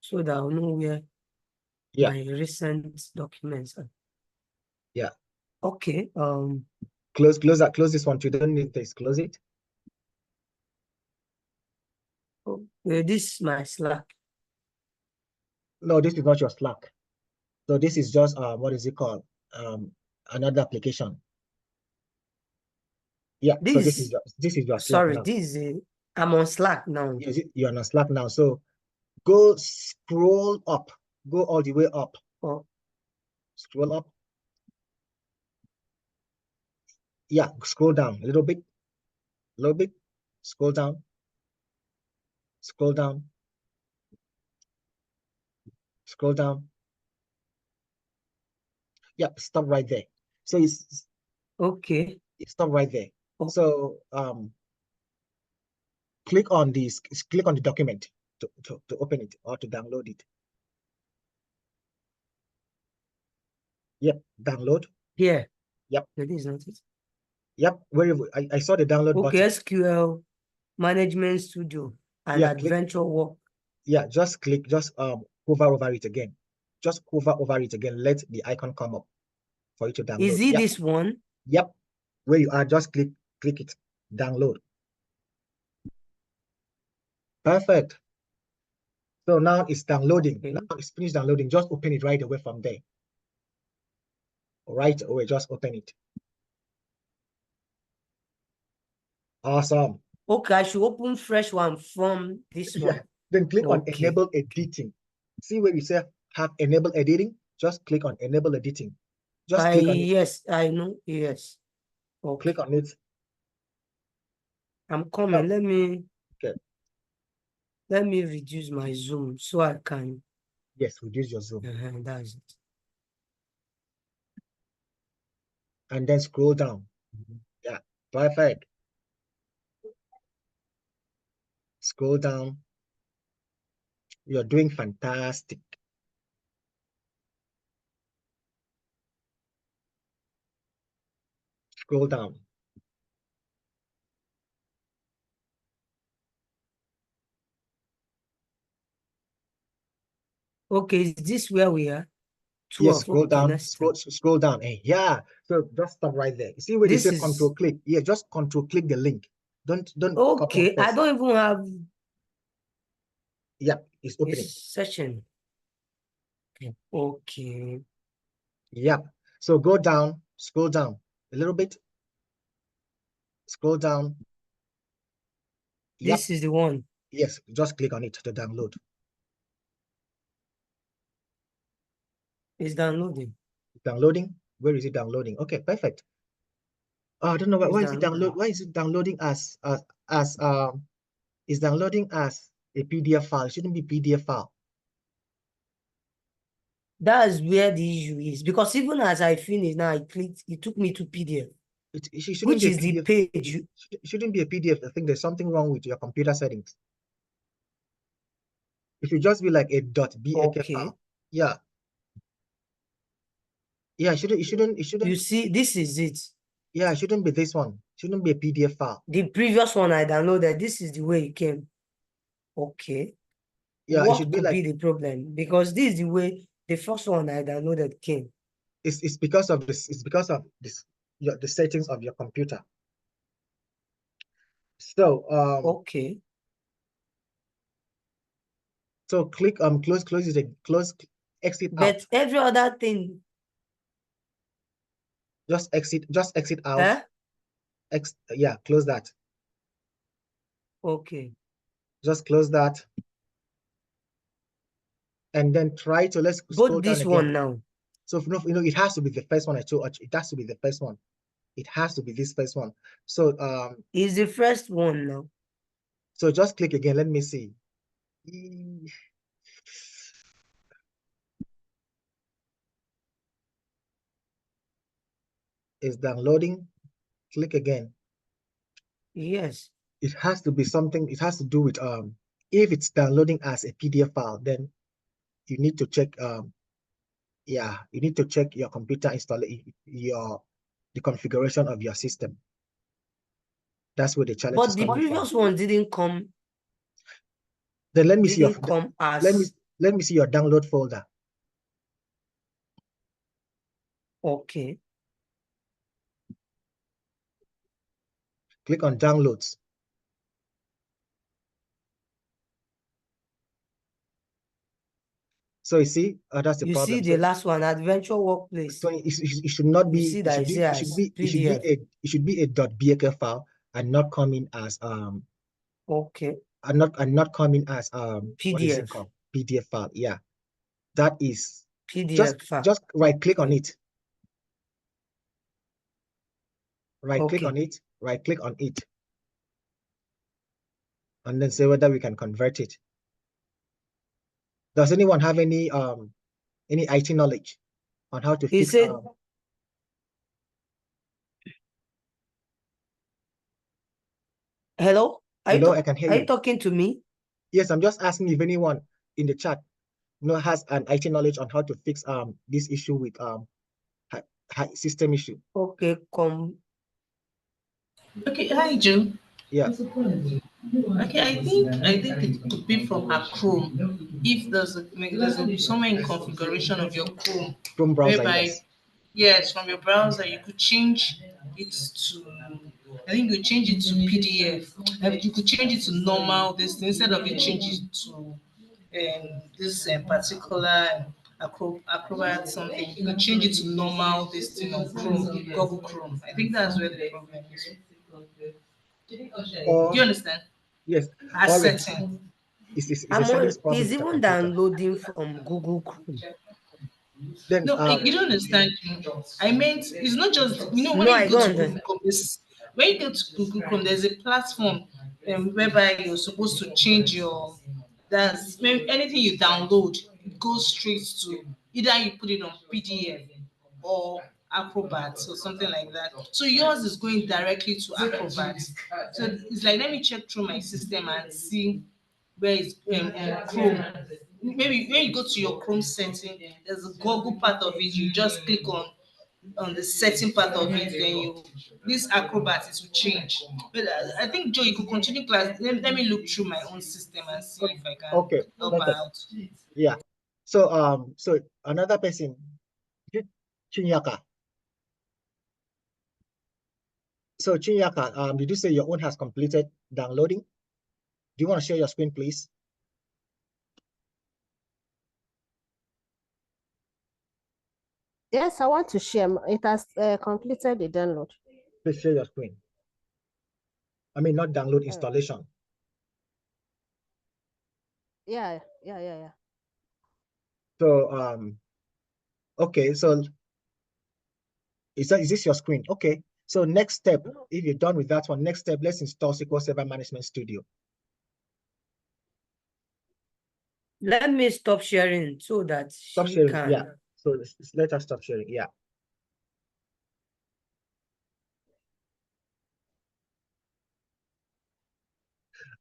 so that I'll know where my recent documents are. Yeah. Okay. Close that. Close this one too. Don't need this. Close it. This is my Slack. No, this is not your Slack. So this is just what is it called? Another application. Yeah. So this is your Slack. Sorry, now. I'm on Slack now. Yes, you're on Slack now. So go scroll up. Go all the way up. Scroll up. Yeah, scroll down a little bit. Scroll down. Scroll down. Scroll down. Yeah, stop right there. So it's okay. Stop right there. So click on the document to open it or to download it. Yep, download. Here. Yep. That is not it. Yep. I saw the download button. SQL Management Studio and Adventure Work. Yeah, just hover over it again. Just hover over it again. Let the icon come up for you to download. Is it this one? Yep. Where you are, just click it. Download. Perfect. So now it's downloading. Okay. Now it's finished downloading. Just open it right away from there. Right away, just open it. Awesome. Okay, I should open fresh one from this one. Then click on enable editing. See where you say have enable editing? Just click on enable editing. Just click on it. Yes, I know. Yes. Okay. Click on it. I'm coming. Let me reduce my zoom so I can. Yes, reduce your zoom. That's it. And then scroll down. Yeah, perfect. Scroll down. You're doing fantastic. Scroll down. Okay, is this where we are? 12. Yes, scroll down. Scroll down. And yeah, so just stop right there. You see where you say control click? Yeah, just control click the link. Don't. Okay, I don't even have. Yeah, it's opening. Session. Okay. Yep. So go down, scroll down a little bit. Scroll down. This is the one. Yes, just click on it to download. It's downloading. Downloading. Where is it downloading? Okay, perfect. I don't know why is it downloading. Why is it downloading as it's downloading as a PDF file? It shouldn't be PDF file. That's where the issue is, because even as I finished now, I clicked, it took me to PDF. It shouldn't Which be a is the PDF. page. It shouldn't be a PDF. I think there's something wrong with your computer settings. It should just be like a .bak file. Yeah. Yeah, it shouldn't. You see, this is it. Yeah, it shouldn't be this one. It shouldn't be a PDF file. The previous one I downloaded, this is the way it came. Okay. Yeah, What it should be could like be the problem? Because this is the way the first one I downloaded came. it's because of this. It's because of this. The settings of your computer. So okay. So click close it, exit out. But every other thing. Just exit out. Yeah, close that. Okay. Just close that. And then try to let's scroll down this again. one now. So it has to be the first one I told you. It has to be the first one. It has to be this first one. So is the first one now. So just click again. Let me see. It's downloading. Click again. Yes. It has to be something. It has to do with if it's downloading as a PDF file, then you need to check yeah, you need to check your computer the configuration of your system. That's where the challenge is coming from. But the previous one didn't come. Then let me see your let me see your download folder. Okay. Click on downloads. So you see, that's the you problem. You see the last one, Adventure Workplace. So it should not be. You see It should be a .bak file and not coming as Okay. And not coming as PDF. What is it called? PDF file. Yeah, that is PDF file. Just right click on it. Right click Okay. on it. Right click on it. And then say whether we can convert it. Does anyone have any IT knowledge on how to fix Hello? Hello, I can hear you. Are you talking to me? Yes, I'm just asking if anyone in the chat has an IT knowledge on how to fix this issue with system issue. Okay, Okay, hi Joe. Yeah. Okay, I think it could be from a Chrome. If there's somewhere in configuration of your Chrome browser, whereby yes, from your browser you could change it to I think you change it to PDF. You could change it to normal this instead of it changing to this particular Acrobat something. You could change it to normal this thing on Chrome, Google Chrome. I think that's where the problem is. Do you understand? Yes. As setting. It's a settings problem. It's even downloading from Google Chrome. Then, no, you don't understand. I meant it's not just when you go to Google Chrome. When you go to Google Chrome, there's a platform whereby you're supposed to change your. That's anything you download, it goes straight to either you put it on PDF or Acrobat or something like that. So yours is going directly to Acrobat. So it's like let me check through my system and see where it's Chrome. Maybe when you go to your Chrome setting, there's a Google part of it. You just click on the setting part of it, then this Acrobat is will change. But I think Joe, you could continue class. Let me look through my own system and see if I can help out. Yeah. So another person, Chinyaka. So Chinyaka, did you say your own has completed downloading? Do you want to share your screen, please? Yes, I want to share. It has completed the download. Please share your screen. I mean, not download, installation. Yeah. So okay, so is this your screen? Okay. So next step, if you're done with that one, next step, let's install SQL Server Management Studio. Let me stop sharing so that Stop she sharing. can. Yeah. So let us stop sharing. Yeah.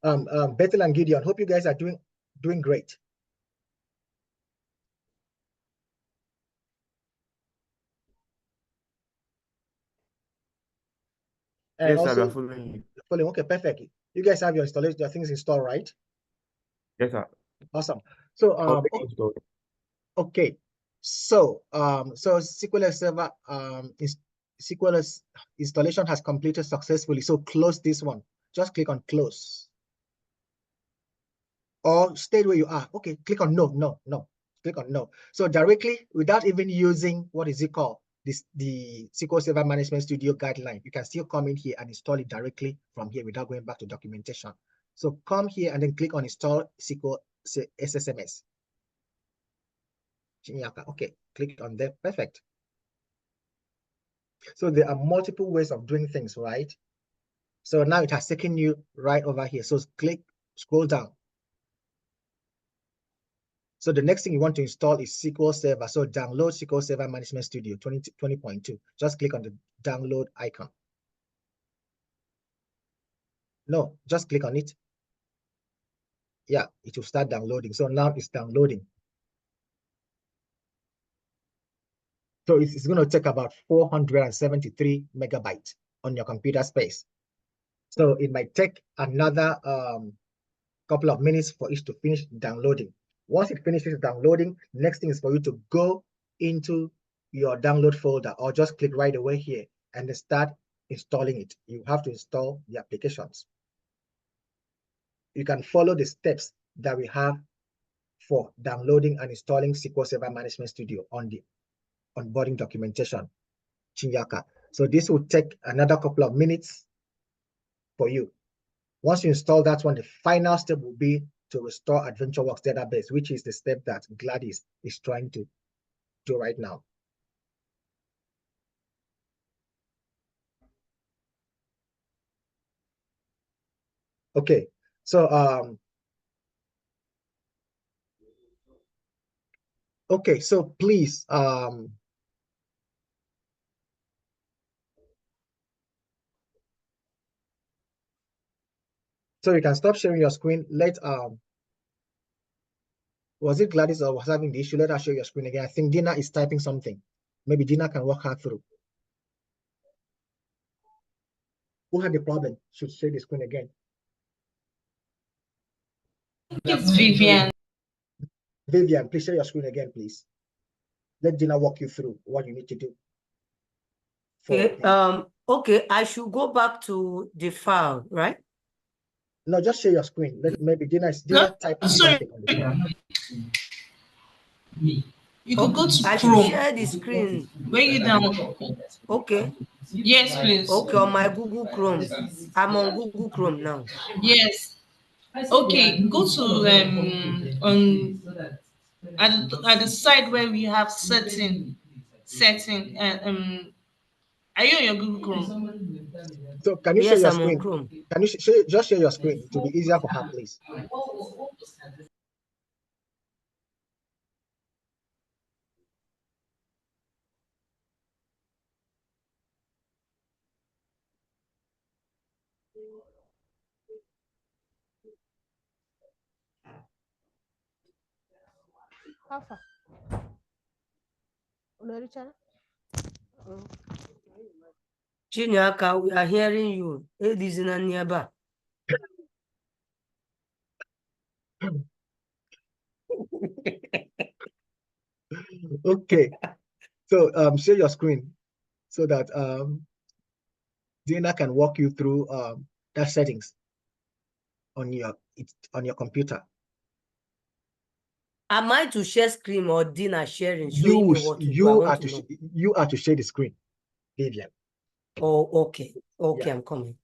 Bethel and Gideon, hope you guys are doing great. And Yes, sir, we are also, following you. following. Okay, perfect. You guys have your installation, your things installed, right? Yes, sir. Awesome. So okay. So SQL Server SQL installation has completed successfully. So close this one. Just click on close. Or stay where you are. Okay, click on no. Click on no. So directly, without even using, what is it called? The SQL Server Management Studio guideline. You can still come in here and install it directly from here without going back to documentation. So come here and then click on install SQL SSMS. Okay, click on there. Perfect. So there are multiple ways of doing things, right? So now it has taken you right over here. So scroll down. So the next thing you want to install is SQL Server. So download SQL Server Management Studio 20.2. Just click on the download icon. No, just click on it. Yeah, it will start downloading. So now it's downloading. So it's going to take about 473 megabytes on your computer space. So it might take another couple of minutes for it to finish downloading. Once it finishes downloading, next thing is for you to go into your download folder or just click right away here and then start installing it. You have to install the applications. You can follow the steps that we have for downloading and installing SQL Server Management Studio on the onboarding documentation, Chinyaka. So this will take another couple of minutes for you. Once you install that one, the final step will be to restore AdventureWorks database, which is the step that Gladys is trying to do right now. Okay, so okay, so please so you can stop sharing your screen. Was it Gladys or was having the issue? Let her share your screen again. I think Dina is typing something. Maybe Dina can walk her through. Who had the problem? Should share the screen again. It's Vivian. Vivian, please share your screen again, please. Let Dina walk you through what you need to do. Okay, okay, I should go back to the file, right? No, just share your screen. Maybe Dina typing something on the screen. You could go to I Chrome. should share the screen. Where you down? Okay. Yes, please. Okay, on my Google Chrome. I'm on Google Chrome now. Yes. Okay, go to on at the side where we have setting. Are you on your Google Chrome? So can you share Yes, your I'm on screen? Chrome. Can you just share your screen? It will be easier for her, please. How far? Richard? Chinyaka, we are hearing you. It is in a nearby. Okay. So share your screen so that Dina can walk you through that settings on your computer. Am I to share screen or Dina sharing, showing me what to do? I want to know. You are to share the screen, Vivian. Oh, okay. Okay, Yeah. I'm coming.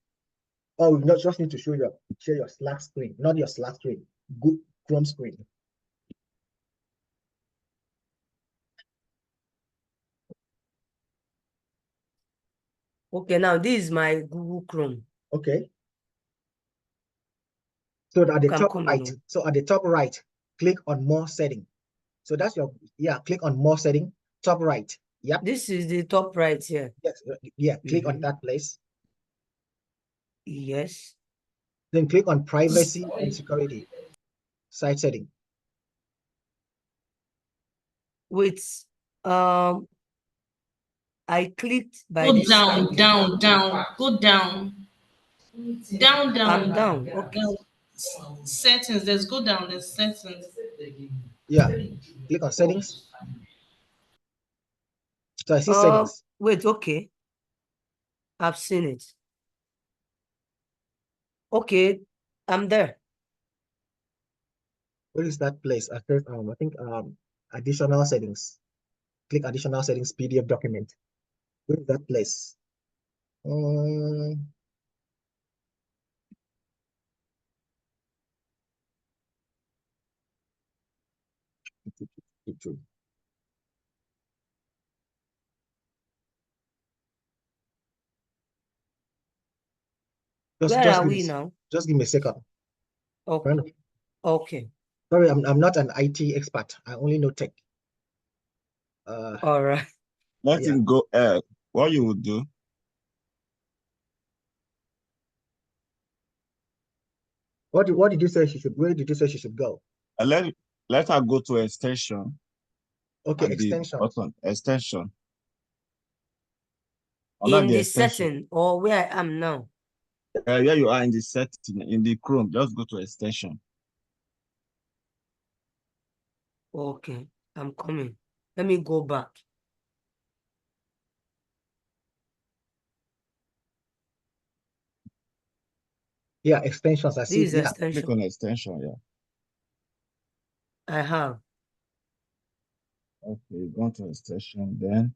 Oh, you not just need to share your Slack screen, not your Slack screen. Chrome screen. Okay, now this is my Google Chrome. Okay. So at the top right, on. so at the top right, click on more setting. So that's your, yeah, click on more setting, top right. Yep. This is the top right here. Yes, yeah, click on that place. Yes. Then click on privacy and security, site setting. Wait, I clicked by Go this down, side. down, down, go down. Down, down. I'm down. Okay. Settings, let's go down, there's settings. Yeah, click on settings. So I see settings. Wait, okay. I've seen it. Okay, I'm there. Where is that place? I think additional settings. Click additional settings PDF document. Where is that place? Where are we now? Just give me a second. Okay. Okay. Sorry, I'm not an IT expert. I only know tech. All right. Let him go. What you would do? What did you say she should? Where did you say she should go? Let her go to extension. Okay, extension. Extension. In the setting or where I am now. Yeah, you are in the setting in the Chrome. Just go to extension. Okay, I'm coming. Let me go back. Yeah, extensions. I see. This is extension. Click on extension. Yeah. I have. Okay, go to extension then.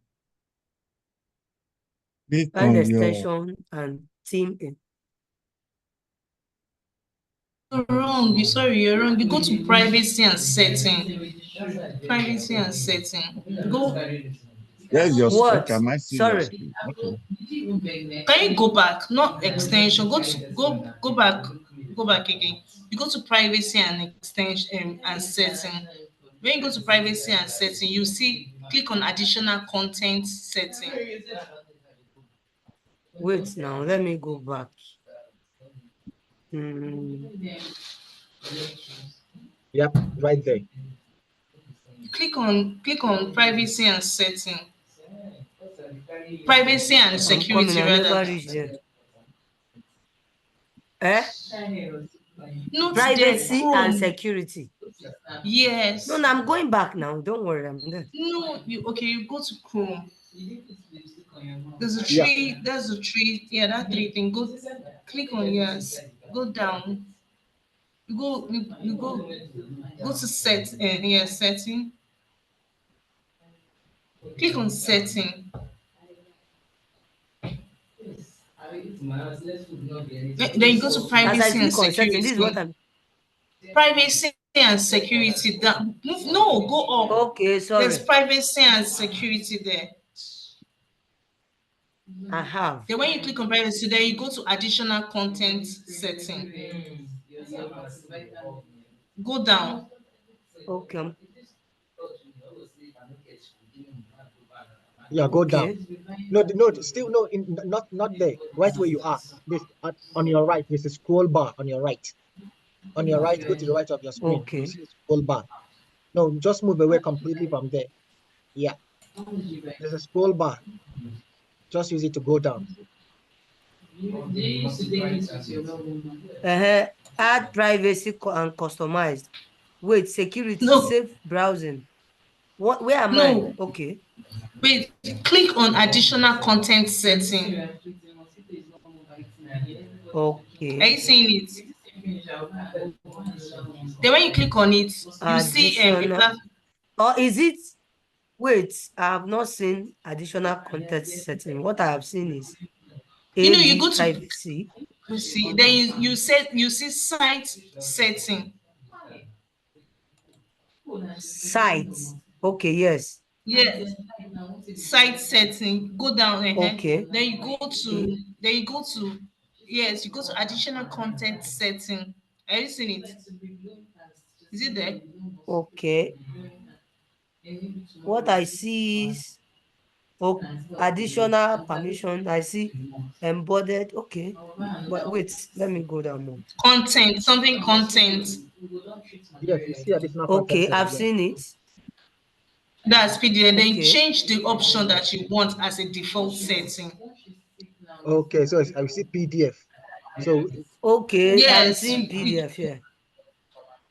Click Find on extension and team in. You're wrong. Sorry, you're wrong. You go to privacy and setting. Privacy and setting. Go. There's your what? Okay, I might see your screen. Okay. Can you go back? Not extension. Go back. Go back again. You go to privacy and extension and setting. When you go to privacy and setting, you see click on additional content setting. Wait now, let me go back. Yep, right there. Click on privacy and setting. Privacy and security, I rather. never reached there. Not Privacy there, and security. Yes. No, I'm going back now. Don't worry, I'm there. No, you go to Chrome. There's a tree, there's a tree, that three thing. Go click on yes, go down. You go to setting. Click on setting. Then you go to privacy and security. Setting, this is what I'm. Privacy and security. No, go up. Okay, sorry. There's privacy and security there. I have. Then when you click on privacy, then you go to additional content setting. Go down. Okay. Yeah, go down. No, still no, not there. Right where you are. This on your right. There's a scroll bar on your right. On your right, go to the right of your screen. Okay. You see a scroll bar. No, just move away completely from there. Yeah. There's a scroll bar. Just use it to go down. Add privacy and customized. Wait, security, safe browsing. Where am I? Okay. Wait, click on additional content setting. Okay. Are you seeing it? Then when you click on it, you see or is it? Wait, I have not seen additional content setting. What I have seen is you go to privacy. You see, then you see site setting. Sites. Okay, yes. Yes. Site setting. Go down. Okay. Then you go to. Yes, you go to additional content setting. Are you seeing it? Is it there? Okay. What I see is additional permission. I see embodied. Okay. But wait, let me go down more. Content. Something content. Yes, you see additional content Okay, setting. I've Yeah. seen it. That's PDF. Then you Okay. change the option that you want as a default setting. Okay, so I see PDF. So Okay, I'm Yes. seeing PDF here.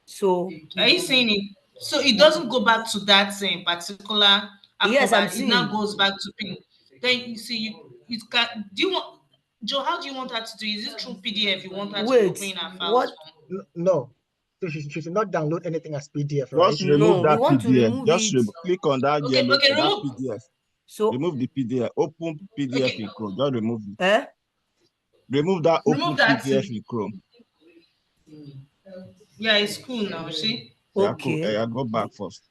So Are you seeing it? So it doesn't go back to that particular yes, I'm acrobat. It now seeing. goes back to pin. Then you see you can. Do you want Joe? How do you want her to do? Is it through PDF? You want her to be Wait, opening her files what? from? no, so she should not download anything as PDF, right? Just remove No, we that want to PDF. remove Just it. click on that Okay, yellow okay, that remove. PDF. So Remove the PDF. Open PDF Okay. in Chrome. Just remove it. eh? Remove that Remove open that PDF too. in Chrome. Yeah, it's cool now. See. Yeah, cool. Okay. Go back first.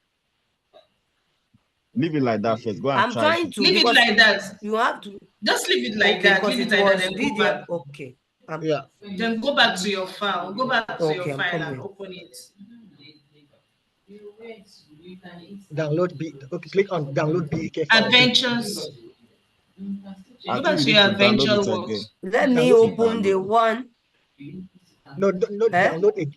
Leave it like that first. Go and I'm try trying it. to Leave it because like that. you have to. Just leave it like Okay, that. because Leave it it like that. was Then go PDF. back. Okay. Yeah. Then go back to your file. Go back to your Okay, I'm file and coming. open it. Download B. Okay, click on download BK file again. Adventures. I Go think back you to need your to download adventure it works. again. Let me Download open the Download. one. No, Eh?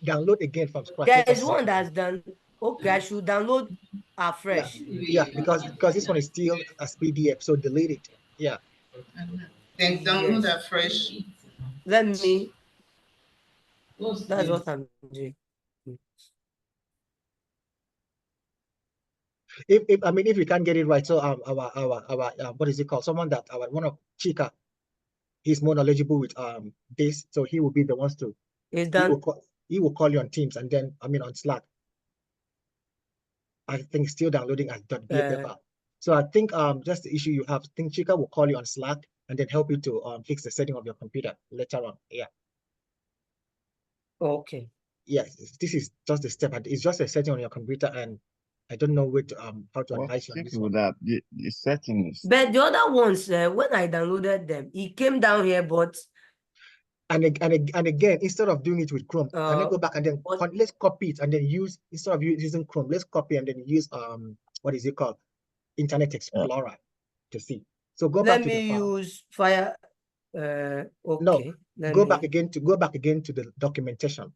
download again from scratch. There Click on is one that's done. Okay, I should download yeah, afresh. yeah, because this one is still as PDF, so delete it. Yeah. Then download Yes. that fresh. Let me. That's what I'm doing. If we can't get it right, so our what is it called? Someone that one of Chika, he's more knowledgeable with this, so he will be the ones to It's done. he will call you on Teams and then on Slack. I think still downloading as .bff file. So I think just the issue you have. I think Chika will call you on Slack and then help you to fix the setting of your computer later on. Yeah. Okay. Yes, this is just a step. It's just a setting on your computer, and I don't know how to Well, advise you on this simple one. that the settings. But the other ones, when I downloaded them, it came down here, but And again, instead of doing it with Chrome, can I go back and then let's copy it and then use, instead of using Chrome, let's copy and then use what is it called? Internet Explorer to see. So go back let to the me file. use Fire. No, Okay. go back again to the documentation,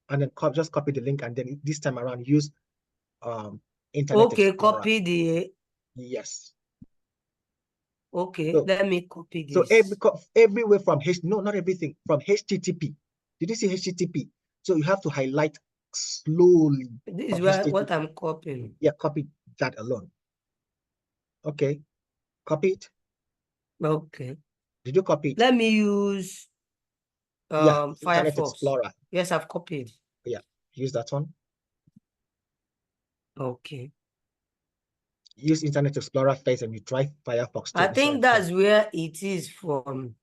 and then just copy the link, and then this time around use Internet Okay, Explorer. copy the. Yes. Okay, So, let me copy so this. everywhere from not everything, from HTTP. Did you see HTTP? So you have to highlight slowly. This is what I'm copying. Yeah, copy that alone. Okay, copy it. Okay. Did you copy it? Let me use Internet Firefox. Explorer. Yes, I've copied. Yeah, use that one. Okay. Use Internet Explorer first, and you try Firefox too. I think that's where it is from.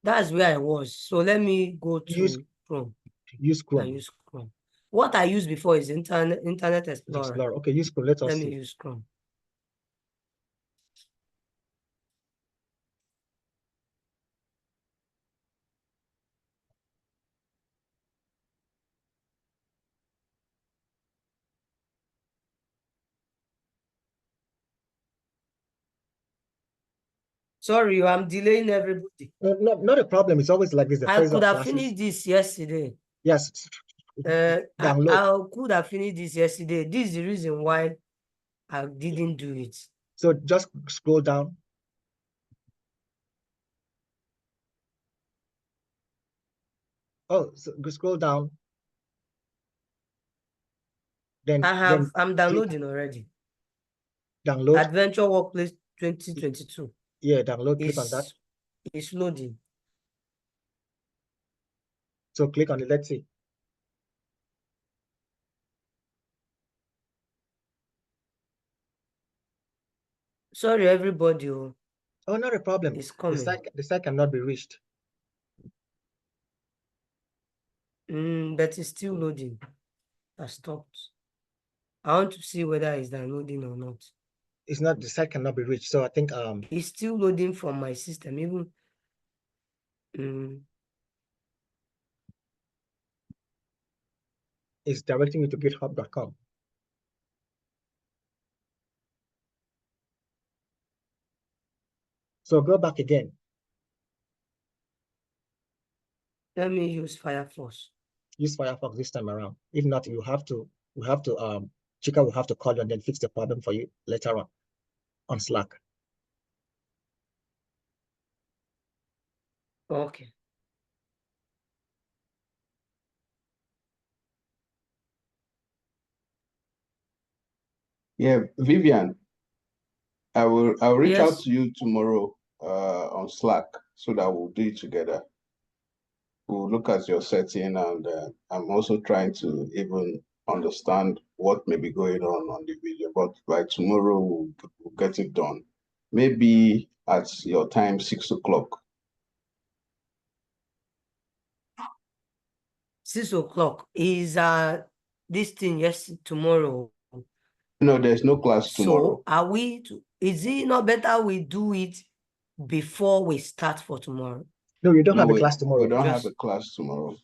That's where I was. So let me go to Chrome. Use Chrome. I use Chrome. What I used before is Internet Explorer. Okay, use Chrome. Let me use Chrome. Sorry, I'm delaying everybody. No, not a problem. It's always like this. The I first could of have classes. finished this yesterday. Yes. Download. I could have finished this yesterday. This is the reason why I didn't do it. So just scroll down. Oh, so scroll down. Then I'm downloading already. Download. Adventure Workplace 2022. Yeah, download. Click on that. It's loading. So click on it. Let's see. Sorry, everybody. Oh, not a problem. It's coming. The site cannot be reached. But it's still loading. has stopped. I want to see whether it's downloading or not. It's not, the site cannot be reached. So I think it's still loading from my system, even it's directing you to github.com. So go back again. Let me use Firefox. Use Firefox this time around. If not, Chika will have to call you and then fix the problem for you later on Slack. Okay. Yeah, Vivian, I'll reach out Yes. to you tomorrow on Slack so that we'll do it together. We'll look at your setting, and I'm also trying to even understand what may be going on the video. But by tomorrow, we'll get it done. Maybe at your time, 6 o'clock. 6 o'clock is this thing, yes, tomorrow. No, there's no class tomorrow. So is it not better we do it before we start for tomorrow? No, you don't have a class tomorrow. We don't have a class tomorrow.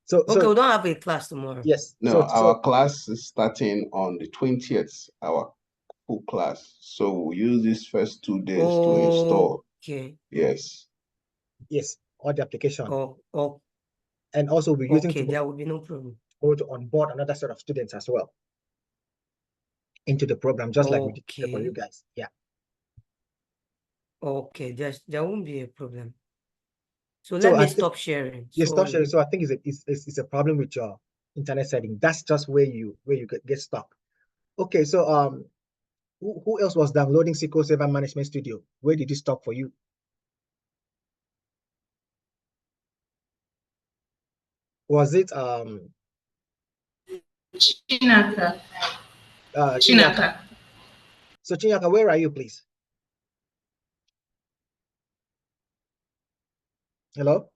So we don't have a class tomorrow. Yes. No, our class is starting on the 20th, our full class. So we'll use these first 2 days to install. Okay. Yes. Yes, all the application. Oh. And also we're using there will be no problem. to onboard another set of students as well into the program, just like we did for you guys. Yeah. Okay, there won't be a problem. So let me stop sharing. Yes, stop sharing. So I think it's a problem with your internet setting. That's just where you get stuck. Okay, so who else was downloading SQL Server Management Studio? Where did it stop for you? Was it Chinaka? Chinaka. So Chinaka, where are you, please? Hello?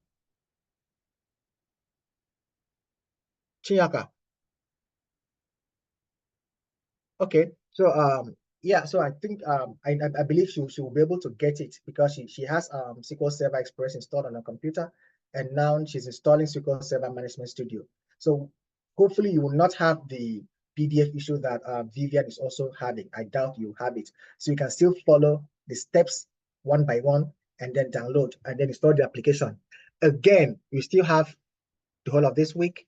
Chinaka. Okay, so yeah, so I think I believe she will be able to get it because she has SQL Server Express installed on her computer, and now she's installing SQL Server Management Studio. So hopefully you will not have the PDF issue that Vivian is also having. I doubt you have it. So you can still follow the steps one by one and then download and then install the application. Again, you still have the whole of this week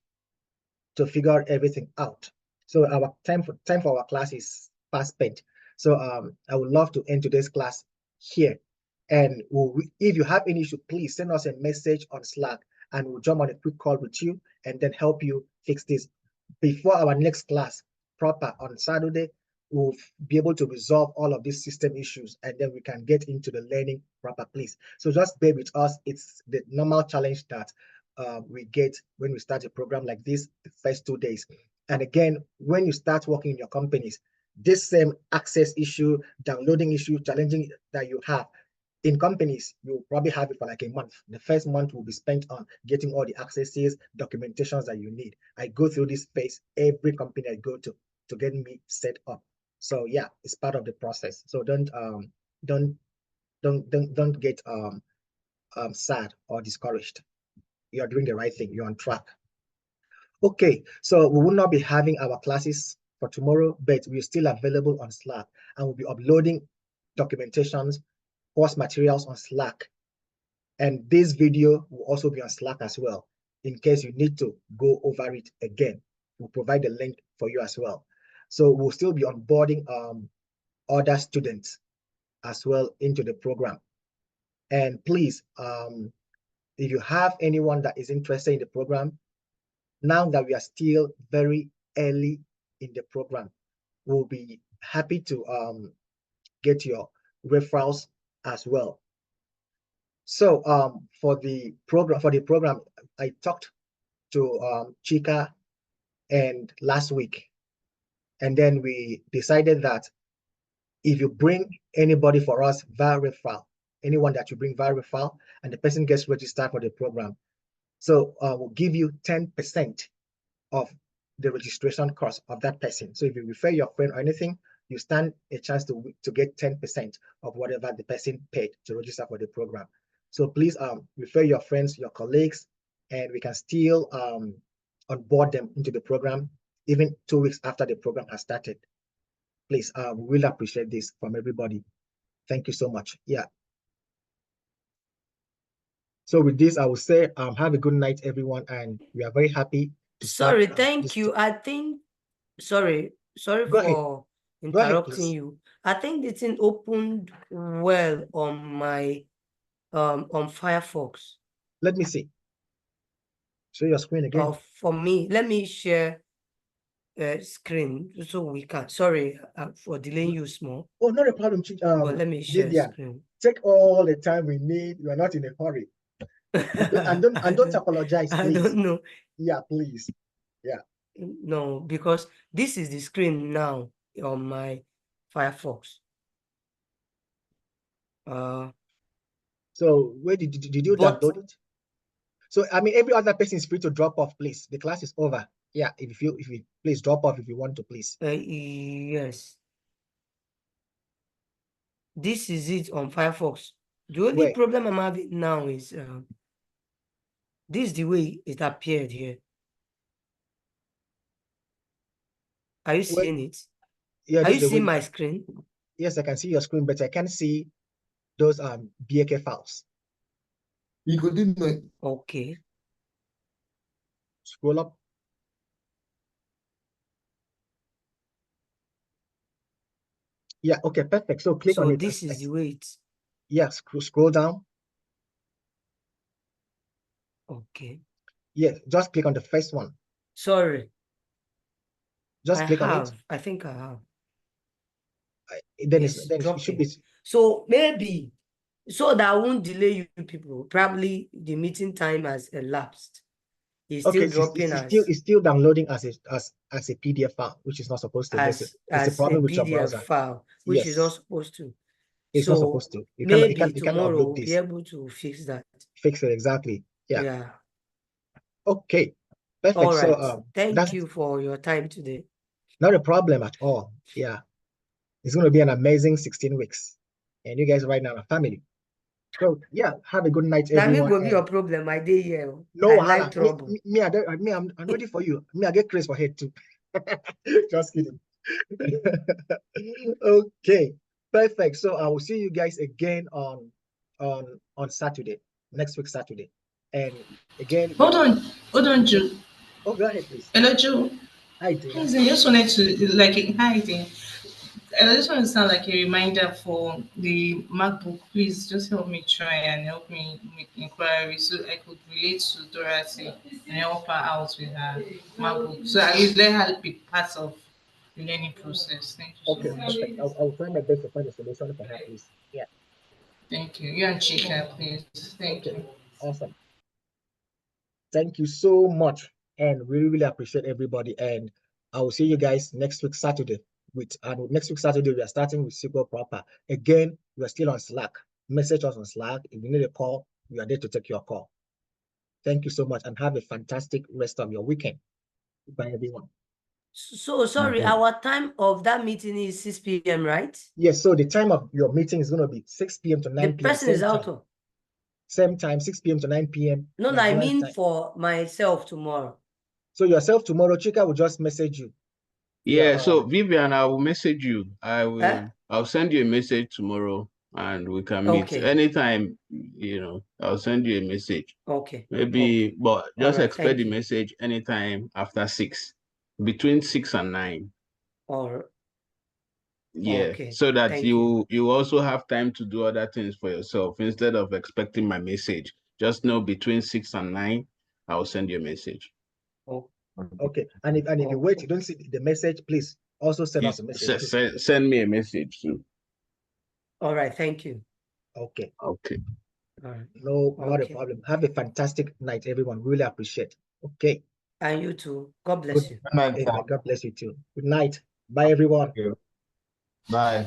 to figure everything out. So our time for our class is fast spent. So I would love to end today's class here. And if you have any issue, please send us a message on Slack and we'll jump on a quick call with you and then help you fix this. Before our next class proper on Saturday, we'll be able to resolve all of these system issues and then we can get into the learning proper place. So just bear with us. It's the normal challenge that we get when we start a program like this the first 2 days. And again, when you start working in your companies, this same access issue, downloading issue, challenging that you have in companies, you'll probably have it for like a month. The first month will be spent on getting all the accesses, documentations that you need. I go through this phase every company I go to get me set up. So yeah, it's part of the process. So don't get sad or discouraged. You're doing the right thing. You're on track. Okay, so we will not be having our classes for tomorrow, but we're still available on Slack and we'll be uploading documentations, course materials on Slack. And this video will also be on Slack as well, in case you need to go over it again. We'll provide the link for you as well. So we'll still be onboarding other students as well into the program. And please, if you have anyone that is interested in the program, now that we are still very early in the program, we'll be happy to get your referrals as well. So for the program, I talked to Chika and last week, and then we decided that if you bring anybody for us via referral, anyone that you bring via referral, and the person gets registered for the program, so we'll give you 10% of the registration cost of that person. So if you refer your friend or anything, you stand a chance to get 10% of whatever the person paid to register for the program. So please refer your friends, your colleagues, and we can still onboard them into the program even 2 weeks after the program has started. Please, we really appreciate this from everybody. Thank you so much. Yeah. So with this, I will say, have a good night, everyone, and we are very happy to Sorry, start. thank you. I think, sorry Go ahead. for Go ahead, interrupting please. you. I think the thing opened well on my on Firefox. Let me see. Show your screen again. For me, let me share screen so we can. Sorry for delaying you small. Oh, not a problem. But let me share Vivian, screen. take all the time we need. We are not in a hurry. and don't apologize, please. I don't know. Yeah, please. Yeah. No, because this is the screen now on my Firefox. So where did you download it? So I mean, every other person is free to drop off, please. The class is over. Yeah, if you please drop off if you want to, please. Yes. This is it on Firefox. The only problem I'm having now is this is the way it appeared here. Are you seeing it? Yeah, Are you seeing my screen? Yes, I can see your screen, but I can't see those BAK files. You could do it. Okay. Scroll up. Yeah, okay, perfect. So click on it. So this is the way it's. Yeah, scroll down. Okay. Yeah, just click on the first one. Sorry. Just click on it. I think I have. Then it should be. So maybe so that I won't delay you people. Probably the meeting time has elapsed. It's still dropping it's still downloading as a PDF file, which is not supposed to. as it's a problem with your PDF browser. file, which is not supposed to. It's not supposed to. You maybe can't tomorrow upload we'll this. be able to fix that. Fix it exactly. Yeah. Yeah. Okay. Perfect. All right. So thank you for your time today. Not a problem at all. Yeah. It's going to be an amazing 16 weeks. And you guys right now are family. So yeah, have a good night, everyone. Now, me go be your problem. I did here. No, I like trouble. I'm ready for you. I get crazy for head too. Just kidding. Okay, perfect. So I will see you guys again on Saturday, next week Saturday. And again, hold on, Joe. Oh, go ahead, please. Hello, Joe. Hi, dear. I just wanted to hi, dear. And I just want to sound like a reminder for the MacBook. Please just help me try and help me make inquiries so I could relate to Dorothy and help her out with her MacBook. So at least let her be part of the learning process. Thank you so much. Perfect. I will try my best to find a solution for her, please. Yeah. Thank you. You and Chika, please. Thank you. Awesome. Thank you so much. And we really appreciate everybody. And I will see you guys next week Saturday. Next week Saturday, we are starting with SQL proper. Again, we are still on Slack. Message us on Slack. If you need a call, we are there to take your call. Thank you so much and have a fantastic rest of your weekend. Bye, everyone. So sorry, our time of that meeting is 6 p.m., right? Yes, so the time of your meeting is going to be 6 p.m. to 9 p.m. The person is out of. Same time, 6 p.m. to 9 p.m. No, I mean time. For myself tomorrow. So yourself tomorrow, Chika will just message you. Yeah, so Vivian, I will message you. I'll send you a message tomorrow and we can meet anytime, I'll send you a message. Okay. Maybe, but just expect the message anytime after 6, between 6 and 9. Or yeah, so that you also have time to do other things for yourself instead of expecting my message. Just know between 6 and 9, I'll send you a message. Oh, okay. And if you wait, you don't see the message, please also send us a message. Send me a message too. All right, thank you. Okay. Okay. All right. No, not a problem. Have a fantastic night, everyone. Really appreciate. Okay. And you too. God bless you. God bless you too. Good night. Bye, everyone. Bye.